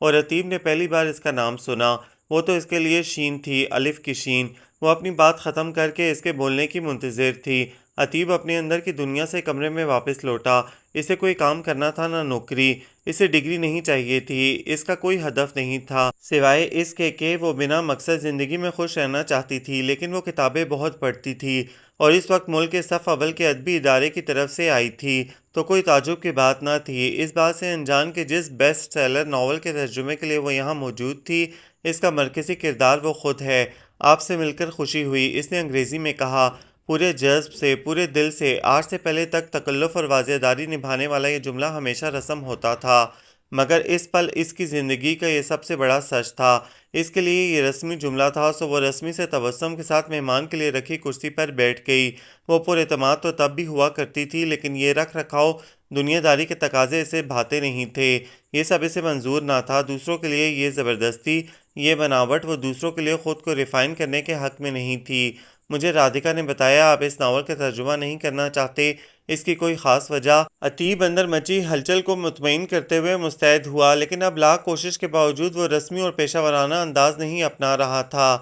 اور عتیب نے پہلی بار اس کا نام سنا۔ وہ تو اس کے لیے شین تھی، الف کی شین۔ وہ اپنی بات ختم کر کے اس کے بولنے کی منتظر تھی۔ عتیب اپنے اندر کی دنیا سے کمرے میں واپس لوٹا۔ اسے کوئی کام کرنا تھا، نہ نوکری۔ اسے ڈگری نہیں چاہیے تھی، اس کا کوئی ہدف نہیں تھا سوائے اس کے کہ وہ بنا مقصد زندگی میں خوش رہنا چاہتی تھی، لیکن وہ کتابیں بہت پڑھتی تھی اور اس وقت ملک کے صف اول کے ادبی ادارے کی طرف سے آئی تھی، تو کوئی تعجب کی بات نہ تھی اس بات سے انجان کہ جس بیسٹ سیلر ناول کے ترجمے کے لیے وہ یہاں موجود تھی، اس کا مرکزی کردار وہ خود ہے۔ آپ سے مل کر خوشی ہوئی، اس نے انگریزی میں کہا، پورے جذب سے، پورے دل سے۔ آج سے پہلے تک تکلف اور واضح داری نبھانے والا یہ جملہ ہمیشہ رسم ہوتا تھا، مگر اس پل اس کی زندگی کا یہ سب سے بڑا سچ تھا۔ اس کے لیے یہ رسمی جملہ تھا، سو وہ رسمی سے تبسم کے ساتھ مہمان کے لیے رکھی کرسی پر بیٹھ گئی۔ وہ پر اعتماد تو تب بھی ہوا کرتی تھی، لیکن یہ رکھ رکھاؤ، دنیا داری کے تقاضے اسے بھاتے نہیں تھے، یہ سب اسے منظور نہ تھا۔ دوسروں کے لیے یہ زبردستی، یہ بناوٹ، وہ دوسروں کے لیے خود کو ریفائن کرنے کے حق میں نہیں تھی۔ مجھے رادھیکا نے بتایا آپ اس ناول کا ترجمہ نہیں کرنا چاہتے، اس کی کوئی خاص وجہ؟ عتیب اندر مچی ہلچل کو مطمئن کرتے ہوئے مستعد ہوا، لیکن اب لاکھ کوشش کے باوجود وہ رسمی اور پیشہ ورانہ انداز نہیں اپنا رہا تھا۔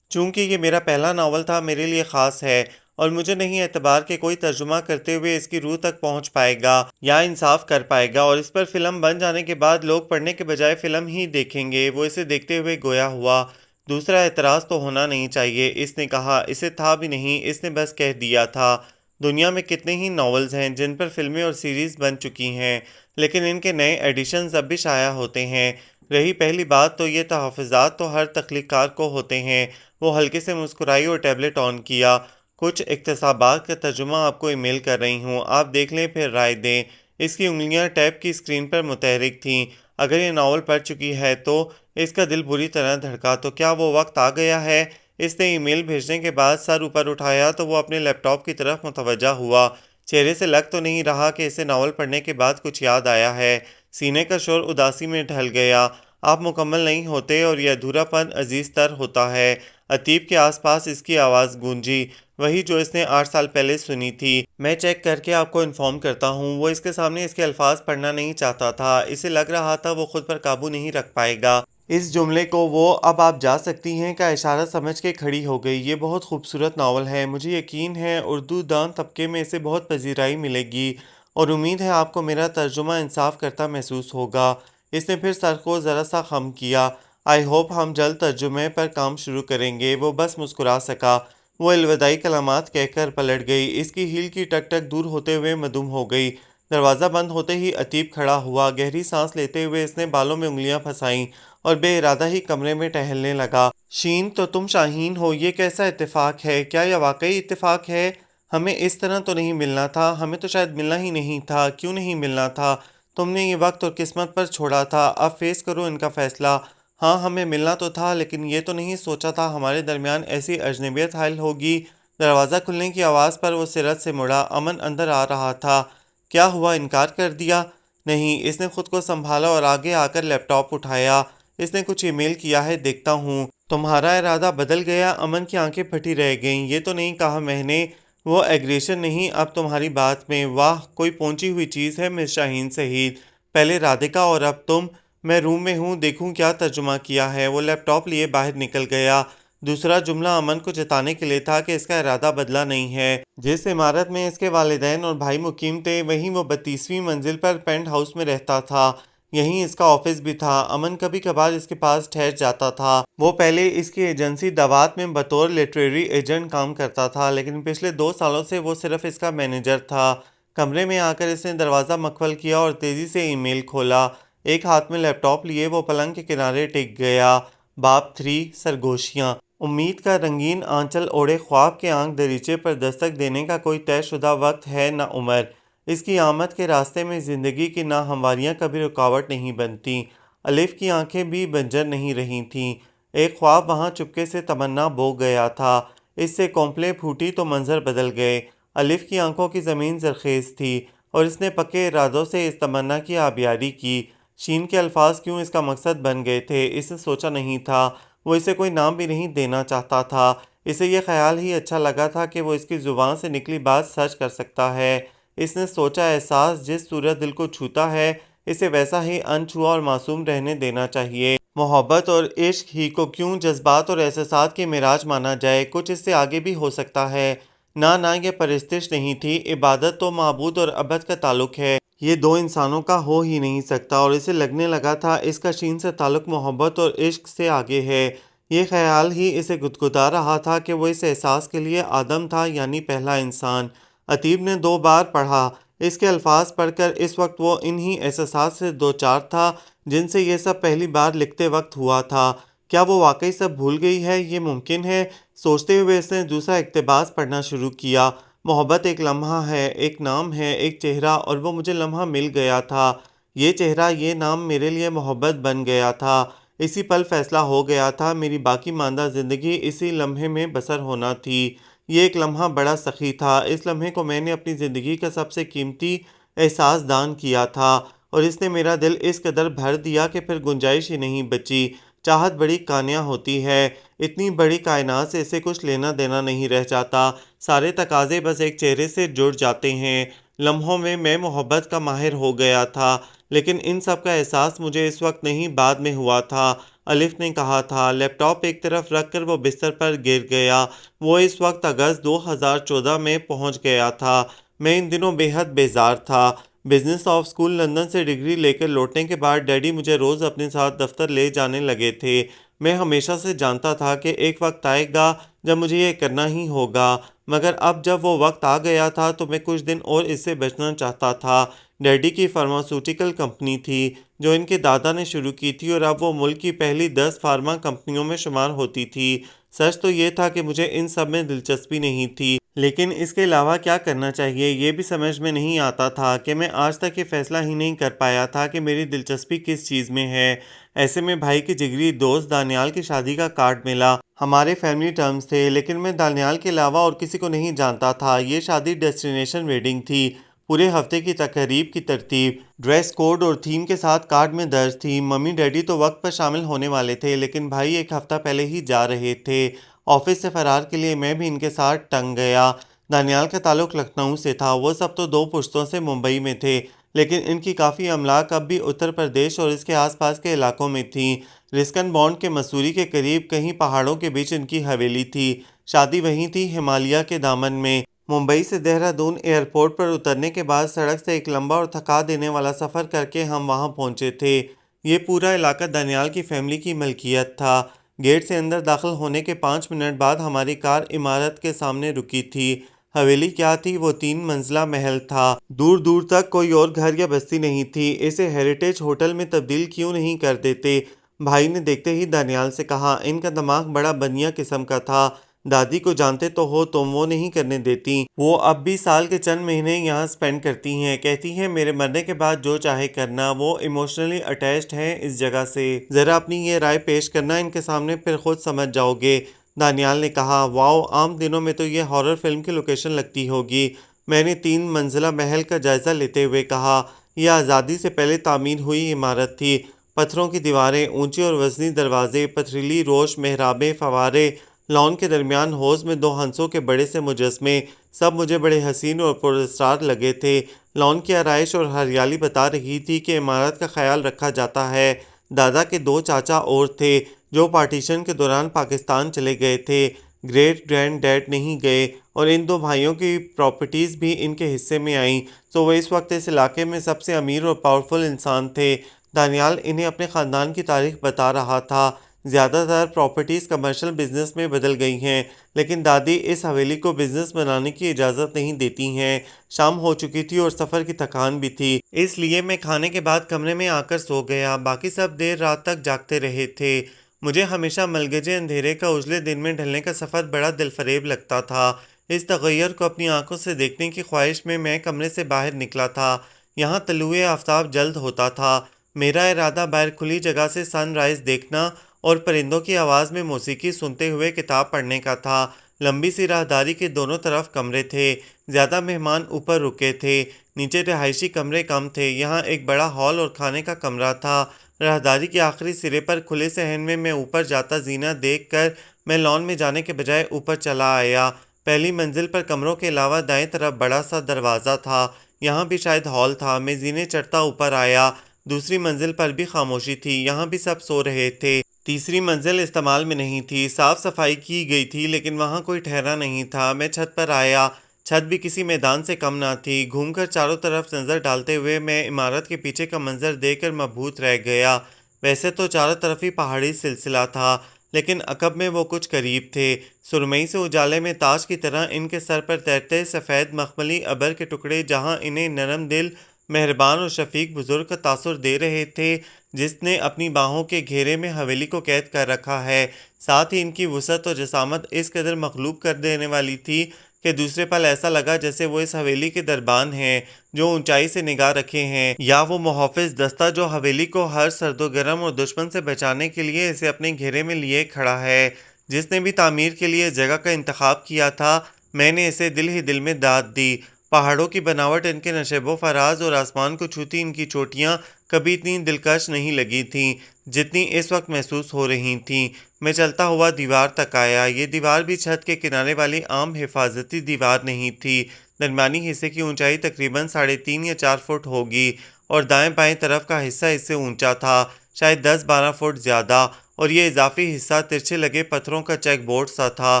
چونکہ یہ میرا پہلا ناول تھا، میرے لیے خاص ہے، اور مجھے نہیں اعتبار کہ کوئی ترجمہ کرتے ہوئے اس کی روح تک پہنچ پائے گا یا انصاف کر پائے گا، اور اس پر فلم بن جانے کے بعد لوگ پڑھنے کے بجائے فلم ہی دیکھیں گے۔ وہ اسے دیکھتے ہوئے گویا ہوا۔ دوسرا اعتراض تو ہونا نہیں چاہیے، اس نے کہا۔ اسے تھا بھی نہیں، اس نے بس کہہ دیا تھا۔ دنیا میں کتنے ہی ناولز ہیں جن پر فلمیں اور سیریز بن چکی ہیں، لیکن ان کے نئے ایڈیشنز اب بھی شائع ہوتے ہیں۔ رہی پہلی بات تو یہ تحفظات تو ہر تخلیق کار کو ہوتے ہیں۔ وہ ہلکے سے مسکرائی اور ٹیبلٹ آن کیا۔ کچھ اقتصابات کا ترجمہ آپ کو ای میل کر رہی ہوں، آپ دیکھ لیں پھر رائے دیں۔ اس کی انگلیاں ٹیپ کی اسکرین پر متحرک تھیں۔ اگر یہ ناول پڑھ چکی ہے تو اس کا دل بری طرح دھڑکا۔ تو کیا وہ وقت آ گیا ہے؟ اس نے ای میل بھیجنے کے بعد سر اوپر اٹھایا تو وہ اپنے لیپ ٹاپ کی طرف متوجہ ہوا۔ چہرے سے لگ تو نہیں رہا کہ اسے ناول پڑھنے کے بعد کچھ یاد آیا ہے۔ سینے کا شور اداسی میں ڈھل گیا۔ آپ مکمل نہیں ہوتے اور یہ ادھورا پن عزیز تر ہوتا ہے۔ عتیب کے آس پاس اس کی آواز گونجی، وہی جو اس نے 8 سال پہلے سنی تھی۔ میں چیک کر کے آپ کو انفارم کرتا ہوں۔ وہ اس کے سامنے اس کے الفاظ پڑھنا نہیں چاہتا تھا، اسے لگ رہا تھا وہ خود پر قابو نہیں رکھ پائے گا۔ اس جملے کو وہ اب آپ جا سکتی ہیں کا اشارہ سمجھ کے کھڑی ہو گئی۔ یہ بہت خوبصورت ناول ہے، مجھے یقین ہے اردو دان طبقے میں اسے بہت پذیرائی ملے گی، اور امید ہے آپ کو میرا ترجمہ انصاف کرتا محسوس ہوگا۔ اس نے پھر سر کو ذرا سا خم کیا۔ آئی ہوپ ہم جلد ترجمے پر کام شروع کریں گے۔ وہ بس مسکرا سکا۔ وہ الوداعی کلمات کہہ کر پلٹ گئی۔ اس کی ہیل کی ٹک ٹک دور ہوتے ہوئے مدھم ہو گئی۔ دروازہ بند ہوتے ہی عتیب کھڑا ہوا۔ گہری سانس لیتے ہوئے اس نے بالوں میں انگلیاں پھنسائیں اور بے ارادہ ہی کمرے میں ٹہلنے لگا۔ شین، تو تم شاہین ہو، یہ کیسا اتفاق ہے؟ کیا یہ واقعی اتفاق ہے؟ ہمیں اس طرح تو نہیں ملنا تھا، ہمیں تو شاید ملنا ہی نہیں تھا۔ کیوں نہیں ملنا تھا؟ تم نے یہ وقت اور قسمت پر چھوڑا تھا، اب فیس کرو ان کا فیصلہ۔ ہاں ہمیں ملنا تو تھا، لیکن یہ تو نہیں سوچا تھا ہمارے درمیان ایسی اجنبیت حائل ہوگی۔ دروازہ کھلنے کی آواز پر وہ سرعت سے مڑا۔ امن اندر آ رہا تھا۔ کیا ہوا، انکار کر دیا؟ نہیں، اس نے خود کو سنبھالا اور آگے آ کر لیپ ٹاپ اٹھایا۔ اس نے کچھ ای میل کیا ہے، دیکھتا ہوں۔ تمہارا ارادہ بدل گیا؟ امن کی آنکھیں پھٹی رہ گئیں۔ یہ تو نہیں کہا میں نے۔ وہ ایگریشن نہیں اب تمہاری بات میں۔ واہ، کوئی پہنچی ہوئی چیز ہے مس شاہین سعید۔ پہلے رادھیکا اور اب تم۔ میں روم میں ہوں، دیکھوں کیا ترجمہ کیا ہے۔ وہ لیپ ٹاپ لیے باہر نکل گیا۔ دوسرا جملہ امن کو جتانے کے لیے تھا کہ اس کا ارادہ بدلا نہیں ہے۔ جس عمارت میں اس کے والدین اور بھائی مقیم تھے، وہیں وہ 32ویں منزل پر پینٹ ہاؤس میں رہتا تھا۔ یہیں اس کا آفس بھی تھا۔ امن کبھی کبھار اس کے پاس ٹھہر جاتا تھا۔ وہ پہلے اس کی ایجنسی دوات میں بطور لٹریری ایجنٹ کام کرتا تھا، لیکن پچھلے 2 سالوں سے وہ صرف اس کا مینیجر تھا۔ کمرے میں آ کر اس نے دروازہ مقفل کیا اور تیزی سے ای میل کھولا۔ ایک ہاتھ میں لیپ ٹاپ لیے وہ پلنگ کے کنارے ٹک گیا۔ باب 3 سرگوشیاں۔ امید کا رنگین آنچل اوڑھے خواب کے آنکھ دریچے پر دستک دینے کا کوئی طے شدہ وقت ہے نہ عمر۔ اس کی آمد کے راستے میں زندگی کی ناہمواریاں کبھی رکاوٹ نہیں بنتیں۔ الف کی آنکھیں بھی بنجر نہیں رہی تھیں۔ ایک خواب وہاں چپکے سے تمنا بو گیا تھا۔ اس سے کونپلیں پھوٹی تو منظر بدل گئے۔ الف کی آنکھوں کی زمین زرخیز تھی اور اس نے پکے ارادوں سے اس تمنا کی آبیاری کی۔ شین کے الفاظ کیوں اس کا مقصد بن گئے تھے، اس نے سوچا نہیں تھا۔ وہ اسے کوئی نام بھی نہیں دینا چاہتا تھا۔ اسے یہ خیال ہی اچھا لگا تھا کہ وہ اس کی زبان سے نکلی بات سچ کر سکتا ہے۔ اس نے سوچا، احساس جس صورت دل کو چھوتا ہے، اسے ویسا ہی انچھوا اور معصوم رہنے دینا چاہیے۔ محبت اور عشق ہی کو کیوں جذبات اور احساسات کی معراج مانا جائے؟ کچھ اس سے آگے بھی ہو سکتا ہے۔ نہ یہ پرستش نہیں تھی، عبادت تو معبود اور عبد کا تعلق ہے، یہ دو انسانوں کا ہو ہی نہیں سکتا، اور اسے لگنے لگا تھا اس کا شین سے تعلق محبت اور عشق سے آگے ہے۔ یہ خیال ہی اسے گدگدا رہا تھا کہ وہ اس احساس کے لیے آدم تھا، یعنی پہلا انسان۔ ادیب نے 2 بار پڑھا۔ اس کے الفاظ پڑھ کر اس وقت وہ انہی احساسات سے دوچار تھا جن سے یہ سب پہلی بار لکھتے وقت ہوا تھا۔ کیا وہ واقعی سب بھول گئی ہے؟ یہ ممکن ہے؟ سوچتے ہوئے اس نے دوسرا اقتباس پڑھنا شروع کیا۔ محبت ایک لمحہ ہے، ایک نام ہے، ایک چہرہ، اور وہ مجھے لمحہ مل گیا تھا۔ یہ چہرہ، یہ نام میرے لیے محبت بن گیا تھا۔ اسی پل فیصلہ ہو گیا تھا، میری باقی ماندہ زندگی اسی لمحے میں بسر ہونا تھی۔ یہ ایک لمحہ بڑا سخی تھا، اس لمحے کو میں نے اپنی زندگی کا سب سے قیمتی احساس دان کیا تھا، اور اس نے میرا دل اس قدر بھر دیا کہ پھر گنجائش ہی نہیں بچی۔ چاہت بڑی کانیا ہوتی ہے، اتنی بڑی کائنات سے اسے کچھ لینا دینا نہیں رہ جاتا، سارے تقاضے بس ایک چہرے سے جڑ جاتے ہیں۔ لمحوں میں محبت کا ماہر ہو گیا تھا، لیکن ان سب کا احساس مجھے اس وقت نہیں، بعد میں ہوا تھا، الف نے کہا تھا۔ لیپ ٹاپ ایک طرف رکھ کر وہ بستر پر گر گیا۔ وہ اس وقت اگست 2014 میں پہنچ گیا تھا۔ میں ان دنوں بے حد بیزار تھا۔ بزنس آف اسکول لندن سے ڈگری لے کر لوٹنے کے بعد ڈیڈی مجھے روز اپنے ساتھ دفتر لے جانے لگے تھے۔ میں ہمیشہ سے جانتا تھا کہ ایک وقت آئے گا جب مجھے یہ کرنا ہی ہوگا، مگر اب جب وہ وقت آ گیا تھا تو میں کچھ دن اور اس سے بچنا چاہتا تھا۔ ڈیڈی کی فارماسیوٹیکل کمپنی تھی جو ان کے دادا نے شروع کی تھی، اور اب وہ ملک کی پہلی 10 فارما کمپنیوں میں شمار ہوتی تھی۔ سچ تو یہ تھا کہ مجھے ان سب میں دلچسپی نہیں تھی، لیکن اس کے علاوہ کیا کرنا چاہیے یہ بھی سمجھ میں نہیں آتا تھا کہ میں آج تک یہ فیصلہ ہی نہیں کر پایا تھا کہ میری دلچسپی کس چیز میں ہے۔ ایسے میں بھائی کی جگری دوست دانیال کی شادی کا کارڈ ملا۔ ہمارے فیملی ٹرمز تھے، لیکن میں دانیال کے علاوہ اور کسی کو نہیں جانتا تھا۔ یہ شادی ڈیسٹینیشن ویڈنگ تھی، پورے ہفتے کی تقریب کی ترتیب ڈریس کوڈ اور تھیم کے ساتھ کارڈ میں درج تھی۔ ممی ڈیڈی تو وقت پر شامل ہونے والے تھے، لیکن بھائی ایک ہفتہ پہلے ہی جا رہے تھے۔ آفس سے فرار کے لیے میں بھی ان کے ساتھ ٹنگ گیا۔ دانیال کا تعلق لکھنؤ سے تھا، وہ سب تو 2 پشتوں سے ممبئی میں تھے، لیکن ان کی کافی املاک اب بھی اتر پردیش اور اس کے آس پاس کے علاقوں میں تھیں۔ رسکن بانڈ کے مسوری کے قریب کہیں پہاڑوں کے بیچ ان کی حویلی تھی۔ شادی وہیں تھی، ہمالیہ کے دامن میں۔ ممبئی سے دہرادون ایئرپورٹ پر اترنے کے بعد سڑک سے ایک لمبا اور تھکا دینے والا سفر کر کے ہم وہاں پہنچے تھے۔ یہ پورا علاقہ دانیال کی فیملی کی ملکیت تھا۔ گیٹ سے اندر داخل ہونے کے 5 منٹ بعد ہماری کار عمارت کے سامنے رکی تھی۔ حویلی کیا تھی؟ وہ 3 منزلہ محل تھا۔ دور دور تک کوئی اور گھر یا بستی نہیں تھی۔ اسے ہیریٹیج ہوٹل میں تبدیل کیوں نہیں کر دیتے؟ بھائی نے دیکھتے ہی دانیال سے کہا۔ ان کا دماغ بڑا بنیا قسم کا تھا۔ دادی کو جانتے تو ہو تم، وہ نہیں کرنے دیتی۔ وہ اب بھی سال کے چند مہینے یہاں سپینڈ کرتی ہیں، کہتی ہیں میرے مرنے کے بعد جو چاہے کرنا۔ وہ ایموشنلی اٹیچڈ ہیں اس جگہ سے۔ ذرا اپنی یہ رائے پیش کرنا ان کے سامنے، پھر خود سمجھ جاؤ گے۔ دانیال نے کہا۔ واؤ، عام دنوں میں تو یہ ہارر فلم کی لوکیشن لگتی ہوگی۔ میں نے 3 منزلہ محل کا جائزہ لیتے ہوئے کہا۔ یہ آزادی سے پہلے تعمیر ہوئی عمارت تھی۔ پتھروں کی دیواریں، اونچے اور وزنی دروازے، پتھریلی روش، محرابیں، فوارے، لان کے درمیان حوض میں 2 ہنسوں کے بڑے سے مجسمے، سب مجھے بڑے حسین اور پراسرار لگے تھے۔ لان کی آرائش اور ہریالی بتا رہی تھی کہ عمارت کا خیال رکھا جاتا ہے۔ دادا کے 2 چاچا اور تھے جو پارٹیشن کے دوران پاکستان چلے گئے تھے۔ گریٹ گرینڈ ڈیڈ نہیں گئے، اور ان 2 بھائیوں کی پراپرٹیز بھی ان کے حصے میں آئیں، سو وہ اس وقت اس علاقے میں سب سے امیر اور پاورفل انسان تھے۔ دانیال انہیں اپنے خاندان کی تاریخ بتا رہا تھا۔ زیادہ تر پراپرٹیز کمرشل بزنس میں بدل گئی ہیں، لیکن دادی اس حویلی کو بزنس بنانے کی اجازت نہیں دیتی ہیں۔ شام ہو چکی تھی اور سفر کی تھکان بھی تھی، اس لیے میں کھانے کے بعد کمرے میں آ کر سو گیا۔ باقی سب دیر رات تک جاگتے رہے تھے۔ مجھے ہمیشہ ملگجے اندھیرے کا اجلے دن میں ڈھلنے کا سفر بڑا دل فریب لگتا تھا۔ اس تغیر کو اپنی آنکھوں سے دیکھنے کی خواہش میں کمرے سے باہر نکلا تھا۔ یہاں طلوع آفتاب جلد ہوتا تھا۔ میرا ارادہ باہر کھلی جگہ سے سن رائز دیکھنا اور پرندوں کی آواز میں موسیقی سنتے ہوئے کتاب پڑھنے کا تھا۔ لمبی سی راہداری کے دونوں طرف کمرے تھے۔ زیادہ مہمان اوپر رکے تھے، نیچے رہائشی کمرے کم تھے۔ یہاں ایک بڑا ہال اور کھانے کا کمرہ تھا۔ راہداری کے آخری سرے پر کھلے صحن میں اوپر جاتا زینہ دیکھ کر میں لان میں جانے کے بجائے اوپر چلا آیا۔ پہلی منزل پر کمروں کے علاوہ دائیں طرف بڑا سا دروازہ تھا، یہاں بھی شاید ہال تھا۔ میں زینے چڑھتا اوپر آیا۔ دوسری منزل پر بھی خاموشی تھی، یہاں بھی سب سو رہے تھے۔ تیسری منزل استعمال میں نہیں تھی، صاف صفائی کی گئی تھی لیکن وہاں کوئی ٹھہرا نہیں تھا۔ میں چھت پر آیا، چھت بھی کسی میدان سے کم نہ تھی۔ گھوم کر چاروں طرف نظر ڈالتے ہوئے میں عمارت کے پیچھے کا منظر دیکھ کر مبہوت رہ گیا۔ ویسے تو چاروں طرف ہی پہاڑی سلسلہ تھا، لیکن عقب میں وہ کچھ قریب تھے۔ سرمئی سے اجالے میں تاج کی طرح ان کے سر پر تیرتے سفید مخملی ابر کے ٹکڑے جہاں انہیں نرم دل، مہربان اور شفیق بزرگ کا تاثر دے رہے تھے جس نے اپنی باہوں کے گھیرے میں حویلی کو قید کر رکھا ہے۔ ساتھ ہی ان کی وسعت اور جسامت اس قدر مغلوب کر دینے والی تھی کہ دوسرے پل ایسا لگا جیسے وہ اس حویلی کے دربان ہیں جو اونچائی سے نگاہ رکھے ہیں، یا وہ محافظ دستہ جو حویلی کو ہر سرد و گرم اور دشمن سے بچانے کے لیے اسے اپنے گھیرے میں لیے کھڑا ہے۔ جس نے بھی تعمیر کے لیے جگہ کا انتخاب کیا تھا، میں نے اسے دل ہی دل میں داد دی۔ پہاڑوں کی بناوٹ، ان کے نشیب و فراز اور آسمان کو چھوتی ان کی چوٹیاں کبھی اتنی دلکش نہیں لگی تھیں جتنی اس وقت محسوس ہو رہی تھیں۔ میں چلتا ہوا دیوار تک آیا۔ یہ دیوار بھی چھت کے کنارے والی عام حفاظتی دیوار نہیں تھی۔ درمیانی حصے کی اونچائی تقریباً 3.5 یا 4 فٹ ہوگی اور دائیں بائیں طرف کا حصہ اس سے اونچا تھا، شاید 10-12 فٹ زیادہ، اور یہ اضافی حصہ ترچھے لگے پتھروں کا چیک بورڈ سا تھا۔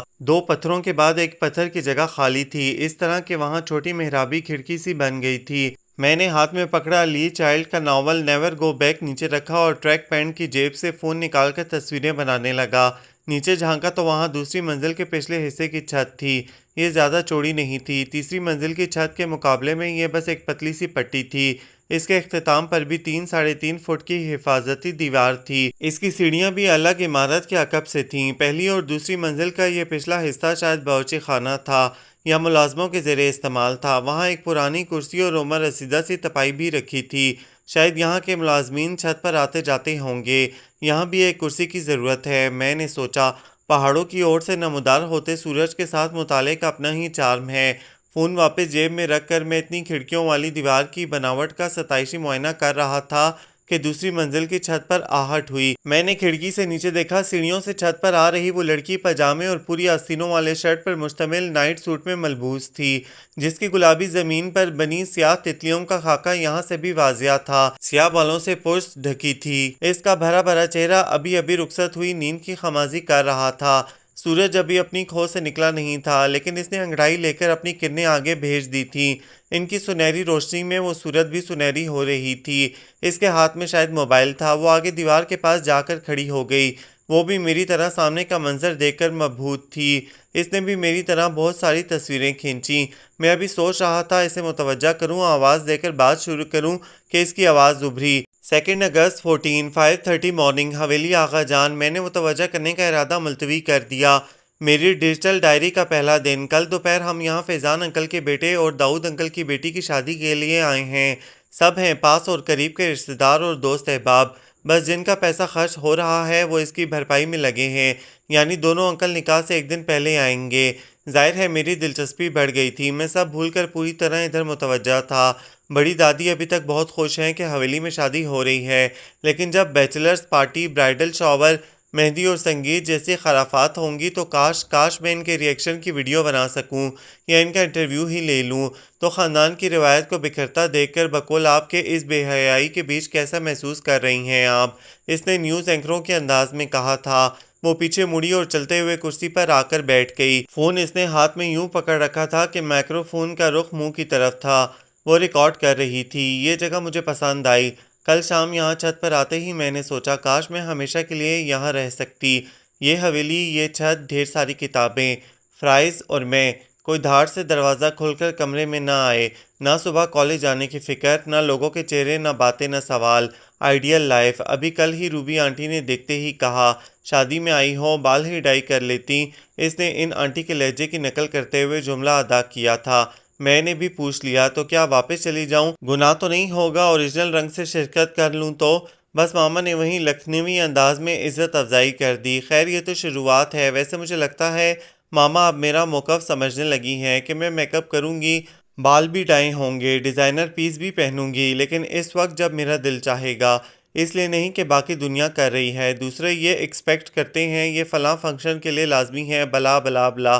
2 پتھروں کے بعد ایک پتھر کی جگہ خالی تھی، اس طرح کہ وہاں چھوٹی محرابی کھڑکی سی بن گئی تھی۔ میں نے ہاتھ میں پکڑا لی چائلڈ کا ناول نیور گو بیک نیچے رکھا اور ٹریک پینٹ کی جیب سے فون نکال کر تصویریں بنانے لگا۔ نیچے جھانکا تو وہاں دوسری منزل کے پچھلے حصے کی چھت تھی۔ یہ زیادہ چوڑی نہیں تھی۔ تیسری منزل کی چھت کے مقابلے میں یہ بس ایک پتلی سی پٹی تھی۔ اس کے اختتام پر بھی 3-3.5 فٹ کی حفاظتی دیوار تھی۔ اس کی سیڑھیاں بھی الگ عمارت کے عقب سے تھیں۔ پہلی اور دوسری منزل کا یہ پچھلا حصہ شاید باورچی خانہ تھا یا ملازموں کے زیر استعمال تھا۔ وہاں ایک پرانی کرسی اور عمر رسیدہ سی تپائی بھی رکھی تھی، شاید یہاں کے ملازمین چھت پر آتے جاتے ہوں گے۔ یہاں بھی ایک کرسی کی ضرورت ہے، میں نے سوچا۔ پہاڑوں کی اوٹ سے نمودار ہوتے سورج کے ساتھ مطالعے کا اپنا ہی چارم ہے۔ فون واپس جیب میں رکھ کر میں اتنی کھڑکیوں والی دیوار کی بناوٹ کا ستائشی معائنہ کر رہا تھا کہ دوسری منزل کی چھت پر آہٹ ہوئی۔ میں نے کھڑکی سے نیچے دیکھا، سیڑھیوں سے چھت پر آ رہی وہ لڑکی پاجامے اور پوری آستینوں والے شرٹ پر مشتمل نائٹ سوٹ میں ملبوس تھی، جس کی گلابی زمین پر بنی سیاہ تتلیوں کا خاکہ یہاں سے بھی واضح تھا۔ سیاہ بالوں سے پشت ڈھکی تھی۔ اس کا بھرا بھرا چہرہ ابھی ابھی رخصت ہوئی نیند کی خمازی کر رہا تھا۔ سورج ابھی اپنی کھو سے نکلا نہیں تھا، لیکن اس نے انگڑائی لے کر اپنی کرنیں آگے بھیج دی تھیں۔ ان کی سنہری روشنی میں وہ صورت بھی سنہری ہو رہی تھی۔ اس کے ہاتھ میں شاید موبائل تھا۔ وہ آگے دیوار کے پاس جا کر کھڑی ہو گئی۔ وہ بھی میری طرح سامنے کا منظر دیکھ کر مبہوت تھی۔ اس نے بھی میری طرح بہت ساری تصویریں کھینچیں۔ میں ابھی سوچ رہا تھا اسے متوجہ کروں، آواز دے کر بات شروع کروں کہ اس کی آواز ابھری۔ 2 اگست 5:30 مارننگ، حویلی آغا جان۔ میں نے متوجہ کرنے کا ارادہ ملتوی کر دیا۔ میری ڈیجیٹل ڈائری کا پہلا دن۔ کل دوپہر ہم یہاں فیضان انکل کے بیٹے اور داؤد انکل کی بیٹی کی شادی کے لیے آئے ہیں۔ سب ہیں، پاس اور قریب کے رشتہ دار اور دوست احباب۔ بس جن کا پیسہ خرچ ہو رہا ہے وہ اس کی بھرپائی میں لگے ہیں، یعنی دونوں انکل نکاح سے ایک دن پہلے آئیں گے۔ ظاہر ہے میری دلچسپی بڑھ گئی تھی۔ میں سب بھول کر پوری طرح ادھر متوجہ تھا۔ بڑی دادی ابھی تک بہت خوش ہیں کہ حویلی میں شادی ہو رہی ہے، لیکن جب بیچلرز پارٹی، برائیڈل شاور، مہندی اور سنگیت جیسی خرافات ہوں گی تو کاش میں ان کے ریئیکشن کی ویڈیو بنا سکوں یا ان کا انٹرویو ہی لے لوں۔ تو خاندان کی روایت کو بکھرتا دیکھ کر بقول آپ کے اس بے حیائی کے بیچ کیسا محسوس کر رہی ہیں آپ؟ اس نے نیوز اینکروں کے انداز میں کہا تھا۔ وہ پیچھے مڑی اور چلتے ہوئے کرسی پر آ کر بیٹھ گئی۔ فون اس نے ہاتھ میں یوں پکڑ رکھا تھا کہ مائکرو فون کا رخ منہ کی طرف تھا۔ وہ ریکارڈ کر رہی تھی۔ یہ جگہ مجھے پسند آئی۔ کل شام یہاں چھت پر آتے ہی میں نے سوچا کاش میں ہمیشہ کے لیے یہاں رہ سکتی۔ یہ حویلی، یہ چھت، ڈھیر ساری کتابیں، فرائض اور میں۔ کوئی دھاڑ سے دروازہ کھل کر کمرے میں نہ آئے۔ نہ صبح کالج جانے کی فکر، نہ لوگوں کے چہرے، نہ باتیں، نہ سوال۔ Ideal life. ابھی کل ہی روبی آنٹی نے دیکھتے ہی کہا، شادی میں آئی ہو، بال ہی ڈائی کر لیتی۔ اس نے ان آنٹی کے لہجے کی نقل کرتے ہوئے جملہ ادا کیا تھا۔ میں نے بھی پوچھ لیا، تو کیا واپس چلی جاؤں؟ گناہ تو نہیں ہوگا اوریجنل رنگ سے شرکت کر لوں تو؟ بس ماما نے وہیں لکھنوی انداز میں عزت افزائی کر دی۔ خیر یہ تو شروعات ہے۔ ویسے مجھے لگتا ہے ماما اب میرا موقف سمجھنے لگی ہیں کہ میں میک اپ کروں گی، بال بھی ڈائے ہوں گے، ڈیزائنر پیس بھی پہنوں گی، لیکن اس وقت جب میرا دل چاہے گا، اس لیے نہیں کہ باقی دنیا کر رہی ہے۔ دوسرے یہ ایکسپیکٹ کرتے ہیں، یہ فلاں فنکشن کے لیے لازمی ہے، بلا بلا بلا۔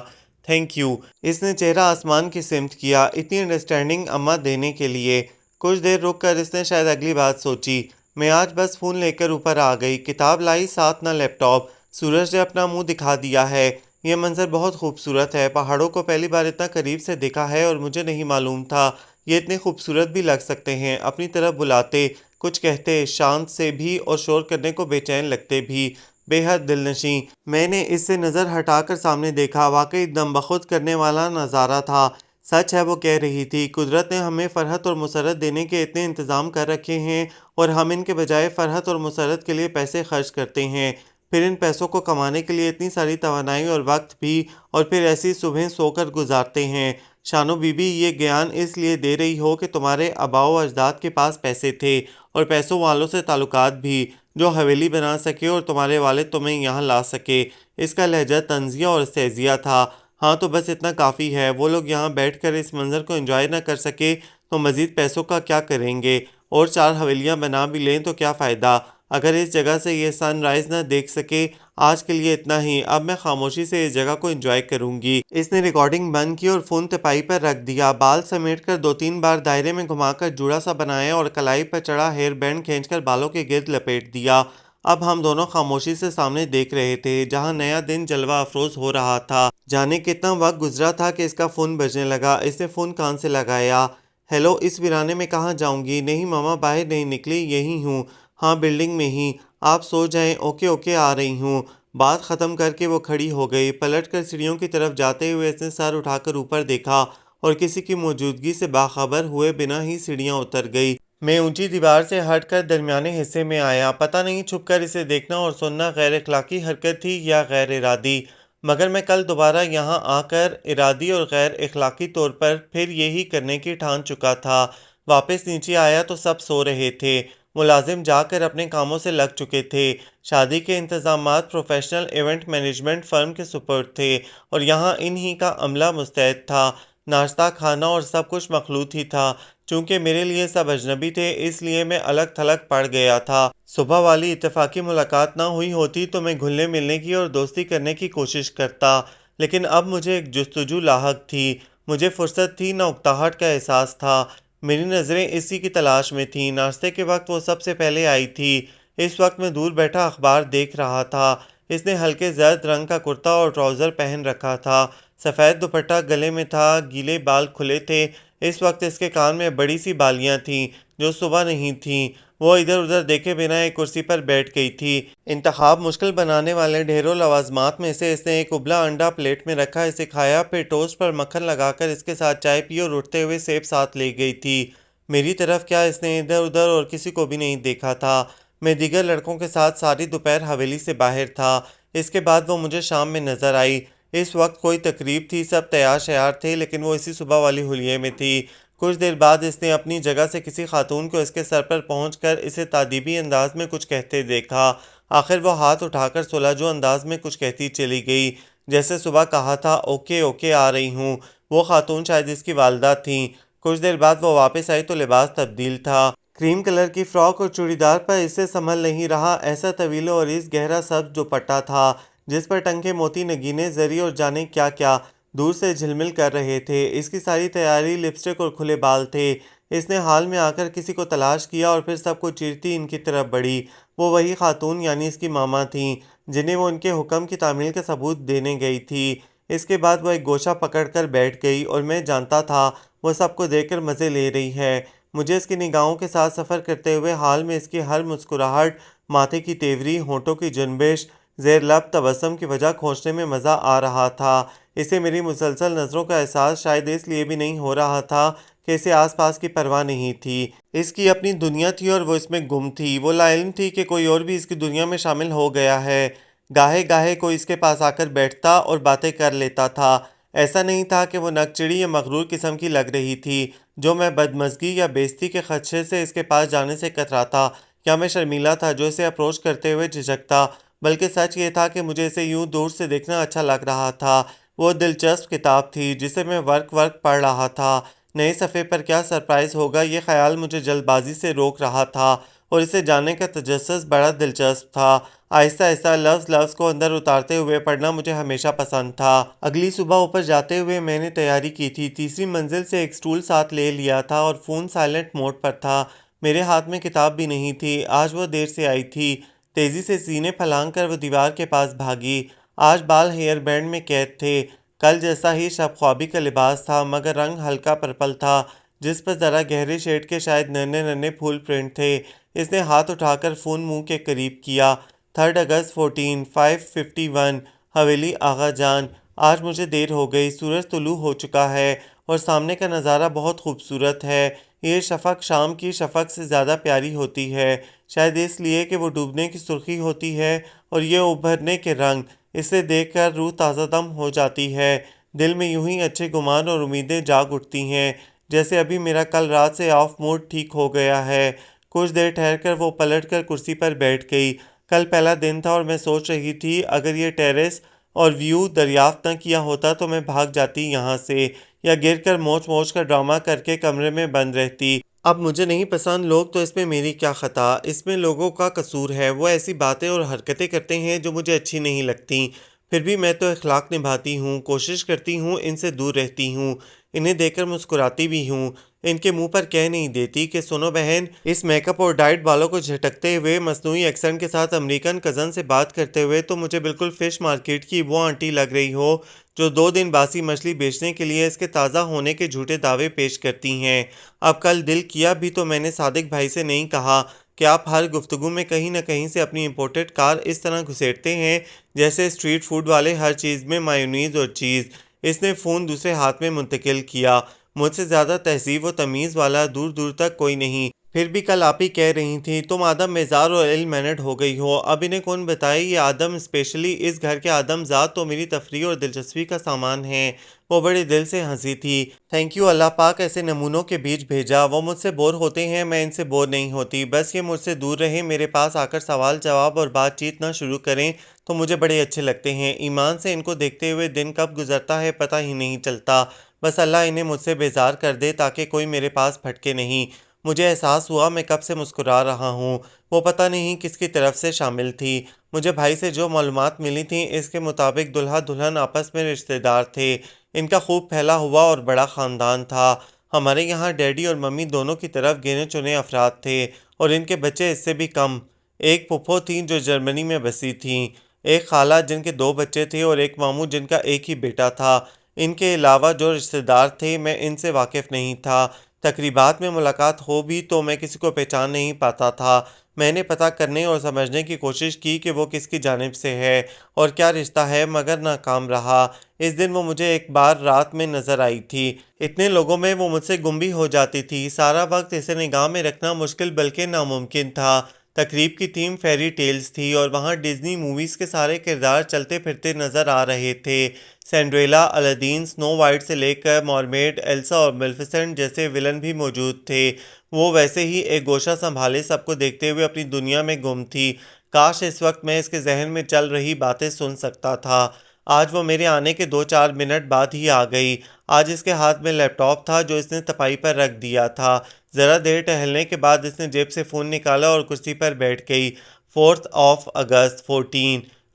Thank you. اس نے چہرہ آسمان کی سمت کیا۔ اتنی انڈرسٹینڈنگ اماں دینے کے لیے۔ کچھ دیر رک کر اس نے شاید اگلی بات سوچی۔ میں آج بس فون لے کر اوپر آ گئی، کتاب لائی، ساتھ نہ لیپ ٹاپ۔ سورج نے اپنا منہ دکھا دیا ہے۔ یہ منظر بہت خوبصورت ہے۔ پہاڑوں کو پہلی بار اتنا قریب سے دیکھا ہے اور مجھے نہیں معلوم تھا یہ اتنے خوبصورت بھی لگ سکتے ہیں۔ اپنی طرف بلاتے، کچھ کہتے، شانت سے بھی اور شور کرنے کو بے چین لگتے بھی، بے حد دلنشیں۔ میں نے اس سے نظر ہٹا کر سامنے دیکھا، واقعی دم بخود کرنے والا نظارہ تھا۔ سچ ہے، وہ کہہ رہی تھی، قدرت نے ہمیں فرحت اور مسرت دینے کے اتنے انتظام کر رکھے ہیں اور ہم ان کے بجائے فرحت اور مسرت کے لیے پیسے خرچ کرتے ہیں، پھر ان پیسوں کو کمانے کے لیے اتنی ساری توانائی اور وقت بھی، اور پھر ایسی صبحیں سو کر گزارتے ہیں۔ شانو بی بی یہ گیان اس لیے دے رہی ہو کہ تمہارے آباء و اجداد کے پاس پیسے تھے اور پیسوں والوں سے تعلقات بھی، جو حویلی بنا سکے اور تمہارے والد تمہیں یہاں لا سکے۔ اس کا لہجہ طنزیہ اور استہزیہ تھا۔ ہاں تو بس اتنا کافی ہے۔ وہ لوگ یہاں بیٹھ کر اس منظر کو انجوائے نہ کر سکے تو مزید پیسوں کا کیا کریں گے؟ اور 4 حویلیاں بنا بھی لیں تو کیا فائدہ، اگر اس جگہ سے یہ سن رائز نہ دیکھ سکے۔ آج کے لیے اتنا ہی، اب میں خاموشی سے اس جگہ کو انجوائے کروں گی۔ اس نے ریکارڈنگ بند کی اور فون تپائی پر رکھ دیا، بال سمیٹ کر 2-3 بار دائرے میں گھما کر جوڑا سا بنایا اور کلائی پر چڑھا ہیئر بینڈ کھینچ کر بالوں کے گرد لپیٹ دیا۔ اب ہم دونوں خاموشی سے سامنے دیکھ رہے تھے، جہاں نیا دن جلوہ افروز ہو رہا تھا۔ جانے کتنا وقت گزرا تھا کہ اس کا فون بجنے لگا۔ اس نے فون کان سے لگایا۔ ہیلو، اس ویرانے میں کہاں جاؤں گی؟ نہیں ماما، باہر نہیں نکلی، یہیں ہوں۔ ہاں، بلڈنگ میں ہی۔ آپ سو جائیں۔ اوکے اوکے، آ رہی ہوں۔ بات ختم کر کے وہ کھڑی ہو گئی۔ پلٹ کر سیڑھیوں کی طرف جاتے ہوئے اس نے سر اٹھا کر اوپر دیکھا اور کسی کی موجودگی سے باخبر ہوئے بنا ہی سیڑھیاں اتر گئی۔ میں اونچی دیوار سے ہٹ کر درمیانے حصے میں آیا۔ پتہ نہیں چھپ کر اسے دیکھنا اور سننا غیر اخلاقی حرکت تھی یا غیر ارادی، مگر میں کل دوبارہ یہاں آ کر ارادی اور غیر اخلاقی طور پر پھر یہی کرنے کی ٹھان چکا تھا۔ واپس نیچے آیا تو سب سو رہے تھے۔ ملازم جا کر اپنے کاموں سے لگ چکے تھے۔ شادی کے انتظامات پروفیشنل ایونٹ مینجمنٹ فرم کے سپرد تھے اور یہاں انہی کا عملہ مستعد تھا۔ ناشتہ، کھانا اور سب کچھ مخلوط ہی تھا۔ چونکہ میرے لیے سب اجنبی تھے، اس لیے میں الگ تھلگ پڑ گیا تھا۔ صبح والی اتفاقی ملاقات نہ ہوئی ہوتی تو میں گھلنے ملنے کی اور دوستی کرنے کی کوشش کرتا، لیکن اب مجھے ایک جستجو لاحق تھی۔ مجھے فرصت تھی نہ اکتاہٹ کا احساس تھا۔ میری نظریں اسی کی تلاش میں تھیں۔ ناشتے کے وقت وہ سب سے پہلے آئی تھی۔ اس وقت میں دور بیٹھا اخبار دیکھ رہا تھا۔ اس نے ہلکے زرد رنگ کا کرتا اور ٹراؤزر پہن رکھا تھا، سفید دوپٹہ گلے میں تھا، گیلے بال کھلے تھے۔ اس وقت اس کے کان میں بڑی سی بالیاں تھیں جو صبح نہیں تھیں۔ وہ ادھر ادھر دیکھے بنا ایک کرسی پر بیٹھ گئی تھی۔ انتخاب مشکل بنانے والے ڈھیروں لوازمات میں سے اس نے ایک ابلا انڈا پلیٹ میں رکھا، اسے کھایا، پھر ٹوسٹ پر مکھن لگا کر اس کے ساتھ چائے پی اور اٹھتے ہوئے سیب ساتھ لے گئی تھی۔ میری طرف کیا، اس نے ادھر ادھر اور کسی کو بھی نہیں دیکھا تھا۔ میں دیگر لڑکوں کے ساتھ ساری دوپہر حویلی سے باہر تھا۔ اس کے بعد وہ مجھے شام میں نظر آئی۔ اس وقت کوئی تقریب تھی، سب تیار شیار تھے، لیکن وہ اسی صبح والی حلیے میں تھی۔ کچھ دیر بعد اس نے اپنی جگہ سے کسی خاتون کو اس کے سر پر پہنچ کر اسے تادیبی انداز میں کچھ کہتے دیکھا۔ آخر وہ ہاتھ اٹھا کر سلجھو انداز میں کچھ کہتی چلی گئی، جیسے صبح کہا تھا، اوکے اوکے، آ رہی ہوں۔ وہ خاتون شاید اس کی والدہ تھیں۔ کچھ دیر بعد وہ واپس آئی تو لباس تبدیل تھا۔ کریم کلر کی فراک اور چوڑی دار پر اس سے سنبھل نہیں رہا ایسا طویل و عریض گہرا سبز دوپٹہ تھا، جس پر ٹنکے موتی، نگینے، زری اور جانے کیا کیا دور سے جھلمل کر رہے تھے۔ اس کی ساری تیاری لپسٹک اور کھلے بال تھے۔ اس نے حال میں آ کر کسی کو تلاش کیا اور پھر سب کو چیرتی ان کی طرف بڑھی۔ وہ وہی خاتون یعنی اس کی ماما تھیں، جنہیں وہ ان کے حکم کی تعمیل کا ثبوت دینے گئی تھی۔ اس کے بعد وہ ایک گوشہ پکڑ کر بیٹھ گئی اور میں جانتا تھا وہ سب کو دیکھ کر مزے لے رہی ہے۔ مجھے اس کی نگاہوں کے ساتھ سفر کرتے ہوئے حال میں اس کی ہر مسکراہٹ، ماتھے کی تیوری، ہونٹوں کی جنبش، زیر لب تبسم کی وجہ کھوجنے میں مزہ آ رہا تھا۔ اسے میری مسلسل نظروں کا احساس شاید اس لیے بھی نہیں ہو رہا تھا کہ اسے آس پاس کی پرواہ نہیں تھی۔ اس کی اپنی دنیا تھی اور وہ اس میں گم تھی۔ وہ لا علم تھی کہ کوئی اور بھی اس کی دنیا میں شامل ہو گیا ہے۔ گاہے گاہے کوئی اس کے پاس آ کر بیٹھتا اور باتیں کر لیتا تھا۔ ایسا نہیں تھا کہ وہ نک چڑی یا مغرور قسم کی لگ رہی تھی، جو میں بدمزگی یا بے عزتی کے خدشے سے اس کے پاس جانے سے کتراتا، یا میں شرمیلا تھا جو اسے اپروچ کرتے ہوئے جھجکتا، بلکہ سچ یہ تھا کہ مجھے اسے یوں دور سے دیکھنا اچھا لگ رہا تھا۔ وہ دلچسپ کتاب تھی جسے میں ورق پڑھ رہا تھا۔ نئے صفحے پر کیا سرپرائز ہوگا، یہ خیال مجھے جلد بازی سے روک رہا تھا، اور اسے جاننے کا تجسس بڑا دلچسپ تھا۔ آہستہ آہستہ لفظ لفظ کو اندر اتارتے ہوئے پڑھنا مجھے ہمیشہ پسند تھا۔ اگلی صبح اوپر جاتے ہوئے میں نے تیاری کی تھی، تیسری منزل سے ایک سٹول ساتھ لے لیا تھا اور فون سائلنٹ موڈ پر تھا۔ میرے ہاتھ میں کتاب بھی نہیں تھی، آج وہ دیر سے آئی تھی۔ تیزی سے سینے پھلانگ کر وہ دیوار کے پاس بھاگی۔ آج بال ہیئر بینڈ میں قید تھے، کل جیسا ہی شب خوابی کا لباس تھا، مگر رنگ ہلکا پرپل تھا جس پر ذرا گہرے شیڈ کے شاید ننھے ننھے پھول پرنٹ تھے۔ اس نے ہاتھ اٹھا کر فون منہ کے قریب کیا۔ 3 اگست 551 حویلی آغا جان۔ آج مجھے دیر ہو گئی، سورج طلوع ہو چکا ہے اور سامنے کا نظارہ بہت خوبصورت ہے۔ یہ شفق شام کی شفق سے زیادہ پیاری ہوتی ہے، شاید اس لیے کہ وہ ڈوبنے کی سرخی ہوتی ہے اور یہ ابھرنے کے رنگ۔ اسے دیکھ کر روح تازہ دم ہو جاتی ہے، دل میں یوں ہی اچھے گمان اور امیدیں جاگ اٹھتی ہیں، جیسے ابھی میرا کل رات سے آف موڈ ٹھیک ہو گیا ہے۔ کچھ دیر ٹھہر کر وہ پلٹ کر کرسی پر بیٹھ گئی۔ کل پہلا دن تھا اور میں سوچ رہی تھی اگر یہ ٹیرس اور ویو دریافت نہ کیا ہوتا تو میں بھاگ جاتی یہاں سے، یا گر کر موچ موچ کا ڈرامہ کر کے کمرے میں بند رہتی۔ اب مجھے نہیں پسند لوگ تو اس میں میری کیا خطا، اس میں لوگوں کا قصور ہے، وہ ایسی باتیں اور حرکتیں کرتے ہیں جو مجھے اچھی نہیں لگتیں، پھر بھی میں تو اخلاق نبھاتی ہوں، کوشش کرتی ہوں ان سے دور رہتی ہوں، انہیں دیکھ کر مسکراتی بھی ہوں، ان کے منہ پر کہہ نہیں دیتی کہ سنو بہن۔ اس میک اپ اور ڈائٹ بالوں کو جھٹکتے ہوئے مصنوعی ایکسنٹ کے ساتھ امریکن کزن سے بات کرتے ہوئے تو مجھے بالکل فش مارکیٹ کی وہ آنٹی لگ رہی ہو جو 2 دن باسی مچھلی بیچنے کے لیے اس کے تازہ ہونے کے جھوٹے دعوے پیش کرتی ہیں۔ اب کل دل کیا بھی تو میں نے صادق بھائی سے نہیں کہا کہ آپ ہر گفتگو میں کہیں نہ کہیں سے اپنی امپورٹڈ کار اس طرح گھسیٹتے ہیں جیسے اسٹریٹ فوڈ والے ہر چیز میں مایونیز اور چیز۔ اس نے فون دوسرے ہاتھ میں منتقل کیا۔ مجھ سے زیادہ تہذیب و تمیز والا دور دور تک کوئی نہیں۔ پھر بھی کل آپ ہی کہہ رہی تھیں تم آدم معزار اور ایل مینڈ ہو گئی ہو۔ اب انہیں کون بتائے یہ آدم اسپیشلی اس گھر کے آدم ذات تو میری تفریح اور دلچسپی کا سامان ہیں۔ وہ بڑے دل سے ہنسی تھی۔ تھینک یو اللہ پاک ایسے نمونوں کے بیچ بھیجا، وہ مجھ سے بور ہوتے ہیں، میں ان سے بور نہیں ہوتی، بس یہ مجھ سے دور رہیں، میرے پاس آ کر سوال جواب اور بات چیت نہ شروع کریں تو مجھے بڑے اچھے لگتے ہیں۔ ایمان سے ان کو دیکھتے ہوئے دن کب گزرتا ہے پتہ ہی نہیں چلتا، بس اللہ انہیں مجھ سے بیزار کر دے تاکہ کوئی میرے پاس پھٹکے نہیں۔ مجھے احساس ہوا میں کب سے مسکرا رہا ہوں، وہ پتہ نہیں کس کی طرف سے شامل تھی۔ مجھے بھائی سے جو معلومات ملی تھیں اس کے مطابق دلہا دلہن آپس میں رشتہ دار تھے، ان کا خوب پھیلا ہوا اور بڑا خاندان تھا۔ ہمارے یہاں ڈیڈی اور ممی دونوں کی طرف گنے چنے افراد تھے اور ان کے بچے اس سے بھی کم۔ ایک پھپھو تھیں جو جرمنی میں بسی تھیں، ایک خالہ جن کے 2 بچے تھے اور ایک ماموں جن کا ایک ہی بیٹا تھا۔ ان کے علاوہ جو رشتہ دار تھے میں ان سے واقف نہیں تھا، تقریبات میں ملاقات ہو بھی تو میں کسی کو پہچان نہیں پاتا تھا۔ میں نے پتہ کرنے اور سمجھنے کی کوشش کی کہ وہ کس کی جانب سے ہے اور کیا رشتہ ہے، مگر ناکام رہا۔ اس دن وہ مجھے ایک بار رات میں نظر آئی تھی، اتنے لوگوں میں وہ مجھ سے گم بھی ہو جاتی تھی، سارا وقت اسے نگاہ میں رکھنا مشکل بلکہ ناممکن تھا۔ تقریب کی تھیم فیری ٹیلز تھی اور وہاں ڈزنی موویز کے سارے کردار چلتے پھرتے نظر آ رہے تھے، سینڈریلا، الادین، سنو وائٹ سے لے کر مارمیڈ، ایلسا اور میلیفیسنٹ جیسے ولن بھی موجود تھے۔ وہ ویسے ہی ایک گوشہ سنبھالے سب کو دیکھتے ہوئے اپنی دنیا میں گم تھی، کاش اس وقت میں اس کے ذہن میں چل رہی باتیں سن سکتا تھا۔ آج وہ میرے آنے کے 2-4 منٹ بعد ہی آ گئی۔ آج اس کے ہاتھ میں لیپ ٹاپ تھا جو اس نے تپائی پر رکھ دیا تھا۔ ذرا دیر ٹہلنے کے بعد اس نے جیب سے فون نکالا اور کرسی پر بیٹھ گئی۔ 4 اگست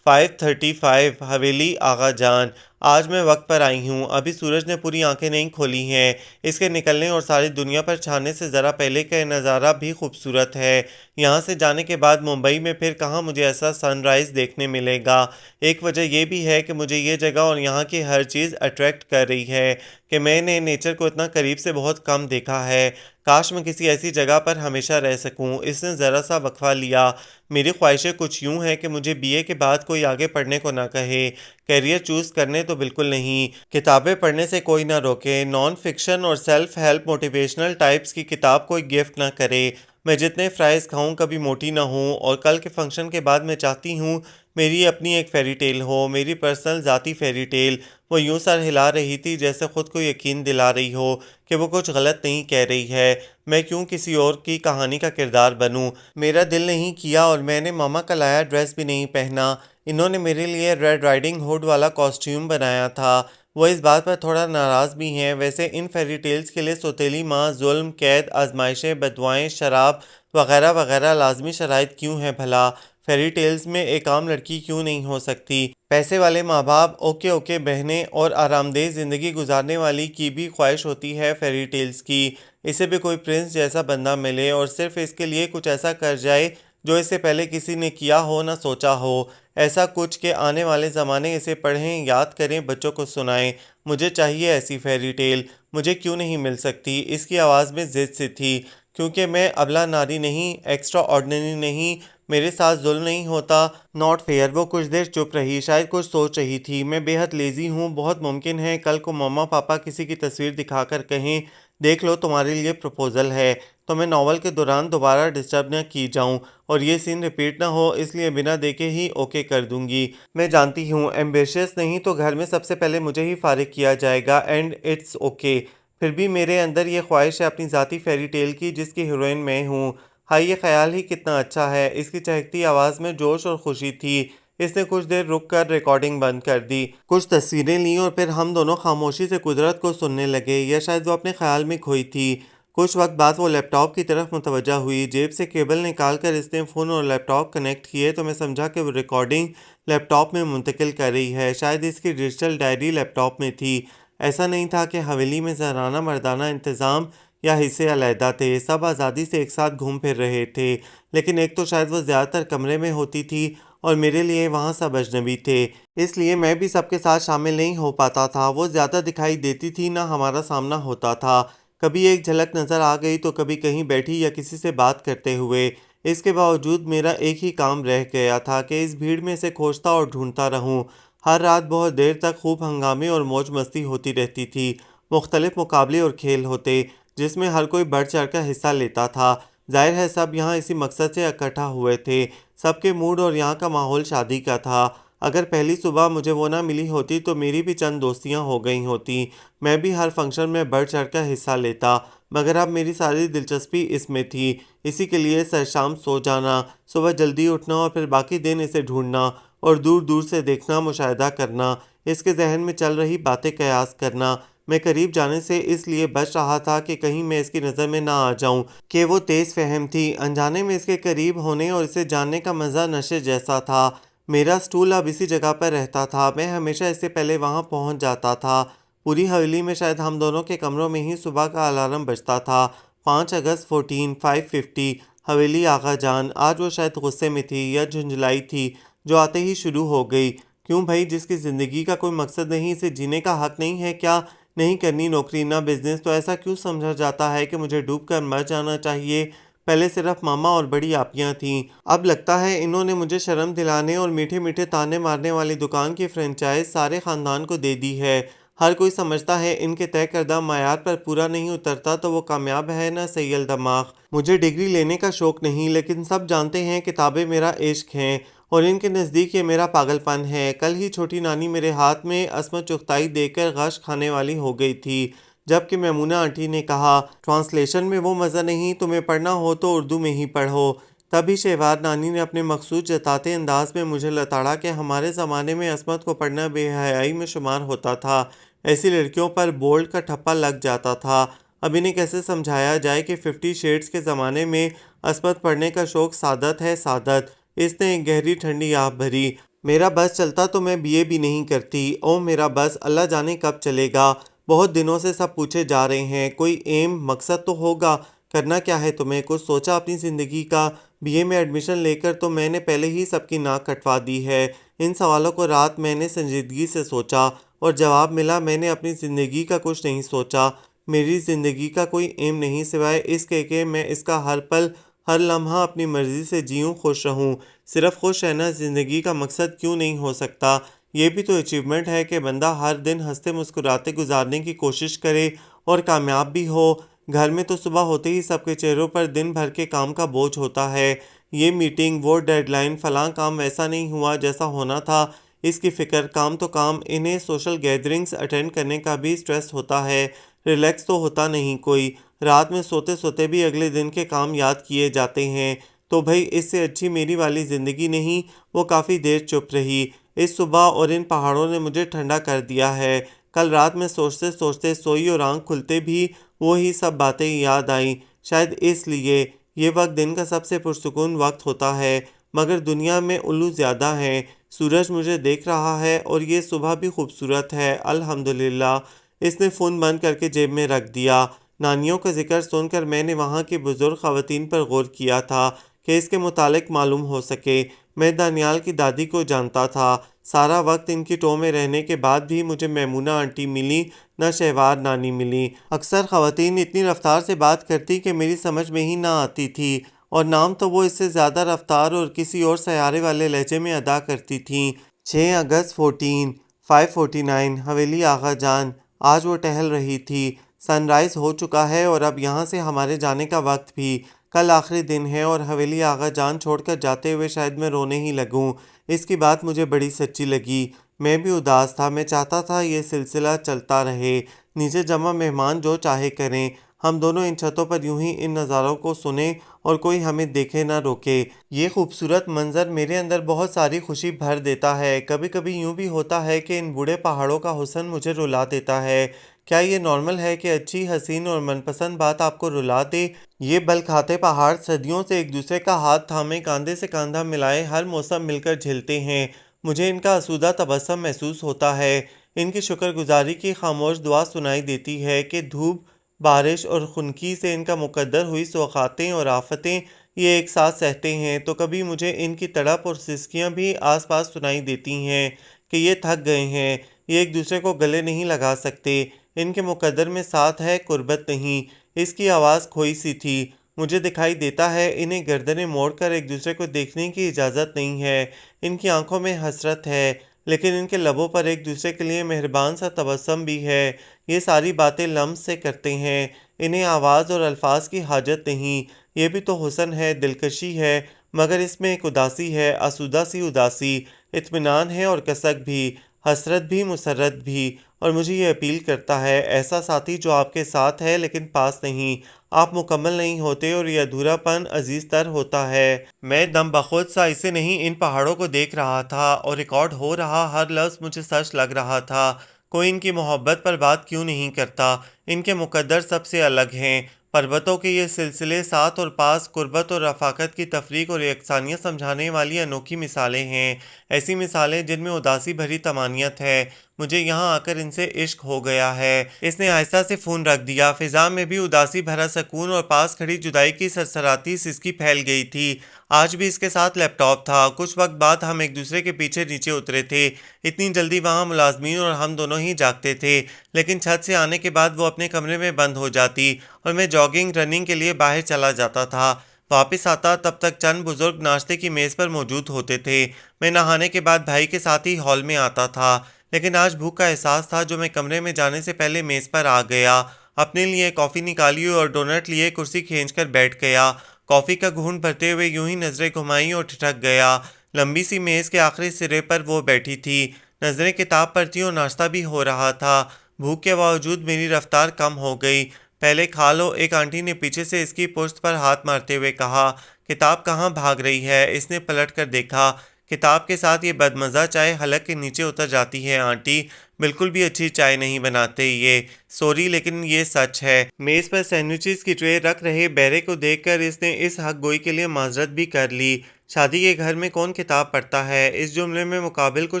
535 حویلی آغا جان۔ آج میں وقت پر آئی ہوں، ابھی سورج نے پوری آنکھیں نہیں کھولی ہیں، اس کے نکلنے اور ساری دنیا پر چھانے سے ذرا پہلے کا نظارہ بھی خوبصورت ہے۔ یہاں سے جانے کے بعد ممبئی میں پھر کہاں مجھے ایسا سن رائز دیکھنے ملے گا۔ ایک وجہ یہ بھی ہے کہ مجھے یہ جگہ اور یہاں کی ہر چیز اٹریکٹ کر رہی ہے کہ میں نے نیچر کو اتنا قریب سے بہت کم دیکھا ہے، کاش میں کسی ایسی جگہ پر ہمیشہ رہ سکوں۔ اس نے ذرا سا وقفہ لیا۔ میری خواہشیں کچھ یوں ہیں کہ مجھے بی اے کے بعد کوئی آگے پڑھنے کو نہ کہے، کیریئر چوز کرنے تو بالکل نہیں، کتابیں پڑھنے سے کوئی نہ روکے، نان فکشن اور سیلف ہیلپ موٹیویشنل ٹائپس کی کتاب کوئی گفٹ نہ کرے، میں جتنے فرائز کھاؤں کبھی موٹی نہ ہوں، اور کل کے فنکشن کے بعد میں چاہتی ہوں میری اپنی ایک فیری ٹیل ہو، میری پرسنل ذاتی فیری ٹیل۔ وہ یوں سر ہلا رہی تھی جیسے خود کو یقین دلا رہی ہو کہ وہ کچھ غلط نہیں کہہ رہی ہے۔ میں کیوں کسی اور کی کہانی کا کردار بنوں؟ میرا دل نہیں کیا اور میں نے ماما کا لایا ڈریس بھی نہیں پہنا۔ انہوں نے میرے لیے ریڈ رائڈنگ ہوڈ والا کاسٹیوم بنایا تھا، وہ اس بات پر تھوڑا ناراض بھی ہیں۔ ویسے ان فیری ٹیلز کے لیے سوتیلی ماں، ظلم، قید، آزمائشیں، بددعائیں، شراب وغیرہ وغیرہ لازمی شرائط کیوں ہیں بھلا؟ فیری ٹیلز میں ایک عام لڑکی کیوں نہیں ہو سکتی؟ پیسے والے ماں باپ، اوکے اوکے بہنیں اور آرام دہ زندگی گزارنے والی کی بھی خواہش ہوتی ہے فیری ٹیلز کی۔ اسے بھی کوئی پرنس جیسا بندہ ملے اور صرف اس کے لیے کچھ ایسا کر جائے جو اس سے پہلے کسی نے کیا ہو نہ سوچا ہو۔ ایسا کچھ کہ آنے والے زمانے اسے پڑھیں، یاد کریں، بچوں کو سنائیں۔ مجھے چاہیے ایسی فیری ٹیل، مجھے کیوں نہیں مل سکتی؟ اس کی آواز میں ضد سی تھی، کیونکہ میں ابلا ناری نہیں، ایکسٹرا آرڈنری نہیں، میرے ساتھ ظلم نہیں ہوتا۔ Not fair. وہ کچھ دیر چپ رہی، شاید کچھ سوچ رہی تھی۔ میں بے حد لیزی ہوں، بہت ممکن ہے کل کو مما پاپا کسی کی تصویر دکھا کر کہیں دیکھ لو تمہارے لیے پروپوزل ہے، تو میں ناول کے دوران دوبارہ ڈسٹرب نہ کی جاؤں اور یہ سین ریپیٹ نہ ہو، اس لیے بنا دیکھے ہی اوکے کر دوں گی۔ میں جانتی ہوں ایمبیشیس نہیں تو گھر میں سب سے پہلے مجھے ہی فارغ کیا جائے گا، اینڈ اٹس اوکے۔ پھر بھی میرے اندر یہ خواہش ہے اپنی ذاتی فیری ٹیل کی جس کی ہیروئن میں ہوں۔ ہائی، یہ خیال ہی کتنا اچھا ہے۔ اس کی چہکتی آواز میں جوش اور خوشی تھی۔ اس نے کچھ دیر رک کر ریکارڈنگ بند کر دی، کچھ تصویریں لیں اور پھر ہم دونوں خاموشی سے قدرت کو سننے لگے، یا شاید وہ اپنے خیال میں کھوئی تھی۔ کچھ وقت بعد وہ لیپ ٹاپ کی طرف متوجہ ہوئی، جیب سے کیبل نکال کر اس نے فون اور لیپ ٹاپ کنیکٹ کیے تو میں سمجھا کہ وہ ریکارڈنگ لیپ ٹاپ میں منتقل کر رہی ہے۔ شاید اس کی ڈیجیٹل ڈائری لیپ ٹاپ میں تھی۔ ایسا نہیں تھا کہ حویلی میں زنانہ مردانہ انتظام یا حصے علیحدہ تھے، سب آزادی سے ایک ساتھ گھوم پھر رہے تھے، لیکن ایک تو شاید وہ زیادہ تر کمرے میں ہوتی تھی اور میرے لیے وہاں سب اجنبی تھے، اس لیے میں بھی سب کے ساتھ شامل نہیں ہو پاتا تھا۔ وہ زیادہ دکھائی دیتی تھی نہ ہمارا سامنا ہوتا تھا، کبھی ایک جھلک نظر آ گئی تو کبھی کہیں بیٹھی یا کسی سے بات کرتے ہوئے۔ اس کے باوجود میرا ایک ہی کام رہ گیا تھا کہ اس بھیڑ میں سے کھوجتا اور ڈھونڈتا رہوں۔ ہر رات بہت دیر تک خوب ہنگامے اور موج مستی ہوتی رہتی تھی، مختلف مقابلے اور کھیل ہوتے جس میں ہر کوئی بڑھ چڑھ کر حصہ لیتا تھا۔ ظاہر ہے سب یہاں اسی مقصد سے اکٹھا ہوئے تھے، سب کے موڈ اور یہاں کا ماحول شادی کا تھا۔ اگر پہلی صبح مجھے وہ نہ ملی ہوتی تو میری بھی چند دوستیاں ہو گئی ہوتی، میں بھی ہر فنکشن میں بڑھ چڑھ کر حصہ لیتا، مگر اب میری ساری دلچسپی اس میں تھی۔ اسی کے لیے سر شام سو جانا، صبح جلدی اٹھنا اور پھر باقی دن اسے ڈھونڈنا اور دور دور سے دیکھنا، مشاہدہ کرنا، اس کے ذہن میں چل رہی باتیں قیاس کرنا۔ میں قریب جانے سے اس لیے بچ رہا تھا کہ کہیں میں اس کی نظر میں نہ آ جاؤں کہ وہ تیز فہم تھی۔ انجانے میں اس کے قریب ہونے اور اسے جاننے کا مزہ نشے جیسا تھا۔ میرا سٹول اب اسی جگہ پر رہتا تھا، میں ہمیشہ اس سے پہلے وہاں پہنچ جاتا تھا۔ پوری حویلی میں شاید ہم دونوں کے کمروں میں ہی صبح کا الارم بجتا تھا۔ 5 اگست 550 حویلی آغا جان۔ آج وہ شاید غصے میں تھی یا جھنجھلائی تھی جو آتے ہی شروع ہو گئی۔ کیوں بھائی، جس کی زندگی کا کوئی مقصد نہیں، اسے جینے کا حق نہیں ہے کیا؟ نہیں کرنی نوکری نہ بزنس تو ایسا کیوں سمجھا جاتا ہے کہ مجھے ڈوب کر مر جانا چاہیے؟ پہلے صرف ماما اور بڑی آپیاں تھیں، اب لگتا ہے انہوں نے مجھے شرم دلانے اور میٹھے میٹھے تانے مارنے والی دکان کی فرنچائز سارے خاندان کو دے دی ہے۔ ہر کوئی سمجھتا ہے ان کے طے کردہ معیار پر پورا نہیں اترتا تو وہ کامیاب ہے نہ سہی الدماغ۔ مجھے ڈگری لینے کا شوق نہیں، لیکن سب جانتے ہیں کتابیں میرا عشق ہیں اور ان کے نزدیک یہ میرا پاگل پن ہے۔ کل ہی چھوٹی نانی میرے ہاتھ میں عصمت چغتائی دیکھ کر غش کھانے والی ہو گئی تھی، جبکہ میمونہ آنٹی نے کہا، ٹرانسلیشن میں وہ مزہ نہیں، تمہیں پڑھنا ہو تو اردو میں ہی پڑھو۔ تبھی شہوار نانی نے اپنے مخصوص جتاتے انداز میں مجھے لتاڑا کہ ہمارے زمانے میں عصمت کو پڑھنا بے حیائی میں شمار ہوتا تھا، ایسی لڑکیوں پر بولڈ کا ٹھپا لگ جاتا تھا۔ اب انہیں کیسے سمجھایا جائے کہ 50 شیڈز کے زمانے میں عصمت پڑھنے کا شوق سعادت ہے، سعادت۔ اس نے ایک گہری ٹھنڈی آہ بھری۔ میرا بس چلتا تو میں BA بھی نہیں کرتی۔ او میرا بس، اللہ جانے کب چلے گا۔ بہت دنوں سے سب پوچھے جا رہے ہیں، کوئی ایم، مقصد تو ہوگا، کرنا کیا ہے تمہیں؟ کچھ سوچا اپنی زندگی کا؟ BA میں ایڈمیشن لے کر تو میں نے پہلے ہی سب کی ناک کٹوا دی ہے۔ ان سوالوں کو رات میں نے سنجیدگی سے سوچا اور جواب ملا، میں نے اپنی زندگی کا کچھ نہیں سوچا۔ میری زندگی کا کوئی ایم نہیں سوائے اس کے کہ میں اس کا ہر پل، ہر لمحہ اپنی مرضی سے جیوں، خوش رہوں۔ صرف خوش رہنا زندگی کا مقصد کیوں نہیں ہو سکتا؟ یہ بھی تو اچیومنٹ ہے کہ بندہ ہر دن ہنستے مسکراتے گزارنے کی کوشش کرے اور کامیاب بھی ہو۔ گھر میں تو صبح ہوتے ہی سب کے چہروں پر دن بھر کے کام کا بوجھ ہوتا ہے، یہ میٹنگ، وہ ڈیڈ لائن، فلاں کام ویسا نہیں ہوا جیسا ہونا تھا، اس کی فکر، کام تو کام، انہیں سوشل گیدرنگز اٹینڈ کرنے کا بھی سٹریس ہوتا ہے، ریلیکس تو ہوتا نہیں کوئی۔ رات میں سوتے سوتے بھی اگلے دن کے کام یاد کیے جاتے ہیں۔ تو بھائی اس سے اچھی میری والی زندگی نہیں۔ وہ کافی دیر چپ رہی۔ اس صبح اور ان پہاڑوں نے مجھے ٹھنڈا کر دیا ہے۔ کل رات میں سوچتے سوچتے سوئی اور آنکھ کھلتے بھی وہی سب باتیں یاد آئیں۔ شاید اس لیے یہ وقت دن کا سب سے پرسکون وقت ہوتا ہے۔ مگر دنیا میں الو زیادہ ہیں۔ سورج مجھے دیکھ رہا ہے اور یہ صبح بھی خوبصورت ہے، الحمدللہ۔ اس نے فون بند کر کے جیب میں رکھ دیا۔ نانیوں کا ذکر سن کر میں نے وہاں کی بزرگ خواتین پر غور کیا تھا کہ اس کے متعلق معلوم ہو سکے۔ میں دانیال کی دادی کو جانتا تھا۔ سارا وقت ان کی ٹو میں رہنے کے بعد بھی مجھے میمونہ آنٹی ملی، نہ شہوار نانی ملی۔ اکثر خواتین اتنی رفتار سے بات کرتی کہ میری سمجھ میں ہی نہ آتی تھی، اور نام تو وہ اس سے زیادہ رفتار اور کسی اور سیارے والے لہجے میں ادا کرتی تھیں۔ 6 اگست 549 حویلی آغا جان۔ آج وہ ٹہل رہی تھی۔ سن رائز ہو چکا ہے اور اب یہاں سے ہمارے جانے کا وقت بھی۔ کل آخری دن ہے اور حویلی آغا جان چھوڑ کر جاتے ہوئے شاید میں رونے ہی لگوں۔ اس کی بات مجھے بڑی سچی لگی۔ میں بھی اداس تھا۔ میں چاہتا تھا یہ سلسلہ چلتا رہے۔ نیچے جمع مہمان جو چاہے کریں۔ ہم دونوں ان چھتوں پر یوں ہی ان نظاروں کو سنیں اور کوئی ہمیں دیکھے نہ روکے۔ یہ خوبصورت منظر میرے اندر بہت ساری خوشی بھر دیتا ہے۔ کبھی کبھی یوں بھی ہوتا ہے کہ ان بوڑھے پہاڑوں کا حسن مجھے رلا دیتا ہے۔ کیا یہ نارمل ہے کہ اچھی، حسین اور من پسند بات آپ کو رلا دے؟ یہ بل کھاتے پہاڑ صدیوں سے ایک دوسرے کا ہاتھ تھامے، کاندھے سے کاندھا ملائے ہر موسم مل کر جھیلتے ہیں۔ مجھے ان کا آسودہ تبسم محسوس ہوتا ہے۔ ان کی شکر گزاری کی خاموش دعا سنائی دیتی ہے کہ دھوپ، بارش اور خنکی سے ان کا مقدر ہوئی سوغاتیں اور آفتیں یہ ایک ساتھ سہتے ہیں، تو کبھی مجھے ان کی تڑپ اور سسکیاں بھی آس پاس سنائی دیتی ہیں کہ یہ تھک گئے ہیں، یہ ایک دوسرے کو گلے نہیں لگا سکتے۔ ان کے مقدر میں ساتھ ہے، قربت نہیں۔ اس کی آواز کھوئی سی تھی۔ مجھے دکھائی دیتا ہے انہیں گردنیں موڑ کر ایک دوسرے کو دیکھنے کی اجازت نہیں ہے۔ ان کی آنکھوں میں حسرت ہے، لیکن ان کے لبوں پر ایک دوسرے کے لیے مہربان سا تبسم بھی ہے۔ یہ ساری باتیں لمس سے کرتے ہیں۔ انہیں آواز اور الفاظ کی حاجت نہیں۔ یہ بھی تو حسن ہے، دلکشی ہے، مگر اس میں ایک اداسی ہے، آسودہ سی اداسی، اطمینان ہے اور کسک بھی، حسرت بھی، مسرت بھی۔ اور مجھے یہ اپیل کرتا ہے، ایسا ساتھی جو آپ کے ساتھ ہے لیکن پاس نہیں۔ آپ مکمل نہیں ہوتے اور یہ ادھورا پن عزیز تر ہوتا ہے۔ میں دم بخود سا اسے نہیں ان پہاڑوں کو دیکھ رہا تھا اور ریکارڈ ہو رہا ہر لفظ مجھے سچ لگ رہا تھا۔ کوئی ان کی محبت پر بات کیوں نہیں کرتا؟ ان کے مقدر سب سے الگ ہیں۔ پروتوں کے یہ سلسلے ساتھ اور پاس، قربت اور رفاقت کی تفریق اور یکسانیت سمجھانے والی انوکھی مثالیں ہیں۔ ایسی مثالیں جن میں اداسی بھری طمانینت ہے۔ مجھے یہاں آ کر ان سے عشق ہو گیا ہے۔ اس نے آہستہ سے فون رکھ دیا۔ فضا میں بھی اداسی بھرا سکون اور پاس کھڑی جدائی کی سرسراتی سسکی پھیل گئی تھی۔ آج بھی اس کے ساتھ لیپ ٹاپ تھا۔ کچھ وقت بعد ہم ایک دوسرے کے پیچھے نیچے اترے تھے۔ اتنی جلدی وہاں ملازمین اور ہم دونوں ہی جاگتے تھے، لیکن چھت سے آنے کے بعد وہ اپنے کمرے میں بند ہو جاتی اور میں جاگنگ، رننگ کے لیے باہر چلا جاتا تھا۔ واپس آتا تب تک چند بزرگ ناشتے کی میز پر موجود ہوتے تھے۔ میں نہانے کے بعد بھائی کے ساتھ ہی ہال میں آتا تھا، لیکن آج بھوک کا احساس تھا جو میں کمرے میں جانے سے پہلے میز پر آ گیا، اپنے لیے کافی نکالی اور ڈونٹ لیے کرسی کھینچ کر بیٹھ گیا۔ کافی کا گھونٹ بھرتے ہوئے یوں ہی نظریں گھمائیں اور ٹھٹک گیا۔ لمبی سی میز کے آخری سرے پر وہ بیٹھی تھی، نظریں کتاب پر تھیں اور ناشتہ بھی ہو رہا تھا۔ بھوک کے باوجود میری رفتار کم ہو گئی۔ پہلے کھا لو، ایک آنٹی نے پیچھے سے اس کی پشت پر ہاتھ مارتے ہوئے کہا۔ کتاب کہاں بھاگ رہی ہے؟ اس نے پلٹ کر دیکھا۔ کتاب کے ساتھ یہ بدمزہ چائے حلق کے نیچے اتر جاتی ہے آنٹی، بالکل بھی اچھی چائے نہیں بناتے یہ، سوری لیکن یہ سچ ہے۔ میز پر سینڈوچز کی ٹرے رکھ رہے بیرے کو دیکھ کر اس نے اس حق گوئی کے لیے معذرت بھی کر لی۔ شادی کے گھر میں کون کتاب پڑھتا ہے؟ اس جملے میں مقابل کو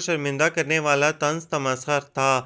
شرمندہ کرنے والا طنز تمسخر تھا۔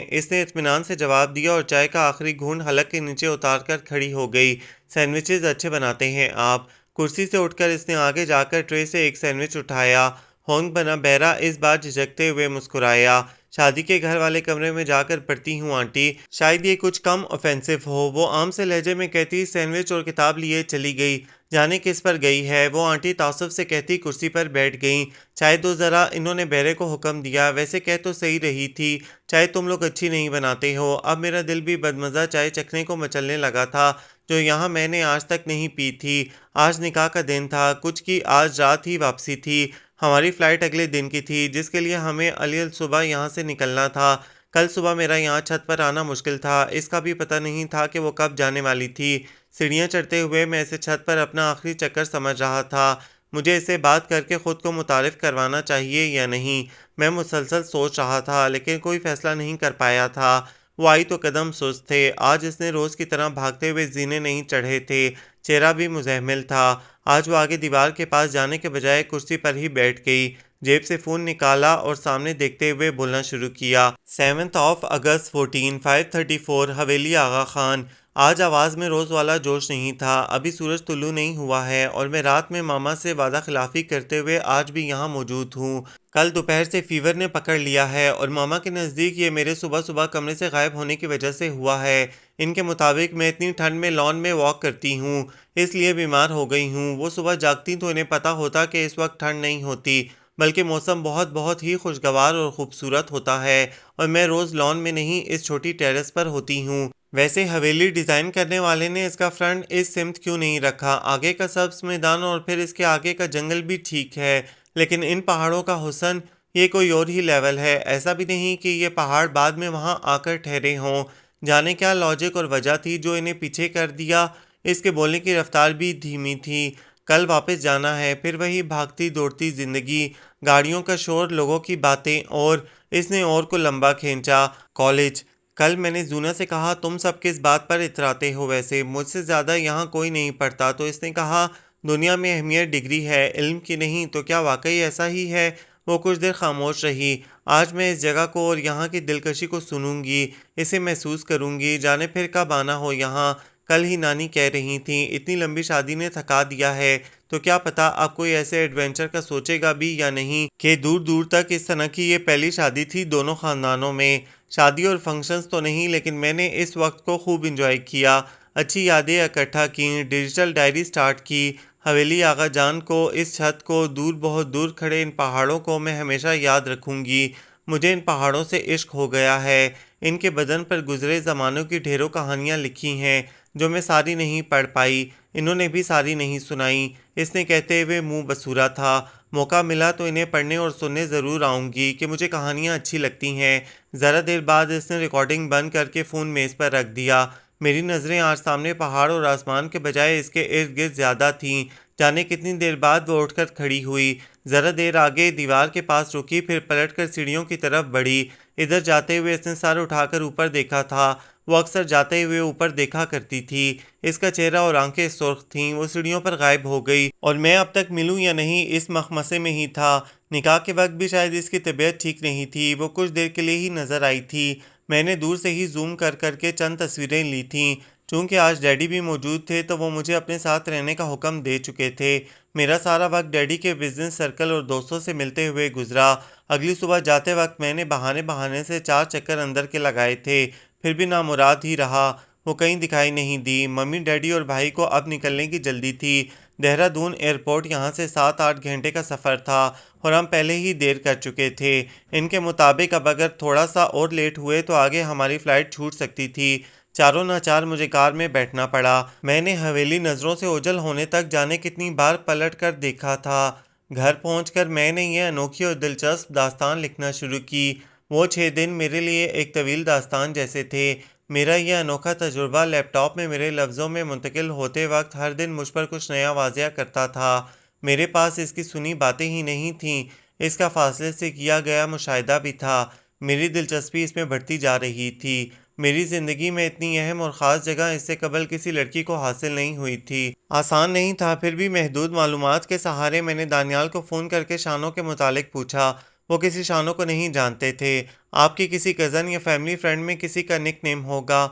اس نے اطمینان سے جواب دیا اور چائے کا آخری گھونٹ حلق کے نیچے اتار کر کھڑی ہو گئی۔ سینڈوچز اچھے بناتے ہیں آپ۔ کرسی سے اٹھ کر اس نے آگے جا کر ٹرے سے ایک سینڈوچ اٹھایا۔ ہونگ بنا بہرا اس بار جھجکتے ہوئے مسکرایا۔ شادی کے گھر والے کمرے میں جا کر پڑھتی ہوں آنٹی، شاید یہ کچھ کم آفینسو ہو، وہ عام سے لہجے میں کہتی، سینڈوچ اور کتاب لیے چلی گئی۔ جانے کس پر گئی ہے وہ آنٹی تعصب سے کہتی، کرسی پر بیٹھ گئیں۔ چائے دو ذرا، انہوں نے بہرے کو حکم دیا۔ ویسے کہہ تو صحیح رہی تھی، چائے تم لوگ اچھی نہیں بناتے ہو۔ اب میرا دل بھی بدمزہ چائے چکھنے کو مچلنے لگا تھا جو یہاں میں نے آج تک نہیں پی تھی۔ آج نکاح کا دن تھا، کچھ کی آج رات ہی واپسی تھی۔ ہماری فلائٹ اگلے دن کی تھی جس کے لیے ہمیں صبح یہاں سے نکلنا تھا۔ کل صبح میرا یہاں چھت پر آنا مشکل تھا، اس کا بھی پتہ نہیں تھا کہ وہ کب جانے والی تھی۔ سیڑھیاں چڑھتے ہوئے میں اسے چھت پر اپنا آخری چکر سمجھ رہا تھا۔ مجھے اسے بات کر کے خود کو متعارف کروانا چاہیے یا نہیں، میں مسلسل سوچ رہا تھا لیکن کوئی فیصلہ نہیں کر پایا تھا۔ وہ آئی تو قدم سست تھے، آج اس نے روز کی طرح بھاگتے ہوئے زینے نہیں چڑھے تھے، چہرہ بھی مزہمل تھا۔ آج وہ آگے دیوار کے پاس جانے کے بجائے کرسی پر ہی بیٹھ گئی، جیب سے فون نکالا اور سامنے دیکھتے ہوئے بولنا شروع کیا۔ 7 اگست 14، 5:34 حویلی آغا خان۔ آج آواز میں روز والا جوش نہیں تھا۔ ابھی سورج طلوع نہیں ہوا ہے اور میں رات میں ماما سے وعدہ خلافی کرتے ہوئے آج بھی یہاں موجود ہوں۔ کل دوپہر سے فیور نے پکڑ لیا ہے اور ماما کے نزدیک یہ میرے صبح صبح کمرے سے غائب ہونے کی وجہ سے ہوا ہے۔ ان کے مطابق میں اتنی ٹھنڈ میں لان میں واک کرتی ہوں، اس لیے بیمار ہو گئی ہوں۔ وہ صبح جاگتی تو انہیں پتا ہوتا کہ اس وقت ٹھنڈ نہیں ہوتی، بلکہ موسم بہت بہت ہی خوشگوار اور خوبصورت ہوتا ہے، اور میں روز لان میں نہیں اس چھوٹی ٹیرس پر ہوتی ہوں۔ ویسے حویلی ڈیزائن کرنے والے نے اس کا فرنٹ اس سمت کیوں نہیں رکھا؟ آگے کا سبز میدان اور پھر اس کے آگے کا جنگل بھی ٹھیک ہے، لیکن ان پہاڑوں کا حسن یہ کوئی اور ہی لیول ہے۔ ایسا بھی نہیں کہ یہ پہاڑ بعد میں وہاں آ کر ٹھہرے ہوں۔ جانے کیا لاجک اور وجہ تھی جو انہیں پیچھے کر دیا۔ اس کے بولنے کی رفتار بھی دھیمی تھی۔ کل واپس جانا ہے، پھر وہی بھاگتی دوڑتی زندگی، گاڑیوں کا شور، لوگوں کی باتیں، اور اس نے اور کو لمبا کھینچا، کالج۔ کل میں نے زونا سے کہا تم سب کس بات پر اتراتے ہو؟ ویسے مجھ سے زیادہ یہاں کوئی نہیں پڑھتا، تو اس نے کہا دنیا میں اہمیت ڈگری ہے، علم کی نہیں۔ تو کیا واقعی ایسا ہی ہے؟ وہ کچھ دیر خاموش رہی۔ آج میں اس جگہ کو اور یہاں کی دلکشی کو سنوں گی، اسے محسوس کروں گی، جانے پھر کب آنا ہو یہاں۔ کل ہی نانی کہہ رہی تھیں اتنی لمبی شادی نے تھکا دیا ہے، تو کیا پتا اب کوئی ایسے ایڈونچر کا سوچے گا بھی یا نہیں کہ دور دور تک اس طرح کی یہ پہلی شادی تھی دونوں خاندانوں میں۔ شادی اور فنکشنز تو نہیں، لیکن میں نے اس وقت کو خوب انجوائے کیا، اچھی یادیں اکٹھا کیں، ڈیجیٹل ڈائری سٹارٹ کی۔ حویلی آغا جان کو، اس چھت کو، دور بہت دور کھڑے ان پہاڑوں کو میں ہمیشہ یاد رکھوں گی۔ مجھے ان پہاڑوں سے عشق ہو گیا ہے۔ ان کے بدن پر گزرے زمانوں کی ڈھیروں کہانیاں لکھی ہیں جو میں ساری نہیں پڑھ پائی، انہوں نے بھی ساری نہیں سنائیں۔ اس نے کہتے ہوئے منہ بسورا تھا۔ موقع ملا تو انہیں پڑھنے اور سننے ضرور آؤں گی کہ مجھے کہانیاں اچھی لگتی ہیں۔ ذرا دیر بعد اس نے ریکارڈنگ بند کر کے فون میز پر رکھ دیا۔ میری نظریں آج سامنے پہاڑ اور آسمان کے بجائے اس کے ارد گرد زیادہ تھیں۔ جانے کتنی دیر بعد وہ اٹھ کر کھڑی ہوئی، ذرا دیر آگے دیوار کے پاس رکی، پھر پلٹ کر سیڑھیوں کی طرف بڑھی۔ ادھر جاتے ہوئے اس نے سر اٹھا کر اوپر دیکھا تھا۔ وہ اکثر جاتے ہوئے اوپر دیکھا کرتی تھی۔ اس کا چہرہ اور آنکھیں سرخ تھیں۔ وہ سیڑھیوں پر غائب ہو گئی اور میں اب تک ملوں یا نہیں اس مخمصے میں ہی تھا۔ نکاح کے وقت بھی شاید اس کی طبیعت ٹھیک نہیں تھی، وہ کچھ دیر کے لیے ہی نظر آئی تھی۔ میں نے دور سے ہی زوم کر کر کے چند تصویریں لی تھیں۔ چونکہ آج ڈیڈی بھی موجود تھے تو وہ مجھے اپنے ساتھ رہنے کا حکم دے چکے تھے۔ میرا سارا وقت ڈیڈی کے بزنس سرکل اور دوستوں سے ملتے ہوئے گزرا۔ اگلی صبح جاتے وقت میں نے بہانے سے 4 چکر اندر کے لگائے تھے، پھر بھی نامراد ہی رہا۔ وہ کہیں دکھائی نہیں دی۔ ممی، ڈیڈی اور بھائی کو اب نکلنے کی جلدی تھی۔ دہرادون ایئرپورٹ یہاں سے 7-8 گھنٹے کا سفر تھا اور ہم پہلے ہی دیر کر چکے تھے۔ ان کے مطابق اب اگر تھوڑا سا اور لیٹ ہوئے تو آگے ہماری فلائٹ چھوٹ سکتی تھی۔ چاروں ناچار مجھے کار میں بیٹھنا پڑا۔ میں نے حویلی نظروں سے اوجھل ہونے تک جانے کتنی بار پلٹ کر دیکھا تھا۔ گھر پہنچ کر میں نے یہ انوکھی اور دلچسپ داستان لکھنا شروع کی۔ وہ 6 دن میرے لیے ایک طویل داستان جیسے تھے۔ میرا یہ انوکھا تجربہ لیپ ٹاپ میں میرے لفظوں میں منتقل ہوتے وقت ہر دن مجھ پر کچھ نیا واضح کرتا تھا۔ میرے پاس اس کی سنی باتیں ہی نہیں تھیں، اس کا فاصلے سے کیا گیا مشاہدہ بھی تھا۔ میری دلچسپی اس میں بڑھتی جا رہی تھی۔ میری زندگی میں اتنی اہم اور خاص جگہ اس سے قبل کسی لڑکی کو حاصل نہیں ہوئی تھی۔ آسان نہیں تھا، پھر بھی محدود معلومات کے سہارے میں نے دانیال کو فون کر کے شانوں کے متعلق پوچھا۔ وہ کسی شانوں کو نہیں جانتے تھے۔ آپ کی کسی کزن یا فیملی فرینڈ میں کسی کا نک نیم ہوگا؟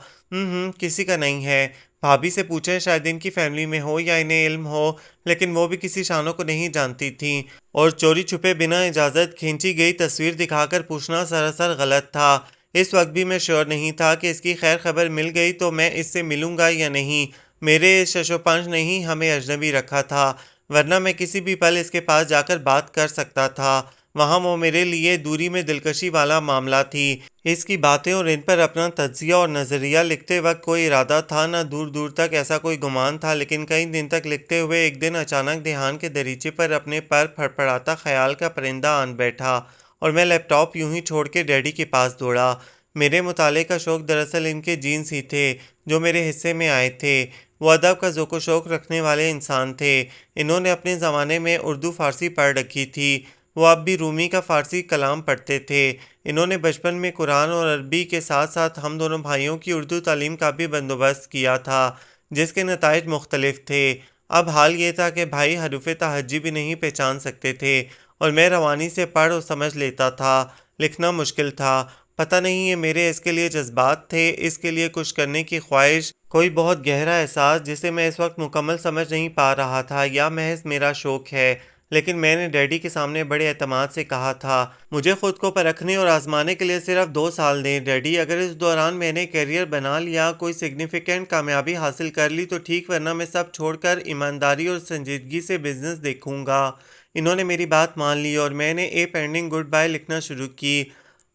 کسی کا نہیں ہے۔ بھابھی سے پوچھیں، شاید ان کی فیملی میں ہو یا انہیں علم ہو، لیکن وہ بھی کسی شانوں کو نہیں جانتی تھیں۔ اور چوری چھپے بنا اجازت کھینچی گئی تصویر دکھا کر پوچھنا سراسر غلط تھا۔ اس وقت بھی میں شیور نہیں تھا کہ اس کی خیر خبر مل گئی تو میں اس سے ملوں گا یا نہیں۔ میرے شش و پنج نے ہی ہمیں اجنبی رکھا تھا، ورنہ میں کسی بھی پل اس کے پاس جا کر بات کر سکتا تھا۔ وہاں وہ میرے لیے دوری میں دلکشی والا معاملہ تھی۔ اس کی باتیں اور ان پر اپنا تجزیہ اور نظریہ لکھتے وقت کوئی ارادہ تھا، نہ دور دور تک ایسا کوئی گمان تھا، لیکن کئی دن تک لکھتے ہوئے ایک دن اچانک دھیان کے دریچے پر اپنے پر پھڑپڑاتا خیال کا پرندہ آن بیٹھا اور میں لیپ ٹاپ یوں ہی چھوڑ کے ڈیڈی کے پاس دوڑا۔ میرے مطالعے کا شوق دراصل ان کے جینز ہی تھے جو میرے حصے میں آئے تھے۔ وہ ادب کا ذوق و شوق رکھنے والے انسان تھے۔ انہوں نے اپنے زمانے میں اردو فارسی پڑھ رکھی تھی۔ وہ اب بھی رومی کا فارسی کلام پڑھتے تھے۔ انہوں نے بچپن میں قرآن اور عربی کے ساتھ ساتھ ہم دونوں بھائیوں کی اردو تعلیم کا بھی بندوبست کیا تھا، جس کے نتائج مختلف تھے۔ اب حال یہ تھا کہ بھائی حروف تہجی بھی نہیں پہچان سکتے تھے اور میں روانی سے پڑھ اور سمجھ لیتا تھا۔ لکھنا مشکل تھا۔ پتہ نہیں یہ میرے اس کے لیے جذبات تھے، اس کے لیے کچھ کرنے کی خواہش، کوئی بہت گہرا احساس جسے میں اس وقت مکمل سمجھ نہیں پا رہا تھا، یا محض میرا شوق ہے۔ لیکن میں نے ڈیڈی کے سامنے بڑے اعتماد سے کہا تھا، مجھے خود کو پرکھنے اور آزمانے کے لیے صرف 2 سال دیں ڈیڈی، اگر اس دوران میں نے کیریئر بنا لیا، کوئی سگنیفیکنٹ کامیابی حاصل کر لی تو ٹھیک، ورنہ میں سب چھوڑ کر ایمانداری اور سنجیدگی سے بزنس دیکھوں گا۔ انہوں نے میری بات مان لی اور میں نے اے پینڈنگ گڈ بائے لکھنا شروع کی۔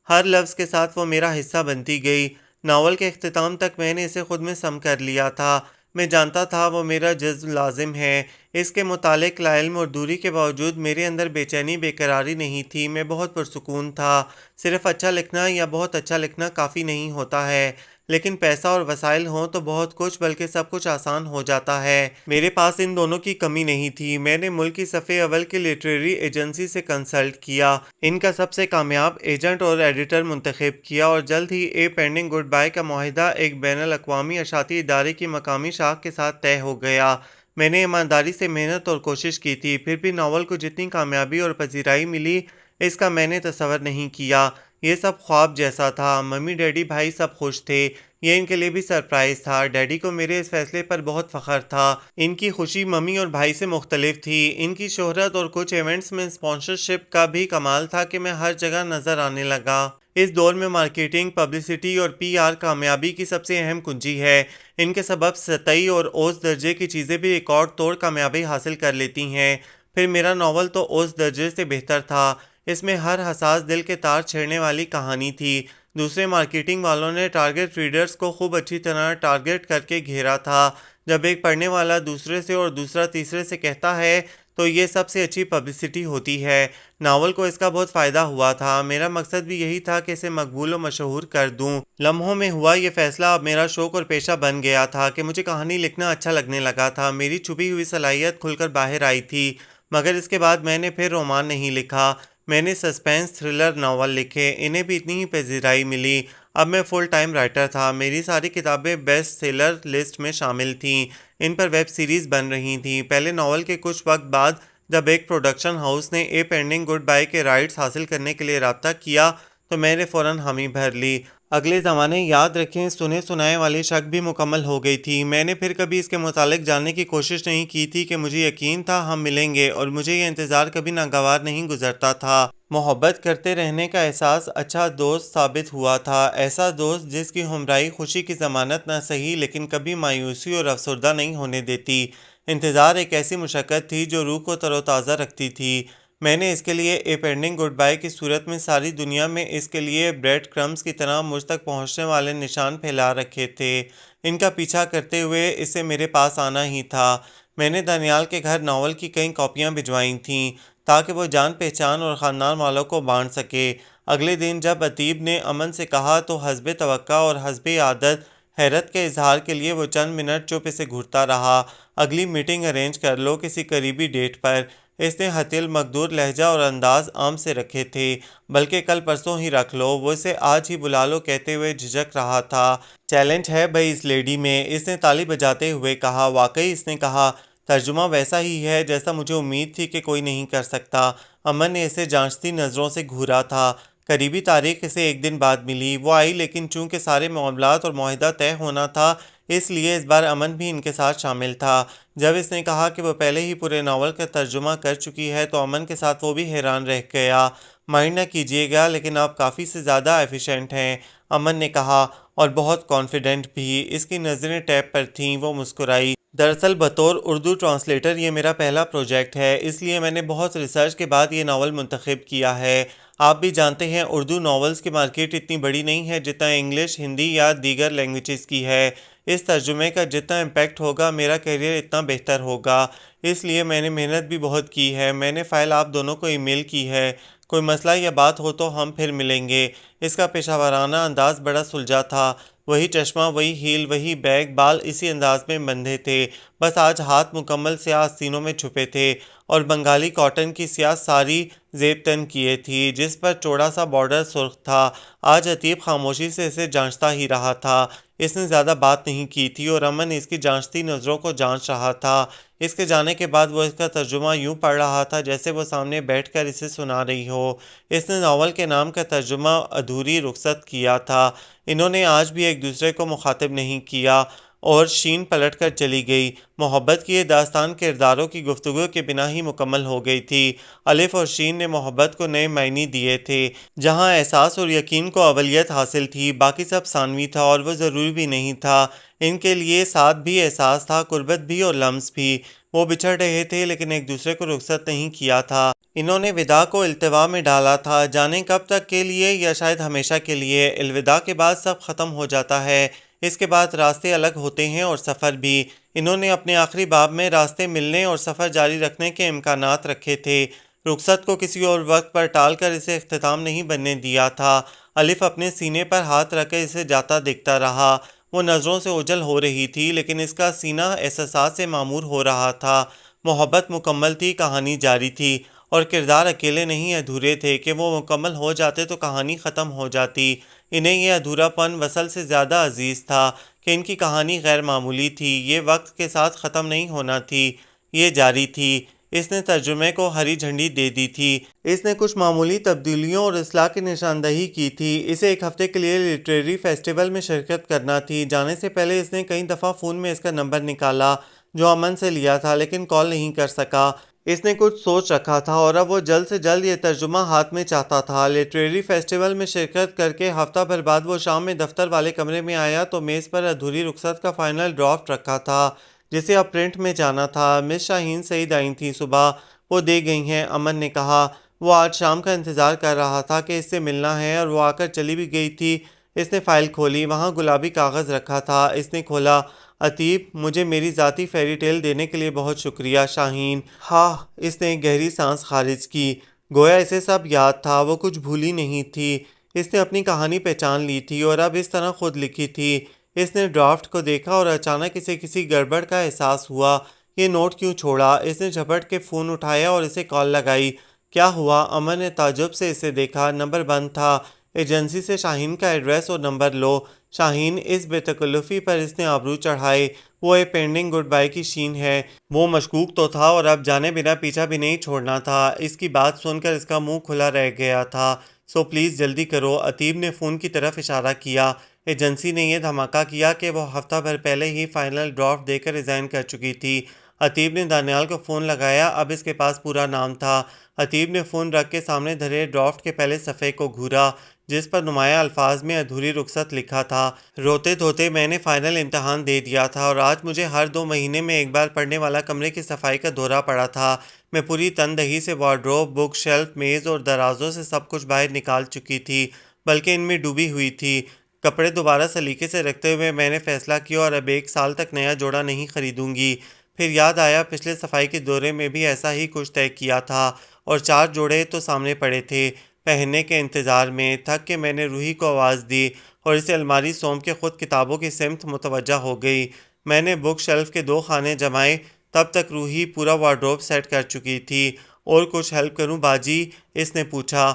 ہر لفظ کے ساتھ وہ میرا حصہ بنتی گئی۔ ناول کے اختتام تک میں نے اسے خود میں سم کر لیا تھا۔ میں جانتا تھا وہ میرا جزو لازم ہے۔ اس کے متعلق لاعلم اور دوری کے باوجود میرے اندر بے چینی بے قراری نہیں تھی، میں بہت پرسکون تھا۔ صرف اچھا لکھنا یا بہت اچھا لکھنا کافی نہیں ہوتا ہے، لیکن پیسہ اور وسائل ہوں تو بہت کچھ، بلکہ سب کچھ آسان ہو جاتا ہے۔ میرے پاس ان دونوں کی کمی نہیں تھی۔ میں نے ملک کی صفِ اول کی لٹریری ایجنسی سے کنسلٹ کیا، ان کا سب سے کامیاب ایجنٹ اور ایڈیٹر منتخب کیا، اور جلد ہی اے پینڈنگ گڈ بائے کا معاہدہ ایک بین الاقوامی اشاعتی ادارے کی مقامی شاخ کے ساتھ طے ہو گیا۔ میں نے ایمانداری سے محنت اور کوشش کی تھی، پھر بھی ناول کو جتنی کامیابی اور پذیرائی ملی اس کا میں نے تصور نہیں کیا۔ یہ سب خواب جیسا تھا۔ ممی، ڈیڈی، بھائی سب خوش تھے۔ یہ ان کے لیے بھی سرپرائز تھا۔ ڈیڈی کو میرے اس فیصلے پر بہت فخر تھا۔ ان کی خوشی ممی اور بھائی سے مختلف تھی۔ ان کی شہرت اور کچھ ایونٹس میں اسپانسرشپ کا بھی کمال تھا کہ میں ہر جگہ نظر آنے لگا۔ اس دور میں مارکیٹنگ، پبلسٹی اور پی آر کامیابی کی سب سے اہم کنجی ہے۔ ان کے سبب سطحی اور اوسط درجے کی چیزیں بھی ریکارڈ توڑ کامیابی حاصل کر لیتی ہیں۔ پھر میرا ناول تو اوسط درجے سے بہتر تھا۔ اس میں ہر حساس دل کے تار چھیڑنے والی کہانی تھی۔ دوسرے مارکیٹنگ والوں نے ٹارگٹ ریڈرز کو خوب اچھی طرح ٹارگٹ کر کے گھیرا تھا۔ جب ایک پڑھنے والا دوسرے سے اور دوسرا تیسرے سے کہتا ہے تو یہ سب سے اچھی پبلسٹی ہوتی ہے۔ ناول کو اس کا بہت فائدہ ہوا تھا۔ میرا مقصد بھی یہی تھا کہ اسے مقبول و مشہور کر دوں۔ لمحوں میں ہوا یہ فیصلہ اب میرا شوق اور پیشہ بن گیا تھا کہ مجھے کہانی لکھنا اچھا لگنے لگا تھا۔ میری چھپی ہوئی صلاحیت کھل کر باہر آئی تھی۔ مگر اس کے بعد میں نے پھر رومان نہیں لکھا، میں نے سسپینس تھرلر ناول لکھے، انہیں بھی اتنی ہی پذیرائی ملی۔ اب میں فل ٹائم رائٹر تھا۔ میری ساری کتابیں بیسٹ سیلر لسٹ میں شامل تھیں، ان پر ویب سیریز بن رہی تھیں۔ پہلے ناول کے کچھ وقت بعد جب ایک پروڈکشن ہاؤس نے اے پینڈنگ گڈ بائے کے رائٹس حاصل کرنے کے لیے رابطہ کیا تو میں نے فوراً حامی بھر لی۔ اگلے زمانے یاد رکھیں سنے سنائے والی شک بھی مکمل ہو گئی تھی۔ میں نے پھر کبھی اس کے متعلق جاننے کی کوشش نہیں کی تھی کہ مجھے یقین تھا ہم ملیں گے، اور مجھے یہ انتظار کبھی ناگوار نہیں گزرتا تھا۔ محبت کرتے رہنے کا احساس اچھا دوست ثابت ہوا تھا، ایسا دوست جس کی ہمراہی خوشی کی ضمانت نہ سہی لیکن کبھی مایوسی اور افسردہ نہیں ہونے دیتی۔ انتظار ایک ایسی مشقت تھی جو روح کو تر و تازہ رکھتی تھی۔ میں نے اس کے لیے اے پینڈنگ گڈ بائے کی صورت میں ساری دنیا میں اس کے لیے بریڈ کرمز کی طرح مجھ تک پہنچنے والے نشان پھیلا رکھے تھے۔ ان کا پیچھا کرتے ہوئے اسے میرے پاس آنا ہی تھا۔ میں نے دانیال کے گھر ناول کی کئی کاپیاں بھجوائی تھیں تاکہ وہ جان پہچان اور خاندان والوں کو بانٹ سکے۔ اگلے دن جب ادیب نے امن سے کہا تو حسب توقع اور حسب عادت حیرت کے اظہار کے لیے وہ چند منٹ چپ اسے گھورتا رہا۔ اگلی میٹنگ ارینج کر لو کسی قریبی ڈیٹ پر۔ اس نے حتی المقدور لہجہ اور انداز عام سے رکھے تھے، بلکہ کل پرسوں ہی رکھ لو، وہ اسے آج ہی بلا لو کہتے ہوئے جھجک رہا تھا۔ چیلنج ہے بھئی اس لیڈی میں، اس نے تالی بجاتے ہوئے کہا۔ واقعی، اس نے کہا، ترجمہ ویسا ہی ہے جیسا مجھے امید تھی کہ کوئی نہیں کر سکتا۔ امن نے اسے جانچتی نظروں سے گھورا تھا۔ قریبی تاریخ اسے ایک دن بعد ملی۔ وہ آئی، لیکن چونکہ سارے معاملات اور معاہدہ طے ہونا تھا اس لیے اس بار امن بھی ان کے ساتھ شامل تھا۔ جب اس نے کہا کہ وہ پہلے ہی پورے ناول کا ترجمہ کر چکی ہے تو امن کے ساتھ وہ بھی حیران رہ گیا۔ مائنڈ نہ کیجیے گا لیکن آپ کافی سے زیادہ ایفیشینٹ ہیں، امن نے کہا، اور بہت کانفیڈنٹ بھی۔ اس کی نظریں ٹیب پر تھیں، وہ مسکرائی۔ دراصل بطور اردو ٹرانسلیٹر یہ میرا پہلا پروجیکٹ ہے، اس لیے میں نے بہت ریسرچ کے بعد یہ ناول منتخب کیا ہے۔ آپ بھی جانتے ہیں اردو ناولز کی مارکیٹ اتنی بڑی نہیں ہے جتنا انگلش، ہندی یا دیگر لینگویجز کی ہے۔ اس ترجمے کا جتنا امپیکٹ ہوگا میرا کیریئر اتنا بہتر ہوگا، اس لیے میں نے محنت بھی بہت کی ہے۔ میں نے فائل آپ دونوں کو ای میل کی ہے، کوئی مسئلہ یا بات ہو تو ہم پھر ملیں گے۔ اس کا پیشہ ورانہ انداز بڑا سلجھا تھا، وہی چشمہ، وہی ہیل، وہی بیگ، بال اسی انداز میں بندھے تھے، بس آج ہاتھ مکمل سیاہ آستینوں میں چھپے تھے، اور بنگالی کاٹن کی سیاہ ساری زیب تن کیے تھی جس پر چوڑا سا بارڈر سرخ تھا۔ آج عتیب خاموشی سے اسے جانچتا ہی رہا تھا، اس نے زیادہ بات نہیں کی تھی اور امن اس کی جانچتی نظروں کو جانچ رہا تھا۔ اس کے جانے کے بعد وہ اس کا ترجمہ یوں پڑھ رہا تھا جیسے وہ سامنے بیٹھ کر اسے سنا رہی ہو۔ اس نے ناول کے نام کا ترجمہ ادھوری رخصت کیا تھا۔ انہوں نے آج بھی ایک دوسرے کو مخاطب نہیں کیا اور شین پلٹ کر چلی گئی۔ محبت کی یہ داستان کرداروں کی گفتگو کے بنا ہی مکمل ہو گئی تھی۔ الف اور شین نے محبت کو نئے معنی دیے تھے۔ جہاں احساس اور یقین کو اولیت حاصل تھی، باقی سب ثانوی تھا اور وہ ضروری بھی نہیں تھا۔ ان کے لیے ساتھ بھی احساس تھا، قربت بھی اور لمس بھی۔ وہ بچھڑ رہے تھے لیکن ایک دوسرے کو رخصت نہیں کیا تھا۔ انہوں نے وداع کو التوا میں ڈالا تھا، جانے کب تک کے لیے یا شاید ہمیشہ کے لیے۔ الوداع کے بعد سب ختم ہو جاتا ہے، اس کے بعد راستے الگ ہوتے ہیں اور سفر بھی۔ انہوں نے اپنے آخری باب میں راستے ملنے اور سفر جاری رکھنے کے امکانات رکھے تھے۔ رخصت کو کسی اور وقت پر ٹال کر اسے اختتام نہیں بننے دیا تھا۔ الف اپنے سینے پر ہاتھ رکھ کے اسے جاتا دیکھتا رہا۔ وہ نظروں سے اوجھل ہو رہی تھی لیکن اس کا سینہ احساسات سے معمور ہو رہا تھا۔ محبت مکمل تھی، کہانی جاری تھی، اور کردار اکیلے نہیں ادھورے تھے کہ وہ مکمل ہو جاتے تو کہانی ختم ہو جاتی۔ انہیں یہ ادھورا پن وصل سے زیادہ عزیز تھا کہ ان کی کہانی غیر معمولی تھی، یہ وقت کے ساتھ ختم نہیں ہونا تھی، یہ جاری تھی۔ اس نے ترجمے کو ہری جھنڈی دے دی تھی۔ اس نے کچھ معمولی تبدیلیوں اور اصلاح کی نشاندہی کی تھی۔ اسے ایک ہفتے کے لیے لٹریری فیسٹیول میں شرکت کرنا تھی۔ جانے سے پہلے اس نے کئی دفعہ فون میں اس کا نمبر نکالا جو امن سے لیا تھا لیکن کال نہیں کر سکا۔ اس نے کچھ سوچ رکھا تھا اور اب وہ جلد سے جلد یہ ترجمہ ہاتھ میں چاہتا تھا۔ لٹریری فیسٹیول میں شرکت کر کے ہفتہ بھر بعد وہ شام میں دفتر والے کمرے میں آیا تو میز پر ادھوری رخصت کا فائنل ڈرافٹ رکھا تھا جسے اب پرنٹ میں جانا تھا۔ مس شاہین سعید آئی تھیں صبح، وہ دے گئی ہیں، امن نے کہا۔ وہ آج شام کا انتظار کر رہا تھا کہ اس سے ملنا ہے اور وہ آ کر چلی بھی گئی تھی۔ اس نے فائل کھولی، وہاں گلابی کاغذ رکھا تھا۔ اس نے کھولا۔ عتیب، مجھے میری ذاتی فیری ٹیل دینے کے لیے بہت شکریہ شاہین۔ ہاں، اس نے ایک گہری سانس خارج کی۔ گویا اسے سب یاد تھا، وہ کچھ بھولی نہیں تھی۔ اس نے اپنی کہانی پہچان لی تھی اور اب اس طرح خود لکھی تھی۔ اس نے ڈرافٹ کو دیکھا اور اچانک اسے کسی گڑبڑ کا احساس ہوا۔ یہ نوٹ کیوں چھوڑا؟ اس نے جھپٹ کے فون اٹھایا اور اسے کال لگائی۔ کیا ہوا؟ امن نے تعجب سے اسے دیکھا۔ نمبر بند تھا۔ ایجنسی سے شاہین کا ایڈریس اور نمبر لو۔ شاہین، اس بے تکلفی پر اس نے آبرو چڑھائے۔ وہ اے پینڈنگ گڈ بائی کی شین ہے۔ وہ مشکوک تو تھا اور اب جانے بنا پیچھا بھی نہیں چھوڑنا تھا۔ اس کی بات سن کر اس کا منہ کھلا رہ گیا تھا۔ سو پلیز جلدی کرو۔ عتیب نے فون کی طرف اشارہ کیا۔ ایجنسی نے یہ دھماکہ کیا کہ وہ ہفتہ بھر پہلے ہی فائنل ڈرافٹ دے کر ریزائن کر چکی تھی۔ عتیب نے دانیال کو فون لگایا، اب اس کے پاس پورا نام تھا۔ عتیب نے فون رکھ کے سامنے دھرے ڈرافٹ کے پہلے صفحے کو گھورا جس پر نمایاں الفاظ میں ادھوری رخصت لکھا تھا۔ روتے دھوتے میں نے فائنل امتحان دے دیا تھا اور آج مجھے ہر 2 مہینے میں ایک بار پڑھنے والا کمرے کی صفائی کا دورہ پڑا تھا۔ میں پوری تندہی سے وارڈروب، بک شیلف، میز اور درازوں سے سب کچھ باہر نکال چکی تھی، بلکہ ان میں ڈوبی ہوئی تھی۔ کپڑے دوبارہ سلیقے سے رکھتے ہوئے میں نے فیصلہ کیا اور اب 1 سال تک نیا جوڑا نہیں خریدوں گی۔ پھر یاد آیا پچھلے صفائی کے دورے میں بھی ایسا ہی کچھ طے کیا تھا اور 4 جوڑے تو سامنے پڑے تھے پہننے کے انتظار میں۔ تھک کے میں نے روحی کو آواز دی اور اسے الماری سونپ کے خود کتابوں کی سمت متوجہ ہو گئی۔ میں نے بک شیلف کے 2 خانے جمائے، تب تک روحی پورا وارڈروب سیٹ کر چکی تھی۔ اور کچھ ہیلپ کروں باجی؟ اس نے پوچھا۔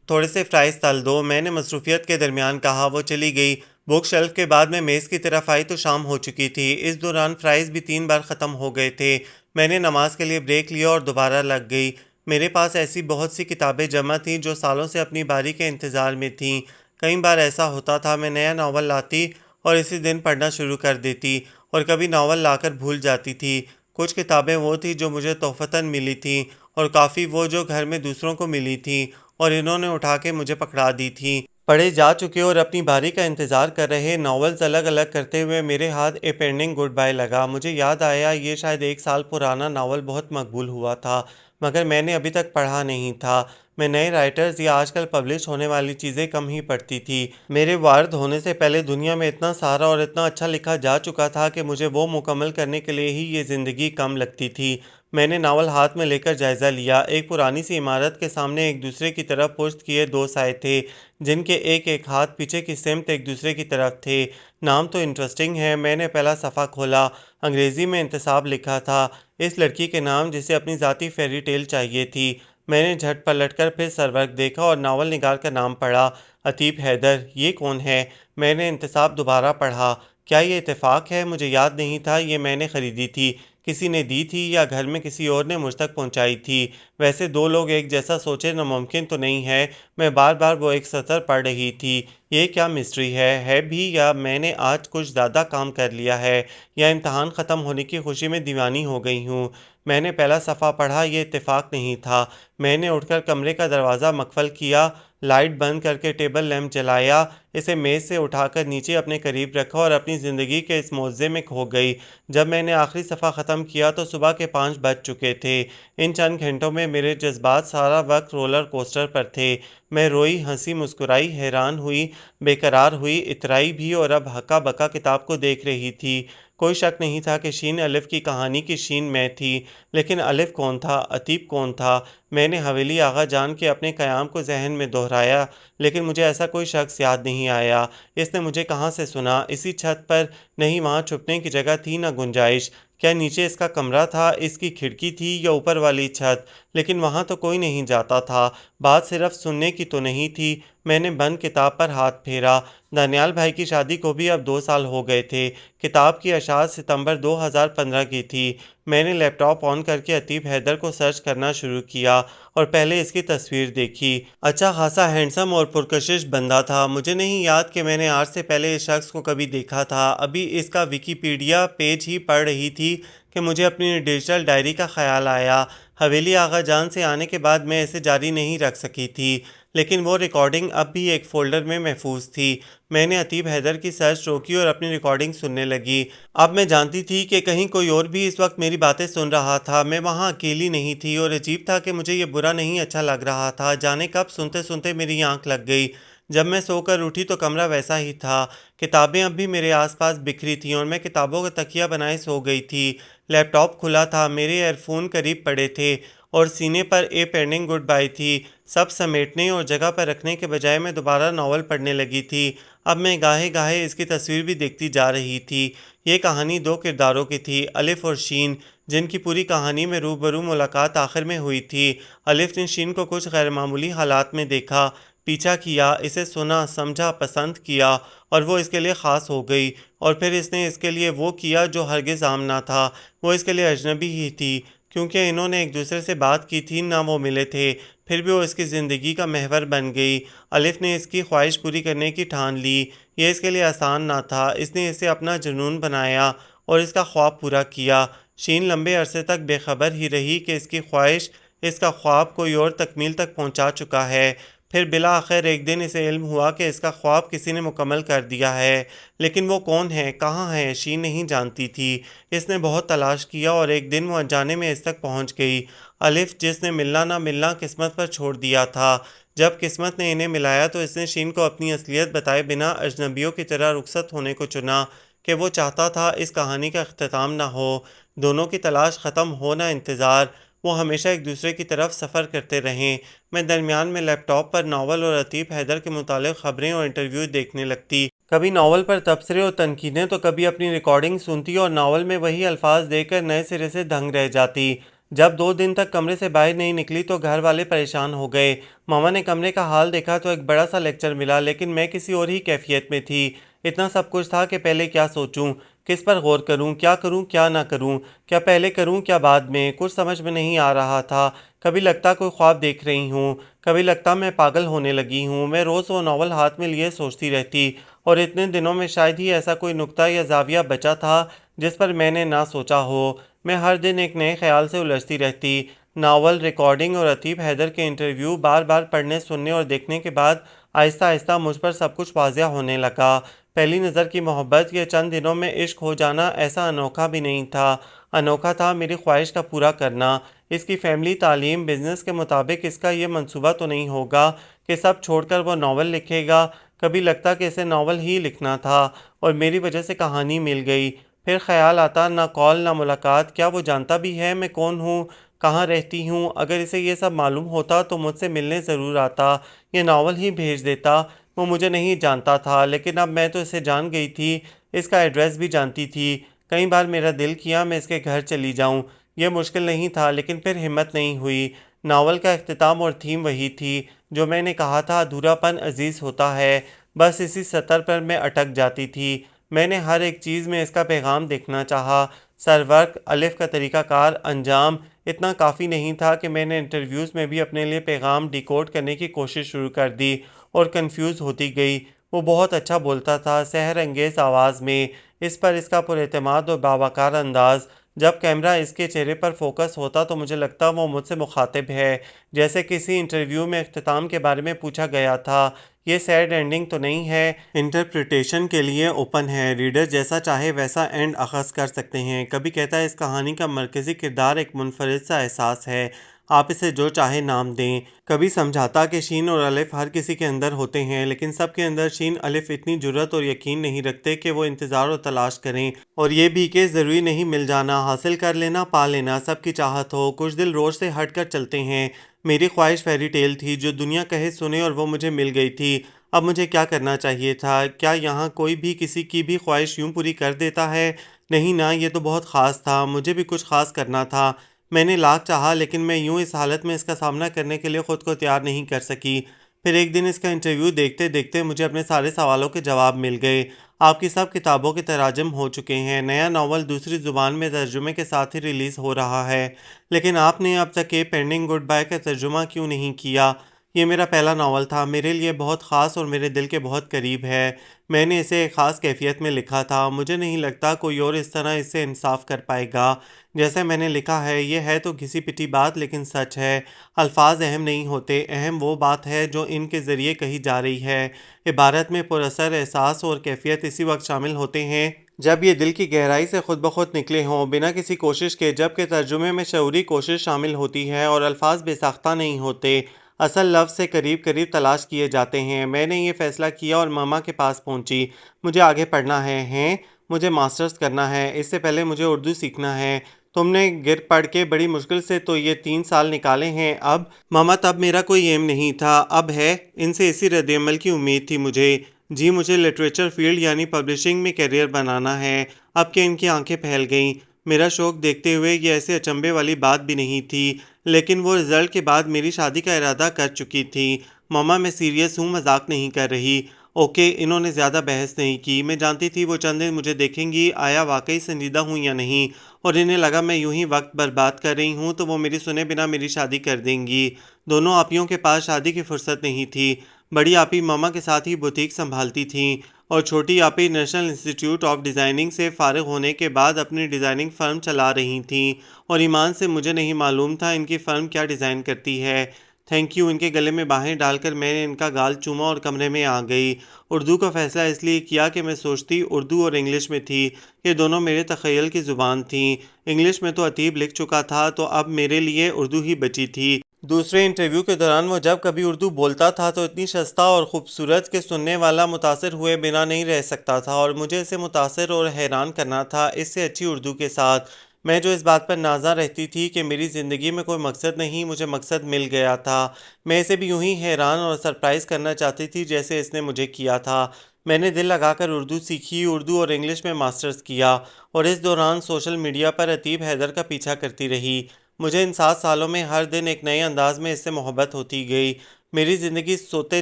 تھوڑے سے فرائز تل دو، میں نے مصروفیت کے درمیان کہا۔ وہ چلی گئی۔ بک شیلف کے بعد میں میز کی طرف آئی تو شام ہو چکی تھی۔ اس دوران فرائز بھی 3 بار ختم ہو گئے تھے۔ میں نے نماز کے لیے بریک لیا اور دوبارہ لگ گئی۔ میرے پاس ایسی بہت سی کتابیں جمع تھیں جو سالوں سے اپنی باری کے انتظار میں تھیں۔ کئی بار ایسا ہوتا تھا میں نیا ناول لاتی اور اسی دن پڑھنا شروع کر دیتی، اور کبھی ناول لا کر بھول جاتی تھی۔ کچھ کتابیں وہ تھیں جو مجھے تحفتاً ملی تھیں اور کافی وہ جو گھر میں دوسروں کو ملی تھیں اور انہوں نے اٹھا کے مجھے پکڑا دی تھیں۔ پڑھے جا چکے اور اپنی باری کا انتظار کر رہے ناولز الگ الگ کرتے ہوئے میرے ہاتھ اے پینڈنگ گڈ بائی لگا۔ مجھے یاد آیا یہ شاید 1 سال پرانا ناول بہت مقبول ہوا تھا مگر میں نے ابھی تک پڑھا نہیں تھا۔ میں نئے رائٹرز یا آج کل پبلش ہونے والی چیزیں کم ہی پڑھتی تھی۔ میرے وارد ہونے سے پہلے دنیا میں اتنا سارا اور اتنا اچھا لکھا جا چکا تھا کہ مجھے وہ مکمل کرنے کے لیے ہی یہ زندگی کم لگتی تھی۔ میں نے ناول ہاتھ میں لے کر جائزہ لیا۔ ایک پرانی سی عمارت کے سامنے ایک دوسرے کی طرف پشت کیے 2 سائے تھے جن کے ایک ایک ہاتھ پیچھے کی سمت ایک دوسرے کی طرف تھے۔ نام تو انٹرسٹنگ ہے۔ میں نے پہلا صفحہ کھولا۔ انگریزی میں انتصاب لکھا تھا، اس لڑکی کے نام جسے اپنی ذاتی فیری ٹیل چاہیے تھی۔ میں نے جھٹ پلٹ کر پھر سرورق دیکھا اور ناول نگار کا نام پڑھا، عتیب حیدر۔ یہ کون ہے؟ میں نے انتصاب دوبارہ پڑھا۔ کیا یہ اتفاق ہے؟ مجھے یاد نہیں تھا یہ میں نے خریدی تھی۔ کسی نے دی تھی یا گھر میں کسی اور نے مجھ تک پہنچائی تھی؟ ویسے دو لوگ ایک جیسا سوچے ناممکن تو نہیں ہے۔ میں بار بار وہ ایک سطر پڑھ رہی تھی۔ یہ کیا مسٹری ہے بھی یا میں نے آج کچھ زیادہ کام کر لیا ہے یا امتحان ختم ہونے کی خوشی میں دیوانی ہو گئی ہوں؟ میں نے پہلا صفحہ پڑھا، یہ اتفاق نہیں تھا۔ میں نے اٹھ کر کمرے کا دروازہ مقفل کیا، لائٹ بند کر کے ٹیبل لیمپ جلایا، اسے میز سے اٹھا کر نیچے اپنے قریب رکھا اور اپنی زندگی کے اس معجزے میں کھو گئی۔ جب میں نے آخری صفحہ ختم کیا تو صبح کے 5 بج چکے تھے۔ ان چند گھنٹوں میں میرے جذبات سارا وقت رولر کوسٹر پر تھے۔ میں روئی، ہنسی، مسکرائی، حیران ہوئی، بے قرار ہوئی، اترائی بھی اور اب ہکا بکا کتاب کو دیکھ رہی تھی۔ کوئی شک نہیں تھا کہ شین الف کی کہانی کی شین میں تھی، لیکن الف کون تھا؟ عتیب کون تھا؟ میں نے حویلی آغا جان کے اپنے قیام کو ذہن میں دہرایا، لیکن مجھے ایسا کوئی شخص یاد نہیں آیا۔ اس نے مجھے کہاں سے سنا؟ اسی چھت پر؟ نہیں، وہاں چھپنے کی جگہ تھی نہ گنجائش۔ کیا نیچے اس کا کمرہ تھا، اس کی کھڑکی تھی یا اوپر والی چھت؟ لیکن وہاں تو کوئی نہیں جاتا تھا۔ بات صرف سننے کی تو نہیں تھی۔ میں نے بند کتاب پر ہاتھ پھیرا۔ دانیال بھائی کی شادی کو بھی اب 2 سال ہو گئے تھے۔ کتاب کی اشاعت ستمبر 2015 کی تھی۔ میں نے لیپ ٹاپ آن کر کے عتیب حیدر کو سرچ کرنا شروع کیا اور پہلے اس کی تصویر دیکھی۔ اچھا خاصا ہینڈسم اور پرکشش بندہ تھا۔ مجھے نہیں یاد کہ میں نے آج سے پہلے اس شخص کو کبھی دیکھا تھا۔ ابھی اس کا ویکیپیڈیا پیج ہی پڑھ رہی تھی کہ مجھے اپنی ڈیجیٹل ڈائری کا خیال آیا۔ حویلی آغا جان سے آنے کے بعد میں اسے جاری نہیں رکھ سکی تھی، لیکن وہ ریکارڈنگ اب بھی ایک فولڈر میں محفوظ تھی۔ میں نے عتیب حیدر کی سرچ روکی اور اپنی ریکارڈنگ سننے لگی۔ اب میں جانتی تھی کہ کہیں کوئی اور بھی اس وقت میری باتیں سن رہا تھا۔ میں وہاں اکیلی نہیں تھی اور عجیب تھا کہ مجھے یہ برا نہیں اچھا لگ رہا تھا۔ جانے کب سنتے سنتے میری آنکھ لگ گئی۔ جب میں سو کر اٹھی تو کمرہ ویسا ہی تھا۔ کتابیں اب بھی میرے آس پاس بکھری تھیں اور میں کتابوں کا تکیہ بنائے سو گئی تھی۔ لیپ ٹاپ کھلا تھا، میرے ایئر فون قریب پڑے تھے اور سینے پر اے پینڈنگ گڈ بائی تھی۔ سب سمیٹنے اور جگہ پر رکھنے کے بجائے میں دوبارہ ناول پڑھنے لگی تھی۔ اب میں گاہے گاہے اس کی تصویر بھی دیکھتی جا رہی تھی۔ یہ کہانی 2 کرداروں کی تھی، الف اور شین، جن کی پوری کہانی میں روبرو ملاقات آخر میں ہوئی تھی۔ الف نے شین کو کچھ غیر معمولی حالات میں دیکھا، پیچھا کیا، اسے سنا، سمجھا، پسند کیا اور وہ اس کے لیے خاص ہو گئی، اور پھر اس نے اس کے لیے وہ کیا جو ہرگز عام نہ تھا۔ وہ اس کے لیے اجنبی ہی تھی، کیونکہ انہوں نے ایک دوسرے سے بات کی تھی، نہ وہ ملے تھے، پھر بھی وہ اس کی زندگی کا محور بن گئی۔ الف نے اس کی خواہش پوری کرنے کی ٹھان لی۔ یہ اس کے لیے آسان نہ تھا۔ اس نے اسے اپنا جنون بنایا اور اس کا خواب پورا کیا۔ شین لمبے عرصے تک بے خبر ہی رہی کہ اس کی خواہش، اس کا خواب کوئی اور تکمیل تک پہنچا چکا ہے۔ پھر بالآخر ایک دن اسے علم ہوا کہ اس کا خواب کسی نے مکمل کر دیا ہے، لیکن وہ کون ہے، کہاں ہے، شین نہیں جانتی تھی۔ اس نے بہت تلاش کیا اور ایک دن وہ انجانے میں اس تک پہنچ گئی۔ الف، جس نے ملنا نہ ملنا قسمت پر چھوڑ دیا تھا۔ جب قسمت نے انہیں ملایا تو اس نے شین کو اپنی اصلیت بتائے بنا اجنبیوں کی طرح رخصت ہونے کو چنا کہ وہ چاہتا تھا اس کہانی کا اختتام نہ ہو، دونوں کی تلاش ختم ہو نہ انتظار، وہ ہمیشہ ایک دوسرے کی طرف سفر کرتے رہیں۔ میں درمیان میں لیپ ٹاپ پر ناول اور عتیب حیدر کے متعلق خبریں اور انٹرویو دیکھنے لگتی، کبھی ناول پر تبصرے اور تنقیدیں تو کبھی اپنی ریکارڈنگ سنتی اور ناول میں وہی الفاظ دیکھ کر نئے سرے سے دنگ رہ جاتی۔ جب 2 دن تک کمرے سے باہر نہیں نکلی تو گھر والے پریشان ہو گئے۔ ماما نے کمرے کا حال دیکھا تو ایک بڑا سا لیکچر ملا، لیکن میں کسی اور ہی کیفیت میں تھی۔ اتنا سب کچھ تھا کہ پہلے کیا سوچوں، کس پر غور کروں، کیا نہ کروں، کیا پہلے کروں کیا بعد میں، کچھ سمجھ میں نہیں آ رہا تھا۔ کبھی لگتا کوئی خواب دیکھ رہی ہوں، کبھی لگتا میں پاگل ہونے لگی ہوں۔ میں روز وہ ناول ہاتھ میں لیے سوچتی رہتی، اور اتنے دنوں میں شاید ہی ایسا کوئی نقطہ یا زاویہ بچا تھا جس پر میں نے نہ سوچا ہو۔ میں ہر دن ایک نئے خیال سے الجھتی رہتی۔ ناول، ریکارڈنگ اور عتیب حیدر کے انٹرویو بار بار پڑھنے، سننے اور دیکھنے کے بعد آہستہ آہستہ مجھ پر سب کچھ واضح ہونے لگا۔ پہلی نظر کی محبت یا چند دنوں میں عشق ہو جانا ایسا انوکھا بھی نہیں تھا۔ انوکھا تھا میری خواہش کا پورا کرنا۔ اس کی فیملی، تعلیم، بزنس کے مطابق اس کا یہ منصوبہ تو نہیں ہوگا کہ سب چھوڑ کر وہ ناول لکھے گا۔ کبھی لگتا کہ اسے ناول ہی لکھنا تھا اور میری وجہ سے کہانی مل گئی۔ پھر خیال آتا، نہ کال نہ ملاقات، کیا وہ جانتا بھی ہے میں کون ہوں، کہاں رہتی ہوں؟ اگر اسے یہ سب معلوم ہوتا تو مجھ سے ملنے ضرور آتا، یہ ناول ہی بھیج دیتا۔ وہ مجھے نہیں جانتا تھا، لیکن اب میں تو اسے جان گئی تھی، اس کا ایڈریس بھی جانتی تھی۔ کئی بار میرا دل کیا میں اس کے گھر چلی جاؤں، یہ مشکل نہیں تھا، لیکن پھر ہمت نہیں ہوئی۔ ناول کا اختتام اور تھیم وہی تھی جو میں نے کہا تھا، ادھورا پن عزیز ہوتا ہے، بس اسی سطر پر میں اٹک جاتی تھی۔ میں نے ہر ایک چیز میں اس کا پیغام دیکھنا چاہا، سرورق، الف کا طریقہ کار، انجام اتنا کافی نہیں تھا کہ میں نے انٹرویوز میں بھی اپنے لیے پیغام ڈیکوڈ کرنے کی کوشش شروع کر دی اور کنفیوز ہوتی گئی۔ وہ بہت اچھا بولتا تھا، سحر انگیز آواز میں، اس پر اس کا پراعتماد اور باوقار انداز۔ جب کیمرہ اس کے چہرے پر فوکس ہوتا تو مجھے لگتا وہ مجھ سے مخاطب ہے، جیسے کسی انٹرویو میں اختتام کے بارے میں پوچھا گیا تھا۔ یہ سیڈ اینڈنگ تو نہیں ہے، انٹرپریٹیشن کے لیے اوپن ہے، ریڈر جیسا چاہے ویسا اینڈ اخذ کر سکتے ہیں۔ کبھی کہتا ہے اس کہانی کا مرکزی کردار ایک منفرد سا احساس ہے، آپ اسے جو چاہے نام دیں۔ کبھی سمجھاتا کہ شین اور الف ہر کسی کے اندر ہوتے ہیں، لیکن سب کے اندر شین الف اتنی جرأت اور یقین نہیں رکھتے کہ وہ انتظار اور تلاش کریں، اور یہ بھی کہ ضروری نہیں مل جانا، حاصل کر لینا، پا لینا، سب کی چاہت ہو۔ کچھ دل روش سے ہٹ کر چلتے ہیں۔ میری خواہش فیری ٹیل تھی جو دنیا کہے سنے، اور وہ مجھے مل گئی تھی۔ اب مجھے کیا کرنا چاہیے تھا؟ کیا یہاں کوئی بھی کسی کی بھی خواہش یوں پوری کر دیتا ہے؟ نہیں نا، یہ تو بہت خاص تھا، مجھے بھی کچھ خاص کرنا تھا۔ میں نے لاکھ چاہا، لیکن میں یوں اس حالت میں اس کا سامنا کرنے کے لیے خود کو تیار نہیں کر سکی۔ پھر ایک دن اس کا انٹرویو دیکھتے دیکھتے مجھے اپنے سارے سوالوں کے جواب مل گئے۔ آپ کی سب کتابوں کے تراجم ہو چکے ہیں، نیا ناول دوسری زبان میں ترجمے کے ساتھ ہی ریلیز ہو رہا ہے، لیکن آپ نے اب تک یہ پینڈنگ گڈ بائی کا ترجمہ کیوں نہیں کیا؟ یہ میرا پہلا ناول تھا، میرے لیے بہت خاص اور میرے دل کے بہت قریب ہے۔ میں نے اسے ایک خاص کیفیت میں لکھا تھا، مجھے نہیں لگتا کوئی اور اس طرح اس سے انصاف کر پائے گا جیسے میں نے لکھا ہے۔ یہ ہے تو گھسی پٹی بات، لیکن سچ ہے۔ الفاظ اہم نہیں ہوتے، اہم وہ بات ہے جو ان کے ذریعے کہی جا رہی ہے۔ عبارت میں پر اثر احساس اور کیفیت اسی وقت شامل ہوتے ہیں جب یہ دل کی گہرائی سے خود بخود نکلے ہوں، بنا کسی کوشش کے، جبکہ ترجمے میں شعوری کوشش شامل ہوتی ہے اور الفاظ بے ساختہ نہیں ہوتے، اصل لفظ سے قریب قریب تلاش کیے جاتے ہیں۔ میں نے یہ فیصلہ کیا اور ماما کے پاس پہنچی۔ مجھے آگے پڑھنا ہے، مجھے ماسٹرز کرنا ہے، اس سے پہلے مجھے اردو سیکھنا ہے۔ تم نے گر پڑھ کے بڑی مشکل سے تو یہ 3 سال نکالے ہیں۔ اب ماما، تب میرا کوئی ایم نہیں تھا، اب ہے۔ ان سے اسی رد عمل کی امید تھی مجھے۔ جی، مجھے لٹریچر فیلڈ یعنی پبلشنگ میں کیریئر بنانا ہے۔ اب کہ ان کی آنکھیں پھیل گئیں۔ میرا شوق دیکھتے ہوئے یہ ایسے اچنبھے والی بات بھی نہیں تھی، لیکن وہ رزلٹ کے بعد میری شادی کا ارادہ کر چکی تھی۔ ماما، میں سیریس ہوں، مذاق نہیں کر رہی۔ اوکے، انہوں نے زیادہ بحث نہیں کی۔ میں جانتی تھی وہ چند دن مجھے دیکھیں گی، آیا واقعی سنجیدہ ہوں یا نہیں، اور انہیں لگا میں یوں ہی وقت برباد کر رہی ہوں تو وہ میری سنے بنا میری شادی کر دیں گی۔ دونوں آپیوں کے پاس شادی کی فرصت نہیں تھی۔ بڑی آپی ماما کے ساتھ ہی بوتیک سنبھالتی تھیں، اور چھوٹی آپی نیشنل انسٹی ٹیوٹ آف ڈیزائننگ سے فارغ ہونے کے بعد اپنی ڈیزائننگ فرم چلا رہی تھیں، اور ایمان سے مجھے نہیں معلوم تھا ان کی فرم کیا ڈیزائن کرتی ہے۔ تھینک یو، ان کے گلے میں باہیں ڈال کر میں نے ان کا گال چوما اور کمرے میں آ گئی۔ اردو کا فیصلہ اس لیے کیا کہ میں سوچتی اردو اور انگلش میں تھی، یہ دونوں میرے تخیل کی زبان تھیں۔ انگلش میں تو ادیب لکھ چکا تھا، تو اب میرے لیے اردو ہی بچی تھی۔ دوسرے انٹرویو کے دوران وہ جب کبھی اردو بولتا تھا تو اتنی شائستہ اور خوبصورت کہ سننے والا متاثر ہوئے بنا نہیں رہ سکتا تھا، اور مجھے اسے متاثر اور حیران کرنا تھا، اس سے اچھی اردو کے ساتھ۔ میں جو اس بات پر نازاں رہتی تھی کہ میری زندگی میں کوئی مقصد نہیں، مجھے مقصد مل گیا تھا۔ میں اسے بھی یوں ہی حیران اور سرپرائز کرنا چاہتی تھی جیسے اس نے مجھے کیا تھا۔ میں نے دل لگا کر اردو سیکھی، اردو اور انگلش میں ماسٹرز کیا، اور اس دوران سوشل میڈیا پر عتیب حیدر کا پیچھا کرتی رہی۔ مجھے ان 7 سالوں میں ہر دن ایک نئے انداز میں اس سے محبت ہوتی گئی۔ میری زندگی سوتے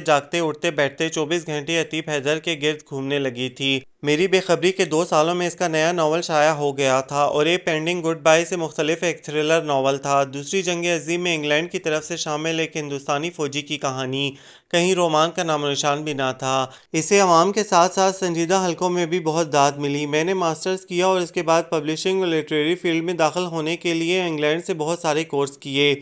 جاگتے اٹھتے بیٹھتے 24 گھنٹے عتیب حیدر کے گرد گھومنے لگی تھی۔ میری بے خبری کے 2 سالوں میں اس کا نیا ناول شائع ہو گیا تھا، اور یہ پینڈنگ گڈ بائی سے مختلف ایک تھرلر ناول تھا۔ دوسری جنگ عظیم میں انگلینڈ کی طرف سے شامل ایک ہندوستانی فوجی کی کہانی، کہیں رومان کا نام و نشان بھی نہ تھا۔ اسے عوام کے ساتھ ساتھ سنجیدہ حلقوں میں بھی بہت داد ملی۔ میں نے ماسٹرز کیا اور اس کے بعد پبلشنگ اور لٹریری فیلڈ میں داخل ہونے کے لیے انگلینڈ سے بہت سارے کورس کیے۔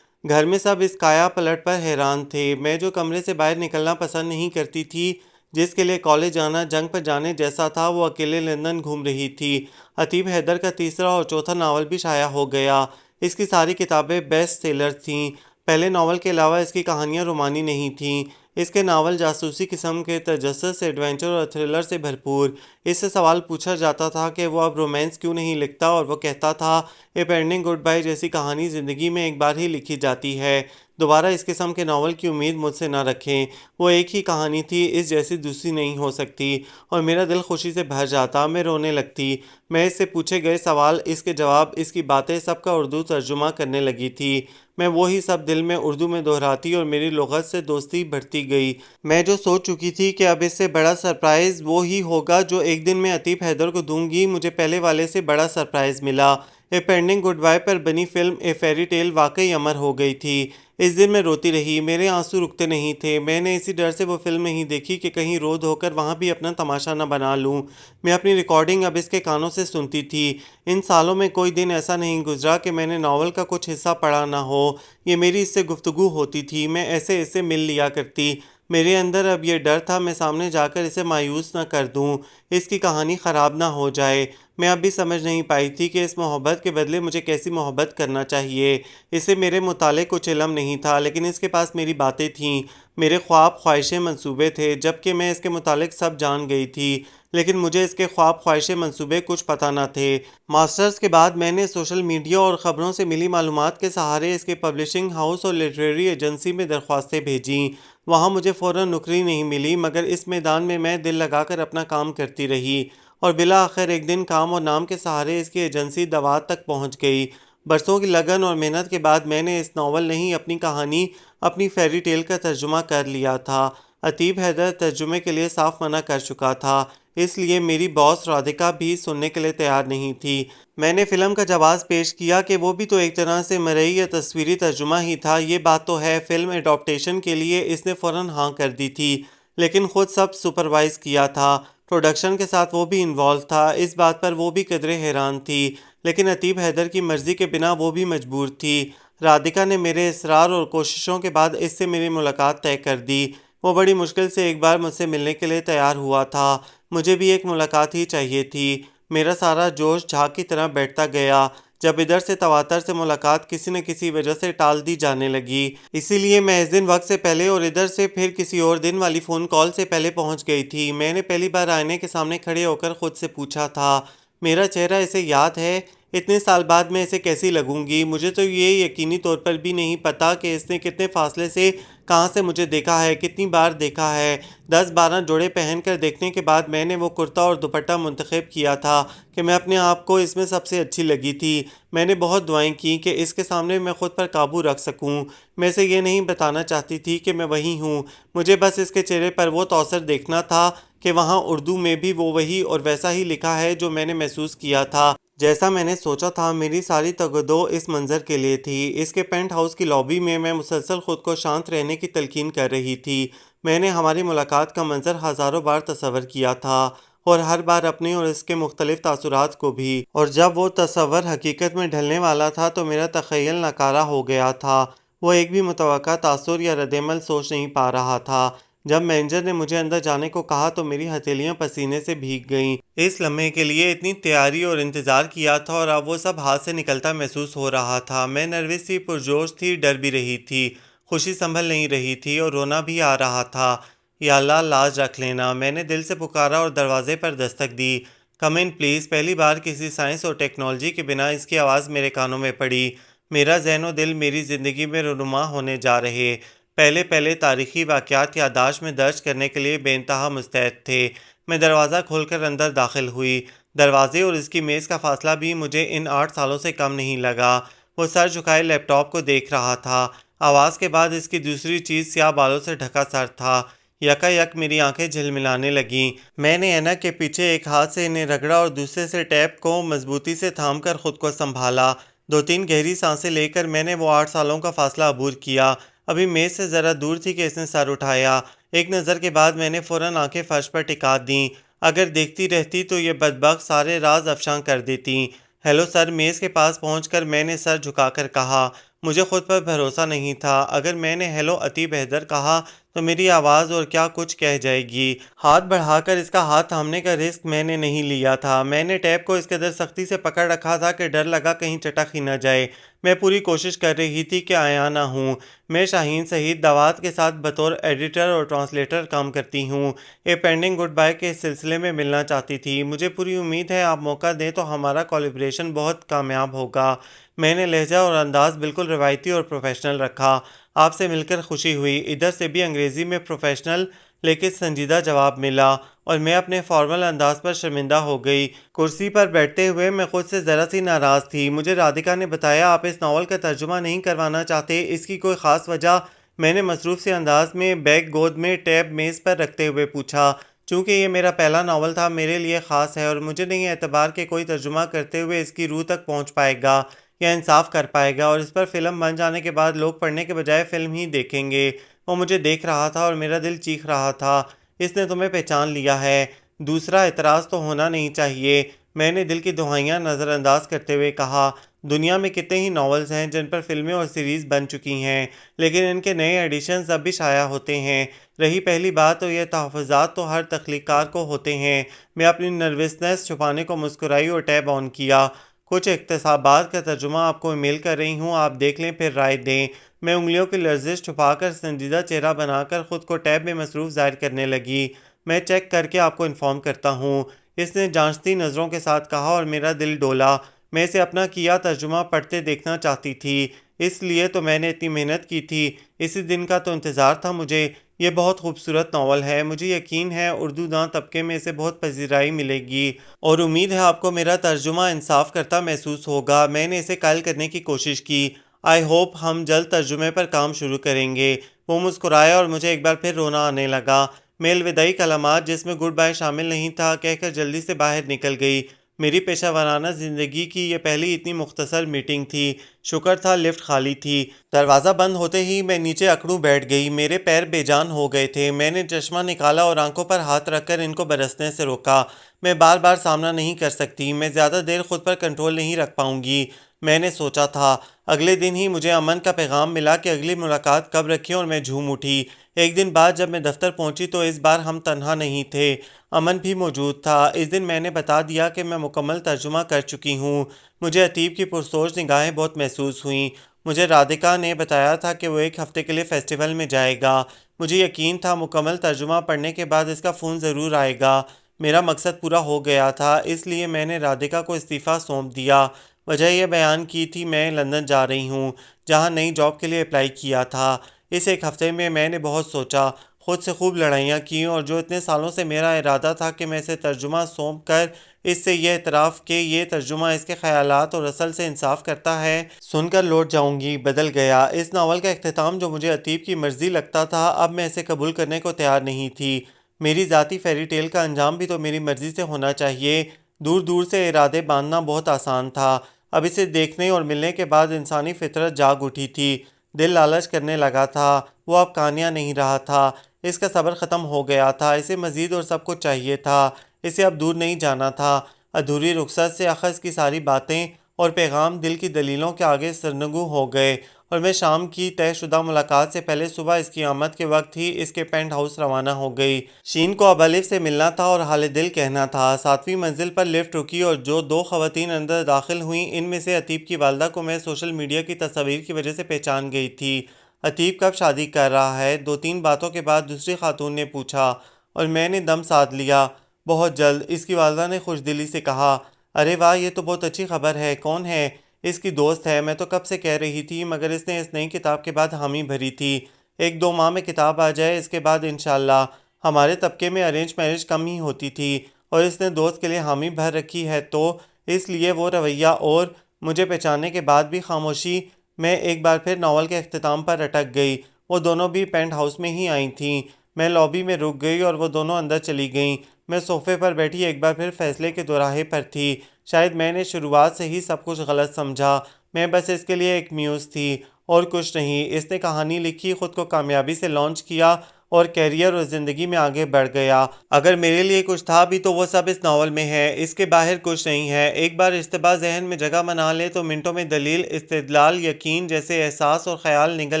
گھر میں سب اس کایا پلٹ پر حیران تھے۔ میں جو کمرے سے باہر نکلنا پسند نہیں کرتی تھی، جس کے لیے کالج جانا جنگ پر جانے جیسا تھا، وہ اکیلے لندن گھوم رہی تھی۔ عتیب حیدر کا تیسرا اور چوتھا ناول بھی شائع ہو گیا۔ اس کی ساری کتابیں بیسٹ سیلرز تھیں۔ پہلے ناول کے علاوہ اس کی کہانیاں رومانی نہیں تھیں۔ اس کے ناول جاسوسی قسم کے تجسس، ایڈونچر اور تھرلر سے بھرپور۔ اس سے سوال پوچھا جاتا تھا کہ وہ اب رومانس کیوں نہیں لکھتا، اور وہ کہتا تھا اے پینڈنگ گڈ بائی جیسی کہانی زندگی میں ایک بار ہی لکھی جاتی ہے، دوبارہ اس قسم کے ناول کی امید مجھ سے نہ رکھیں۔ وہ ایک ہی کہانی تھی، اس جیسی دوسری نہیں ہو سکتی، اور میرا دل خوشی سے بھر جاتا، میں رونے لگتی۔ میں اس سے پوچھے گئے سوال، اس کے جواب، اس کی باتیں سب کا اردو ترجمہ کرنے لگی تھی۔ میں وہی سب دل میں اردو میں دہراتی اور میری لغت سے دوستی بڑھتی گئی۔ میں جو سوچ چکی تھی کہ اب اس سے بڑا سرپرائز وہ ہی ہوگا جو ایک دن میں عتیب حیدر کو دوں گی، مجھے پہلے والے سے بڑا سرپرائز ملا۔ اے پینڈنگ گڈ بائی پر بنی فلم اے فیری ٹیل واقعی امر ہو گئی تھی۔ اس دن میں روتی رہی، میرے آنسو رکتے نہیں تھے۔ میں نے اسی ڈر سے وہ فلم نہیں دیکھی کہ کہیں رو دھو کر وہاں بھی اپنا تماشا نہ بنا لوں۔ میں اپنی ریکارڈنگ اب اس کے کانوں سے سنتی تھی۔ ان سالوں میں کوئی دن ایسا نہیں گزرا کہ میں نے ناول کا کچھ حصہ پڑھا نہ ہو۔ یہ میری اس سے گفتگو ہوتی تھی، میں ایسے اس سے مل لیا کرتی۔ میرے اندر اب یہ ڈر تھا میں سامنے جا کر اسے مایوس نہ کر دوں، اس کی کہانی خراب نہ ہو جائے۔ میں اب بھی سمجھ نہیں پائی تھی کہ اس محبت کے بدلے مجھے کیسی محبت کرنا چاہیے۔ اسے میرے متعلق کچھ علم نہیں تھا، لیکن اس کے پاس میری باتیں تھیں، میرے خواب، خواہشیں، منصوبے تھے، جبکہ میں اس کے متعلق سب جان گئی تھی، لیکن مجھے اس کے خواب، خواہشیں، منصوبے کچھ پتہ نہ تھے۔ ماسٹرز کے بعد میں نے سوشل میڈیا اور خبروں سے ملی معلومات کے سہارے اس کے پبلشنگ ہاؤس اور لٹریری ایجنسی میں درخواستیں بھیجیں۔ وہاں مجھے فوراً نوکری نہیں ملی، مگر اس میدان میں دل لگا کر اپنا کام کرتی رہی، اور بالآخر ایک دن کام اور نام کے سہارے اس کی ایجنسی دوات تک پہنچ گئی۔ برسوں کی لگن اور محنت کے بعد میں نے اس ناول نہیں، اپنی کہانی، اپنی فیری ٹیل کا ترجمہ کر لیا تھا۔ عتیب حیدر ترجمے کے لیے صاف منع کر چکا تھا، اس لیے میری باس رادھیکا بھی سننے کے لیے تیار نہیں تھی۔ میں نے فلم کا جواز پیش کیا کہ وہ بھی تو ایک طرح سے مرئی یا تصویری ترجمہ ہی تھا۔ یہ بات تو ہے، فلم اڈاپٹیشن کے لیے اس نے فوراً ہاں کر دی تھی، لیکن خود سب سپروائز کیا تھا، پروڈکشن کے ساتھ وہ بھی انوالو تھا۔ اس بات پر وہ بھی قدرے حیران تھی، لیکن عتیب حیدر کی مرضی کے بنا وہ بھی مجبور تھی۔ رادھیکا نے میرے اصرار اور کوششوں کے بعد اس سے میری ملاقات طے کر دی۔ وہ بڑی مشکل سے ایک بار مجھ سے ملنے کے لیے تیار ہوا تھا۔ مجھے بھی ایک ملاقات ہی چاہیے تھی۔ میرا سارا جوش جھاگ کی طرح بیٹھتا گیا جب ادھر سے تواتر سے ملاقات کسی نہ کسی وجہ سے ٹال دی جانے لگی۔ اسی لیے میں اس دن وقت سے پہلے اور ادھر سے پھر کسی اور دن والی فون کال سے پہلے پہنچ گئی تھی۔ میں نے پہلی بار آئینے کے سامنے کھڑے ہو کر خود سے پوچھا تھا، میرا چہرہ اسے یاد ہے؟ اتنے سال بعد میں اسے کیسی لگوں گی؟ مجھے تو یہ یقینی طور پر بھی نہیں پتا کہ اس نے کتنے فاصلے سے کہاں سے مجھے دیکھا ہے، کتنی بار دیکھا ہے۔ 10-12 جوڑے پہن کر دیکھنے کے بعد میں نے وہ کرتا اور دوپٹہ منتخب کیا تھا کہ میں اپنے آپ کو اس میں سب سے اچھی لگی تھی۔ میں نے بہت دعائیں کیں کہ اس کے سامنے میں خود پر قابو رکھ سکوں۔ میں اسے یہ نہیں بتانا چاہتی تھی کہ میں وہی ہوں، مجھے بس اس کے چہرے پر وہ توثر دیکھنا تھا کہ وہاں اردو میں بھی وہ وہی اور ویسا ہی لکھا ہے جو میں نے محسوس کیا تھا، جیسا میں نے سوچا تھا۔ میری ساری تگدو اس منظر کے لیے تھی۔ اس کے پینٹ ہاؤس کی لابی میں مسلسل خود کو شانت رہنے کی تلقین کر رہی تھی۔ میں نے ہماری ملاقات کا منظر ہزاروں بار تصور کیا تھا، اور ہر بار اپنے اور اس کے مختلف تاثرات کو بھی، اور جب وہ تصور حقیقت میں ڈھلنے والا تھا تو میرا تخیل ناکارہ ہو گیا تھا۔ وہ ایک بھی متوقع تاثر یا ردعمل سوچ نہیں پا رہا تھا۔ جب مینیجر نے مجھے اندر جانے کو کہا تو میری ہتھیلیاں پسینے سے بھیگ گئیں۔ اس لمحے کے لیے اتنی تیاری اور انتظار کیا تھا، اور اب وہ سب ہاتھ سے نکلتا محسوس ہو رہا تھا۔ میں نروس تھی، پرجوش تھی، ڈر بھی رہی تھی، خوشی سنبھل نہیں رہی تھی، اور رونا بھی آ رہا تھا۔ یا اللہ، لاج رکھ لینا۔ میں نے دل سے پکارا اور دروازے پر دستک دی۔ کم ان پلیز۔ پہلی بار کسی سائنس اور ٹیکنالوجی کے بنا اس کی آواز میرے کانوں میں پڑی۔ میرا ذہن و دل میری زندگی میں رونما ہونے جا رہے پہلے تاریخی واقعات یادداشت میں درج کرنے کے لیے بے انتہا مستعد تھے۔ میں دروازہ کھول کر اندر داخل ہوئی۔ دروازے اور اس کی میز کا فاصلہ بھی مجھے ان 8 سالوں سے کم نہیں لگا۔ وہ سر جھکائے لیپ ٹاپ کو دیکھ رہا تھا۔ آواز کے بعد اس کی دوسری چیز سیاہ بالوں سے ڈھکا سر تھا۔ یکا میری آنکھیں جھلملانے لگیں۔ میں نے اینک کے پیچھے ایک ہاتھ سے انہیں رگڑا اور دوسرے سے ٹیپ کو مضبوطی سے تھام کر خود کو سنبھالا۔ 2-3 گہری سانسیں لے کر میں نے وہ 8 سالوں کا فاصلہ عبور کیا۔ ابھی میز سے ذرا دور تھی کہ اس نے سر اٹھایا۔ ایک نظر کے بعد میں نے فوراً آنکھیں فرش پر ٹکا دیں۔ اگر دیکھتی رہتی تو یہ بدبخت سارے راز افشاں کر دیتی۔ Hello sir. میز کے پاس پہنچ کر میں نے سر جھکا کر کہا۔ مجھے خود پر بھروسہ نہیں تھا۔ اگر میں نے ہیلو اتی بہتر کہا تو میری آواز اور کیا کچھ کہہ جائے گی۔ ہاتھ بڑھا کر اس کا ہاتھ تھامنے کا رسک میں نے نہیں لیا تھا۔ میں نے ٹیپ کو اس قدر سختی سے پکڑ رکھا تھا کہ ڈر لگا کہیں چٹک ہی نہ جائے۔ میں پوری کوشش کر رہی تھی کہ آیا نہ ہوں۔ میں شاہین سعید دعوت کے ساتھ بطور ایڈیٹر اور ٹرانسلیٹر کام کرتی ہوں۔ ایک پینڈنگ گڈ بائی کے سلسلے میں ملنا چاہتی تھی۔ مجھے پوری امید ہے آپ موقع دیں تو ہمارا کولیبریشن بہت کامیاب ہوگا۔ میں نے لہجہ اور انداز بالکل روایتی اور پروفیشنل رکھا۔ آپ سے مل کر خوشی ہوئی۔ ادھر سے بھی انگریزی میں پروفیشنل لیکن سنجیدہ جواب ملا اور میں اپنے فارمل انداز پر شرمندہ ہو گئی۔ کرسی پر بیٹھتے ہوئے میں خود سے ذرا سی ناراض تھی۔ مجھے رادھکا نے بتایا آپ اس ناول کا ترجمہ نہیں کروانا چاہتے، اس کی کوئی خاص وجہ؟ میں نے مصروف سے انداز میں بیگ گود میں ٹیب میز پر رکھتے ہوئے پوچھا۔ چونکہ یہ میرا پہلا ناول تھا، میرے لیے خاص ہے اور مجھے نہیں اعتبار کہ کوئی ترجمہ کرتے ہوئے اس کی روح تک پہنچ پائے گا یا انصاف کر پائے گا، اور اس پر فلم بن جانے کے بعد لوگ پڑھنے کے بجائے فلم ہی دیکھیں گے۔ وہ مجھے دیکھ رہا تھا اور میرا دل چیخ رہا تھا، اس نے تمہیں پہچان لیا ہے۔ دوسرا اعتراض تو ہونا نہیں چاہیے، میں نے دل کی دہائیاں نظر انداز کرتے ہوئے کہا۔ دنیا میں کتنے ہی ناولز ہیں جن پر فلمیں اور سیریز بن چکی ہیں، لیکن ان کے نئے ایڈیشنز اب بھی شائع ہوتے ہیں۔ رہی پہلی بات تو یہ تحفظات تو ہر تخلیقار کو ہوتے ہیں۔ میں اپنی نروسنس چھپانے کو مسکرائی اور ٹیب آن کیا۔ کچھ اقتباسات کا ترجمہ آپ کو ای میل کر رہی ہوں، آپ دیکھ لیں پھر رائے دیں۔ میں انگلیوں کی لرزش چھپا کر سنجیدہ چہرہ بنا کر خود کو ٹیب میں مصروف ظاہر کرنے لگی۔ میں چیک کر کے آپ کو انفارم کرتا ہوں، اس نے جانچتی نظروں کے ساتھ کہا اور میرا دل ڈولا۔ میں اسے اپنا کیا ترجمہ پڑھتے دیکھنا چاہتی تھی، اس لیے تو میں نے اتنی محنت کی تھی، اسی دن کا تو انتظار تھا مجھے۔ یہ بہت خوبصورت ناول ہے، مجھے یقین ہے اردو داں طبقے میں اسے بہت پذیرائی ملے گی اور امید ہے آپ کو میرا ترجمہ انصاف کرتا محسوس ہوگا۔ میں نے اسے قائل کرنے کی کوشش کی۔ آئی ہوپ ہم جلد ترجمے پر کام شروع کریں گے۔ وہ مسکرایا اور مجھے ایک بار پھر رونا آنے لگا۔ میں الوداعی کلمات جس میں گڈ بائی شامل نہیں تھا کہہ کر جلدی سے باہر نکل گئی۔ میری پیشہ ورانہ زندگی کی یہ پہلی اتنی مختصر میٹنگ تھی۔ شکر تھا لفٹ خالی تھی۔ دروازہ بند ہوتے ہی میں نیچے اکڑوں بیٹھ گئی، میرے پیر بے جان ہو گئے تھے۔ میں نے چشمہ نکالا اور آنکھوں پر ہاتھ رکھ کر ان کو برسنے سے روکا۔ میں بار بار سامنا نہیں کر سکتی، میں زیادہ دیر خود پر کنٹرول نہیں رکھ پاؤں گی۔ میں نے سوچا تھا۔ اگلے دن ہی مجھے امن کا پیغام ملا کہ اگلی ملاقات کب رکھیں اور میں جھوم اٹھی۔ ایک دن بعد جب میں دفتر پہنچی تو اس بار ہم تنہا نہیں تھے، امن بھی موجود تھا۔ اس دن میں نے بتا دیا کہ میں مکمل ترجمہ کر چکی ہوں۔ مجھے عتیب کی پرسوچ نگاہیں بہت محسوس ہوئیں۔ مجھے رادھکا نے بتایا تھا کہ وہ ایک ہفتے کے لیے فیسٹیول میں جائے گا۔ مجھے یقین تھا مکمل ترجمہ پڑھنے کے بعد اس کا فون ضرور آئے گا۔ میرا مقصد پورا ہو گیا تھا، اس لیے میں نے رادھکا کو استعفیٰ سونپ دیا۔ وجہ یہ بیان کی تھی میں لندن جا رہی ہوں، جہاں نئی جاب کے لیے اپلائی کیا تھا۔ اس ایک ہفتے میں نے بہت سوچا، خود سے خوب لڑائیاں کیں، اور جو اتنے سالوں سے میرا ارادہ تھا کہ میں اسے ترجمہ سونپ کر اس سے یہ اعتراف کہ یہ ترجمہ اس کے خیالات اور اصل سے انصاف کرتا ہے سن کر لوٹ جاؤں گی، بدل گیا۔ اس ناول کا اختتام جو مجھے عتیب کی مرضی لگتا تھا، اب میں اسے قبول کرنے کو تیار نہیں تھی۔ میری ذاتی فیری ٹیل کا انجام بھی تو میری مرضی سے ہونا چاہیے۔ دور دور سے ارادے باندھنا بہت آسان تھا، اب اسے دیکھنے اور ملنے کے بعد انسانی فطرت جاگ اٹھی تھی۔ دل لالچ کرنے لگا تھا، وہ اب کہانیاں نہیں رہا تھا، اس کا صبر ختم ہو گیا تھا، اسے مزید اور سب کچھ چاہیے تھا، اسے اب دور نہیں جانا تھا۔ ادھوری رخصت سے اخذ کی ساری باتیں اور پیغام دل کی دلیلوں کے آگے سرنگوں ہو گئے، اور میں شام کی طے شدہ ملاقات سے پہلے صبح اس کی آمد کے وقت ہی اس کے پینٹ ہاؤس روانہ ہو گئی۔ شین کو اب الف سے ملنا تھا اور حال دل کہنا تھا۔ 7ویں منزل پر لفٹ رکی اور جو 2 خواتین اندر داخل ہوئیں، ان میں سے عتیب کی والدہ کو میں سوشل میڈیا کی تصاویر کی وجہ سے پہچان گئی تھی۔ عتیب کب شادی کر رہا ہے؟ 2-3 باتوں کے بعد دوسری خاتون نے پوچھا، اور میں نے دم ساتھ لیا۔ بہت جلد، اس کی والدہ نے خوش دلی سے کہا۔ ارے واہ، یہ تو بہت اچھی خبر ہے۔ کون ہے؟ اس کی دوست ہے، میں تو کب سے کہہ رہی تھی، مگر اس نے اس نئی کتاب کے بعد حامی بھری تھی۔ 1-2 ماہ میں کتاب آ جائے، اس کے بعد انشاءاللہ۔ ہمارے طبقے میں ارینج میرج کم ہی ہوتی تھی، اور اس نے دوست کے لیے حامی بھر رکھی ہے تو اس لیے وہ رویہ، اور مجھے پہچاننے کے بعد بھی خاموشی۔ میں ایک بار پھر ناول کے اختتام پر اٹک گئی۔ وہ دونوں بھی پینٹ ہاؤس میں ہی آئی تھیں۔ میں لابی میں رک گئی اور وہ دونوں اندر چلی گئیں۔ میں صوفے پر بیٹھی ایک بار پھر فیصلے کے دوراہے پر تھی۔ شاید میں نے شروعات سے ہی سب کچھ غلط سمجھا، میں بس اس کے لیے ایک میوز تھی اور کچھ نہیں۔ اس نے کہانی لکھی، خود کو کامیابی سے لانچ کیا اور کیریئر اور زندگی میں آگے بڑھ گیا۔ اگر میرے لیے کچھ تھا بھی تو وہ سب اس ناول میں ہے، اس کے باہر کچھ نہیں ہے۔ ایک بار اشتباہ ذہن میں جگہ بنا لے تو منٹوں میں دلیل، استدلال، یقین جیسے احساس اور خیال نگل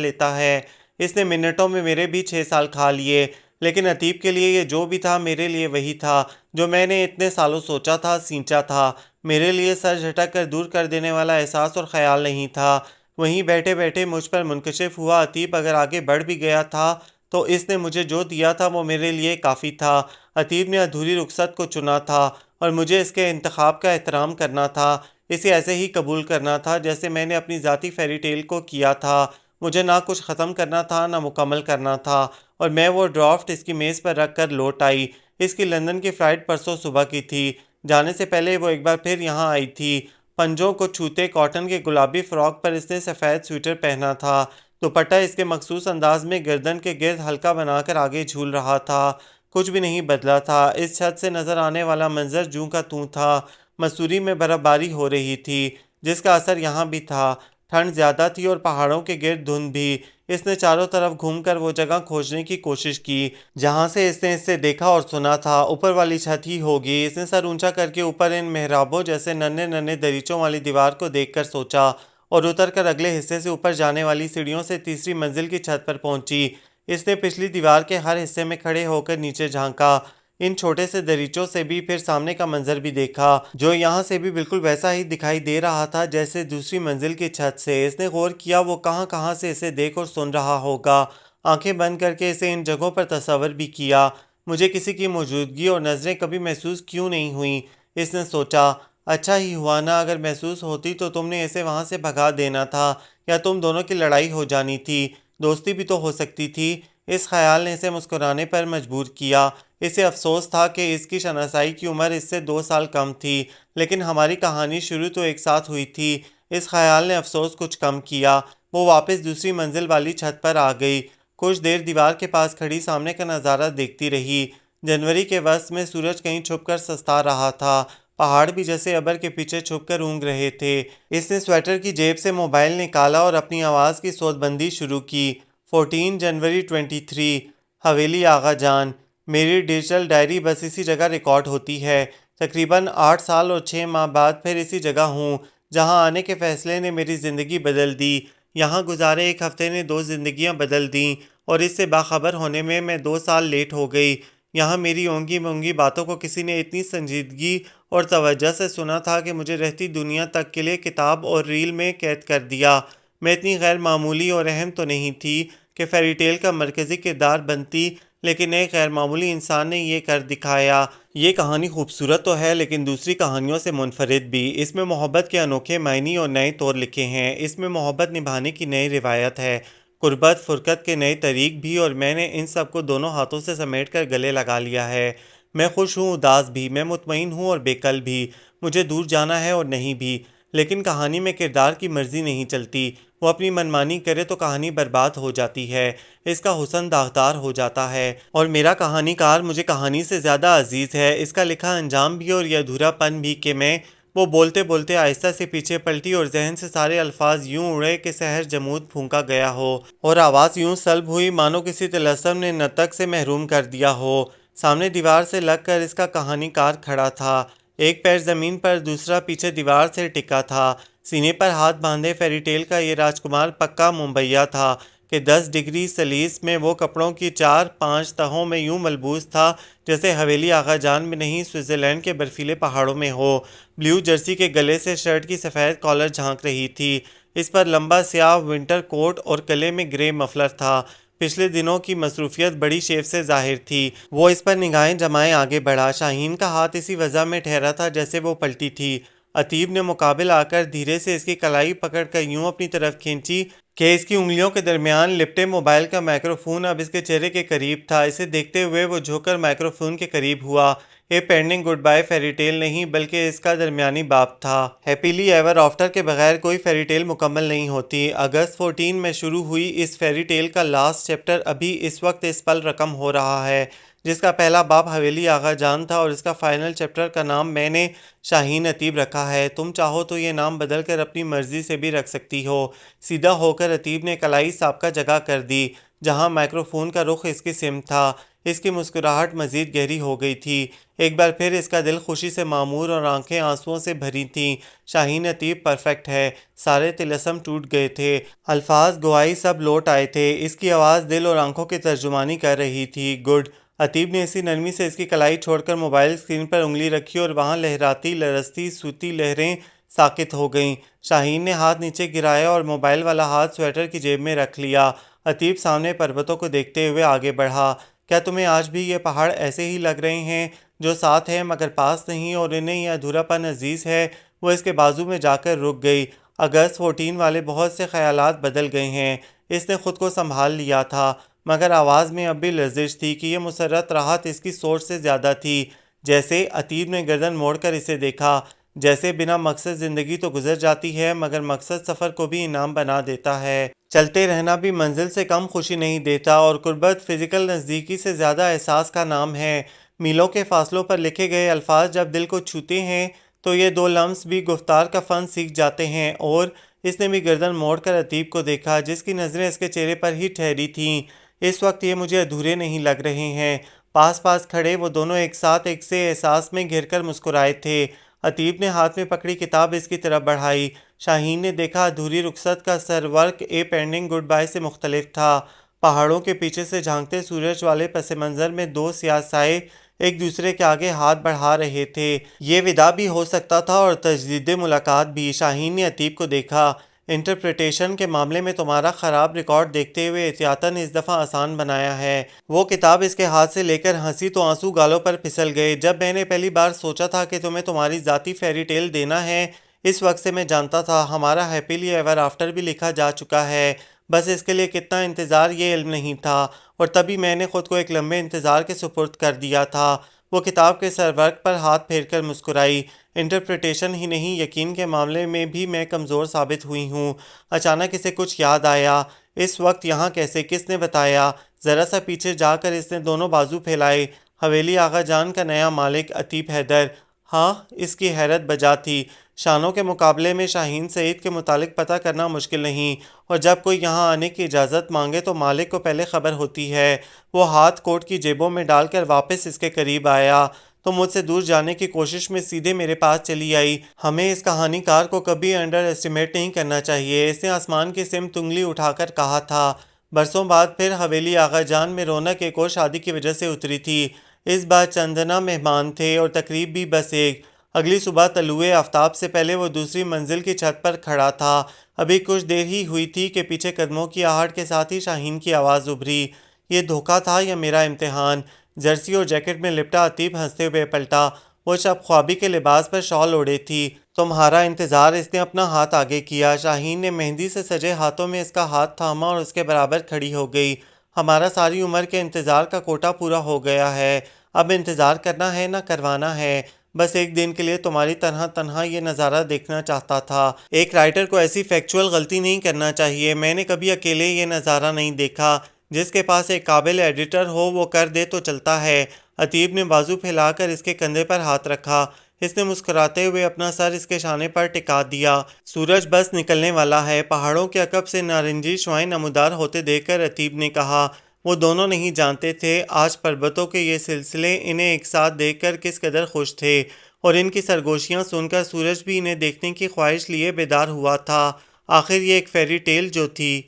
لیتا ہے۔ اس نے منٹوں میں میرے بھی 6 سال کھا لیے، لیکن عتیب کے لیے یہ جو بھی تھا میرے لیے وہی تھا جو میں نے اتنے سالوں سوچا تھا، سینچا تھا۔ میرے لیے سر جھٹک کر دور کر دینے والا احساس اور خیال نہیں تھا۔ وہیں بیٹھے بیٹھے مجھ پر منکشف ہوا عتیب اگر آگے بڑھ بھی گیا تھا تو اس نے مجھے جو دیا تھا وہ میرے لیے کافی تھا۔ عتیب نے ادھوری رخصت کو چنا تھا اور مجھے اس کے انتخاب کا احترام کرنا تھا، اسے ایسے ہی قبول کرنا تھا جیسے میں نے اپنی ذاتی فیری ٹیل کو کیا تھا۔ مجھے نہ کچھ ختم کرنا تھا نہ مکمل کرنا تھا، اور میں وہ ڈرافٹ اس کی میز پر رکھ کر لوٹ آئی۔ اس کی لندن کی فلائٹ پرسوں صبح کی تھی۔ جانے سے پہلے وہ ایک بار پھر یہاں آئی تھی۔ پنجوں کو چھوتے کاٹن کے گلابی فراک پر اس نے سفید سویٹر پہنا تھا۔ دوپٹہ اس کے مخصوص انداز میں گردن کے گرد ہلکا بنا کر آگے جھول رہا تھا۔ کچھ بھی نہیں بدلا تھا۔ اس چھت سے نظر آنے والا منظر جوں کا توں تھا۔ مسوری میں برف باری ہو رہی تھی، جس کا اثر یہاں بھی تھا۔ ٹھنڈ زیادہ تھی اور پہاڑوں کے گرد دھند بھی۔ اس نے چاروں طرف گھوم کر وہ جگہ کھوجنے کی کوشش کی جہاں سے اس نے اسے دیکھا اور سنا تھا۔ اوپر والی چھت ہی ہوگی۔ اس نے سر اونچا کر کے اوپر ان محرابوں جیسے ننھے ننھے دریچوں والی دیوار کو دیکھ کر سوچا، اور اتر کر اگلے حصے سے اوپر جانے والی سیڑھیوں سے تیسری منزل کی چھت پر پہنچی۔ اس نے پچھلی دیوار کے ہر حصے میں کھڑے ہو کر نیچے جھانکا، ان چھوٹے سے دریچوں سے بھی، پھر سامنے کا منظر بھی دیکھا جو یہاں سے بھی بالکل ویسا ہی دکھائی دے رہا تھا جیسے دوسری منزل کی چھت سے۔ اس نے غور کیا وہ کہاں کہاں سے اسے دیکھ اور سن رہا ہوگا۔ آنکھیں بند کر کے اسے ان جگہوں پر تصور بھی کیا۔ مجھے کسی کی موجودگی اور نظریں کبھی محسوس کیوں نہیں ہوئیں؟ اس نے سوچا۔ اچھا ہی ہوا نا، اگر محسوس ہوتی تو تم نے اسے وہاں سے بھگا دینا تھا، یا تم دونوں کی لڑائی ہو جانی تھی، دوستی بھی تو ہو سکتی تھی۔ اس خیال نے اسے مسکرانے پر مجبور کیا۔ اسے افسوس تھا کہ اس کی شناسائی کی عمر اس سے 2 سال کم تھی، لیکن ہماری کہانی شروع تو ایک ساتھ ہوئی تھی۔ اس خیال نے افسوس کچھ کم کیا۔ وہ واپس دوسری منزل والی چھت پر آ گئی۔ کچھ دیر دیوار کے پاس کھڑی سامنے کا نظارہ دیکھتی رہی۔ جنوری کے وسط میں سورج کہیں چھپ کر سستا رہا تھا، پہاڑ بھی جیسے ابر کے پیچھے چھپ کر اونگ رہے تھے۔ اس نے سویٹر کی جیب سے موبائل نکالا اور اپنی آواز کی صوت بندی شروع کی۔ 14 جنوری 23 حویلی آغا جان۔ میری ڈیجیٹل ڈائری بس اسی جگہ ریکارڈ ہوتی ہے۔ تقریباً 8 سال اور 6 ماہ بعد پھر اسی جگہ ہوں جہاں آنے کے فیصلے نے میری زندگی بدل دی۔ یہاں گزارے ایک ہفتے نے 2 زندگیاں بدل دیں، اور اس سے باخبر ہونے میں 2 سال لیٹ ہو گئی۔ یہاں میری اونگی مونگی باتوں کو کسی نے اتنی سنجیدگی اور توجہ سے سنا تھا کہ مجھے رہتی دنیا تک کے لیے کتاب اور ریل میں قید کر دیا۔ میں اتنی غیر معمولی اور اہم تو نہیں تھی کہ فیری ٹیل کا مرکزی کردار بنتی، لیکن ایک غیر معمولی انسان نے یہ کر دکھایا۔ یہ کہانی خوبصورت تو ہے لیکن دوسری کہانیوں سے منفرد بھی۔ اس میں محبت کے انوکھے معنی اور نئے طور لکھے ہیں۔ اس میں محبت نبھانے کی نئی روایت ہے، قربت فرقت کے نئے طریق بھی، اور میں نے ان سب کو دونوں ہاتھوں سے سمیٹ کر گلے لگا لیا ہے۔ میں خوش ہوں، اداس بھی، میں مطمئن ہوں اور بے کل بھی، مجھے دور جانا ہے اور نہیں بھی۔ لیکن کہانی میں کردار کی مرضی نہیں چلتی۔ وہ اپنی منمانی کرے تو کہانی برباد ہو جاتی ہے، اس کا حسن داغدار ہو جاتا ہے۔ اور میرا کہانی کار مجھے کہانی سے زیادہ عزیز ہے، اس کا لکھا انجام بھی اور یہ ادھورا پن بھی کہ میں وہ بولتے بولتے آہستہ سے پیچھے پلٹی اور ذہن سے سارے الفاظ یوں اڑے کہ سحر جمود پھونکا گیا ہو، اور آواز یوں سلب ہوئی مانو کسی طلسم نے نطق سے محروم کر دیا ہو۔ سامنے دیوار سے لگ کر اس کا کہانی کار کھڑا تھا، ایک پیر زمین پر، دوسرا پیچھے دیوار سے ٹکا تھا۔ سینے پر ہاتھ باندھے فیری ٹیل کا یہ راجکمار پکا ممبئیا تھا کہ 10 ڈگری سیلسیس میں وہ کپڑوں کی 4-5 تہوں میں یوں ملبوس تھا جیسے حویلی آغا جان میں نہیں سوئٹزرلینڈ کے برفیلے پہاڑوں میں ہو۔ بلیو جرسی کے گلے سے شرٹ کی سفید کالر جھانک رہی تھی۔ اس پر لمبا سیاہ ونٹر کوٹ اور گلے میں گرے مفلر تھا۔ پچھلے دنوں کی مصروفیت بڑی شیف سے ظاہر تھی۔ وہ اس پر نگاہیں جمائے آگے بڑھا۔ شاہین کا ہاتھ اسی وضع میں ٹھہرا تھا جیسے وہ پلٹی تھی۔ عتیب نے مقابل آ کر دھیرے سے اس کی کلائی پکڑ کر یوں اپنی طرف کھینچی کہ اس کی انگلیوں کے درمیان لپٹے موبائل کا مائکروفون اب اس کے چہرے کے قریب تھا۔ اسے دیکھتے ہوئے وہ جھک کر مائکروفون کے قریب ہوا۔ یہ پینڈنگ گڈ بائی فیری ٹیل نہیں بلکہ اس کا درمیانی باب تھا۔ ہیپیلی ایور آفٹر کے بغیر کوئی فیری ٹیل مکمل نہیں ہوتی۔ اگست 14 میں شروع ہوئی اس فیری ٹیل کا لاسٹ چیپٹر ابھی اس وقت اس پل رقم ہو رہا ہے، جس کا پہلا باب حویلی آغا جان تھا، اور اس کا فائنل چیپٹر کا نام میں نے شاہین عتیب رکھا ہے۔ تم چاہو تو یہ نام بدل کر اپنی مرضی سے بھی رکھ سکتی ہو۔ سیدھا ہو کر عتیب نے کلائی سابقہ جگہ کر دی۔ جہاں مائکروفون کا رخ اس کی سمت تھا۔ اس کی مسکراہٹ مزید گہری ہو گئی تھی۔ ایک بار پھر اس کا دل خوشی سے معمور اور آنکھیں آنسوؤں سے بھری تھیں۔ شاہین عتیب پرفیکٹ ہے۔ سارے طلسم ٹوٹ گئے تھے، الفاظ گواہی سب لوٹ آئے تھے۔ اس کی آواز دل اور آنکھوں کی ترجمانی کر رہی تھی۔ گڈ۔ عتیب نے اسی نرمی سے اس کی کلائی چھوڑ کر موبائل اسکرین پر انگلی رکھی اور وہاں لہراتی لرزتی سوتی لہریں ساکت ہو گئیں۔ شاہین نے ہاتھ نیچے گرایا اور موبائل والا ہاتھ سویٹر کی جیب میں رکھ لیا۔ عتیب سامنے پروتوں کو دیکھتے ہوئے آگے بڑھا۔ کیا تمہیں آج بھی یہ پہاڑ ایسے ہی لگ رہے ہیں جو ساتھ ہیں مگر پاس نہیں، اور انہیں یہ ادھورا پن عزیز ہے؟ وہ اس کے بازو میں جا کر رک گئی۔ اگست 14 والے بہت سے خیالات بدل گئے ہیں۔ اس نے خود کو سنبھال لیا تھا، مگر آواز میں اب بھی لرزش تھی کہ یہ مسرت راحت اس کی سوچ سے زیادہ تھی۔ جیسے عتیب نے گردن موڑ کر اسے دیکھا، جیسے بنا مقصد زندگی تو گزر جاتی ہے مگر مقصد سفر کو بھی انعام بنا دیتا ہے۔ چلتے رہنا بھی منزل سے کم خوشی نہیں دیتا، اور قربت فزیکل نزدیکی سے زیادہ احساس کا نام ہے۔ میلوں کے فاصلوں پر لکھے گئے الفاظ جب دل کو چھوتے ہیں تو یہ دو لمس بھی گفتار کا فن سیکھ جاتے ہیں۔ اور اس نے بھی گردن موڑ کر عتیب کو دیکھا، جس کی نظریں اس کے چہرے پر ہی ٹھہری تھیں۔ اس وقت یہ مجھے ادھورے نہیں لگ رہے ہیں۔ پاس پاس کھڑے وہ دونوں ایک ساتھ ایک سے احساس میں گھر کر مسکرائے تھے۔ عتیب نے ہاتھ میں پکڑی کتاب اس کی طرف بڑھائی۔ شاہین نے دیکھا ادھوری رخصت کا سر ورق اے پینڈنگ گڈ بائی سے مختلف تھا۔ پہاڑوں کے پیچھے سے جھانکتے سورج والے پس منظر میں دو سیاہ سائے ایک دوسرے کے آگے ہاتھ بڑھا رہے تھے۔ یہ وداع بھی ہو سکتا تھا اور تجدید ملاقات بھی۔ شاہین نے عتیب کو دیکھا۔ انٹرپریٹیشن کے معاملے میں تمہارا خراب ریکارڈ دیکھتے ہوئے احتیاطاً اس دفعہ آسان بنایا ہے۔ وہ کتاب اس کے ہاتھ سے لے کر ہنسی تو آنسو گالوں پر پھسل گئے۔ جب میں نے پہلی بار سوچا تھا کہ تمہیں تمہاری ذاتی فیری ٹیل دینا ہے، اس وقت سے میں جانتا تھا ہمارا ہیپیلی ایور آفٹر بھی لکھا جا چکا ہے۔ بس اس کے لیے کتنا انتظار یہ علم نہیں تھا، اور تبھی میں نے خود کو ایک لمبے انتظار کے سپرد کر دیا تھا۔ وہ کتاب کے سر ورق پر ہاتھ پھیر کر مسکرائی۔ انٹرپریٹیشن ہی نہیں، یقین کے معاملے میں بھی میں کمزور ثابت ہوئی ہوں۔ اچانک اسے کچھ یاد آیا۔ اس وقت یہاں کیسے؟ کس نے بتایا؟ ذرا سا پیچھے جا کر اس نے دونوں بازو پھیلائے۔ حویلی آغا جان کا نیا مالک عتیب حیدر؟ ہاں، اس کی حیرت بجا تھی۔ شانوں کے مقابلے میں شاہین سعید کے متعلق پتہ کرنا مشکل نہیں، اور جب کوئی یہاں آنے کی اجازت مانگے تو مالک کو پہلے خبر ہوتی ہے۔ وہ ہاتھ کوٹ کی جیبوں میں ڈال کر واپس اس کے قریب آیا تو مجھ سے دور جانے کی کوشش میں سیدھے میرے پاس چلی آئی۔ ہمیں اس کہانی کار کو کبھی انڈر ایسٹیمیٹ نہیں کرنا چاہیے، اس نے آسمان کی سمت انگلی اٹھا کر کہا تھا۔ برسوں بعد پھر حویلی آغا جان میں رونق ایک اور شادی کی وجہ سے اتری تھی۔ اس بار چندنا مہمان تھے اور تقریب بھی بس ایک۔ اگلی صبح طلوع آفتاب سے پہلے وہ دوسری منزل کی چھت پر کھڑا تھا۔ ابھی کچھ دیر ہی ہوئی تھی کہ پیچھے قدموں کی آہٹ کے ساتھ ہی شاہین کی آواز ابھری۔ یہ دھوکہ تھا یا میرا امتحان؟ جرسی اور جیکٹ میں لپٹا عتیب ہنستے ہوئے پلٹا۔ وہ شب خوابی کے لباس پر شال اوڑھے تھی۔ تمہارا انتظار؟ اس نے اپنا ہاتھ آگے کیا۔ شاہین نے مہندی سے سجے ہاتھوں میں اس کا ہاتھ تھاما اور اس کے برابر کھڑی ہو گئی۔ ہمارا ساری عمر کے انتظار کا کوٹا پورا ہو گیا ہے، اب انتظار کرنا ہے نہ کروانا ہے۔ بس ایک دن کے لیے تمہاری طرح تنہا یہ نظارہ دیکھنا چاہتا تھا۔ ایک رائٹر کو ایسی فیکچول غلطی نہیں کرنا چاہیے۔ میں نے کبھی اکیلے یہ نظارہ نہیں دیکھا۔ جس کے پاس ایک قابل ایڈیٹر ہو وہ کر دے تو چلتا ہے۔ عتیب نے بازو پھیلا کر اس کے کندھے پر ہاتھ رکھا۔ اس نے مسکراتے ہوئے اپنا سر اس کے شانے پر ٹکا دیا۔ سورج بس نکلنے والا ہے۔ پہاڑوں کے عقب سے نارنجی شعاعیں نمودار ہوتے دیکھ کر عتیب نے کہا۔ وہ دونوں نہیں جانتے تھے آج پربتوں کے یہ سلسلے انہیں ایک ساتھ دیکھ کر کس قدر خوش تھے، اور ان کی سرگوشیاں سن کر سورج بھی انہیں دیکھنے کی خواہش لیے بیدار ہوا تھا۔ آخر یہ ایک فیری ٹیل جو تھی۔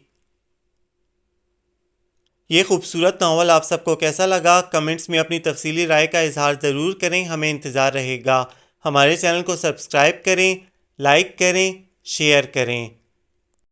یہ خوبصورت ناول آپ سب کو کیسا لگا؟ کمنٹس میں اپنی تفصیلی رائے کا اظہار ضرور کریں، ہمیں انتظار رہے گا۔ ہمارے چینل کو سبسکرائب کریں، لائک کریں، شیئر کریں۔